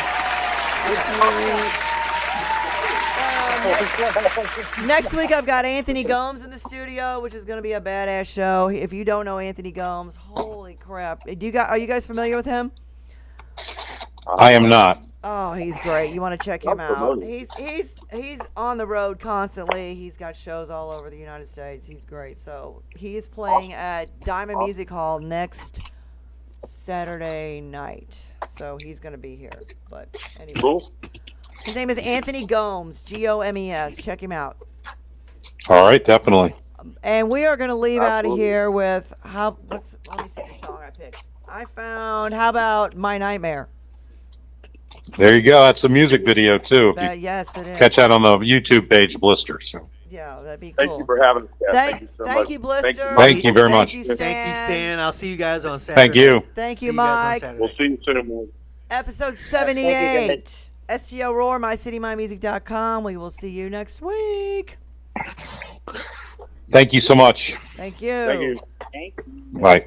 Next week I've got Anthony Gomes in the studio, which is going to be a badass show. If you don't know Anthony Gomes, holy crap! Are you guys familiar with him? I am not. Oh, he's great. You want to check him I'm out. familiar. He's on the road constantly. He's got shows all over the United States. He's great. So he's playing at Diamond Music Hall next Saturday night. So he's going to be here. But anyway. Cool. His name is Anthony Gomes, Gomes. Check him out. All right, definitely. And we are going to leave out of Absolutely. here with let me see the song I picked. How about My Nightmare? There you go. That's a music video too. If you Yes, it is. catch that on the YouTube page, Blistur. So Yeah, that'd be Thank cool. you for having us, Stan. Thank you so Thank much. you, Blister. Thank you very much. Thank you, Thank you, Stan. Stan. I'll see you guys on Saturday. thank you. Thank See you, you guys on Mike. Saturday. We'll see you soon. Episode Thank you, 78. STL Roar, mycitymymusic.com. We will see you next week. Thank you so much. Thank you. Thank you. Thank you. Bye.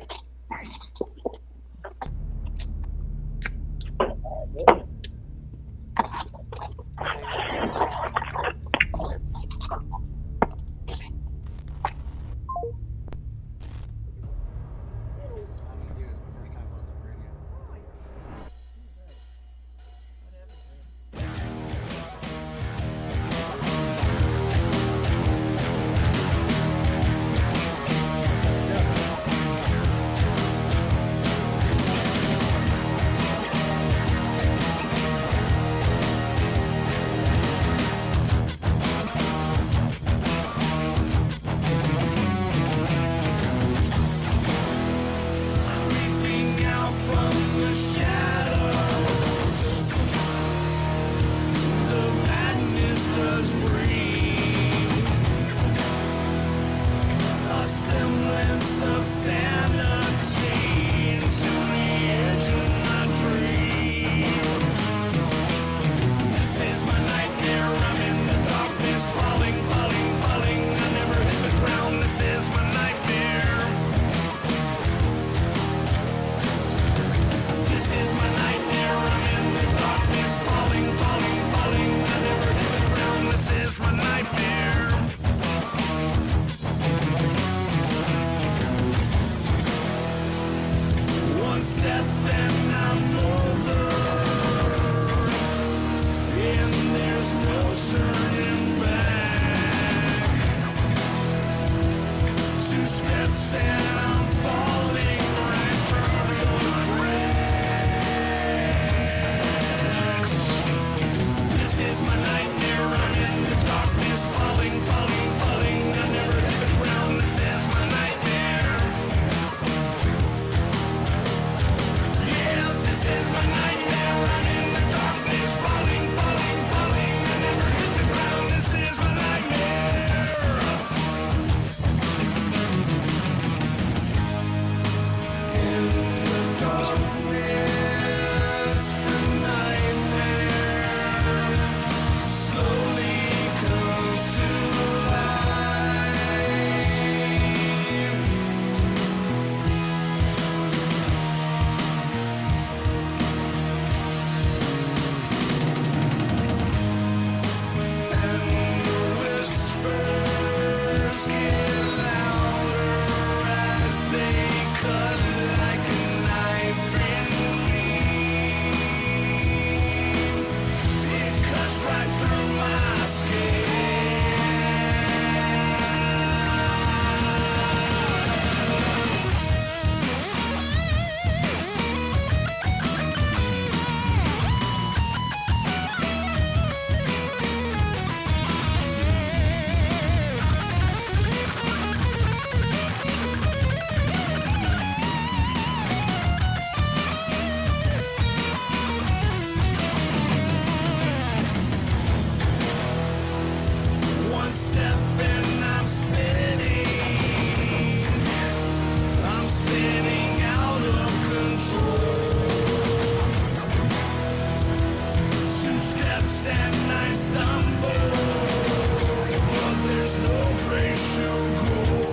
and I stumble, but there's no place to go.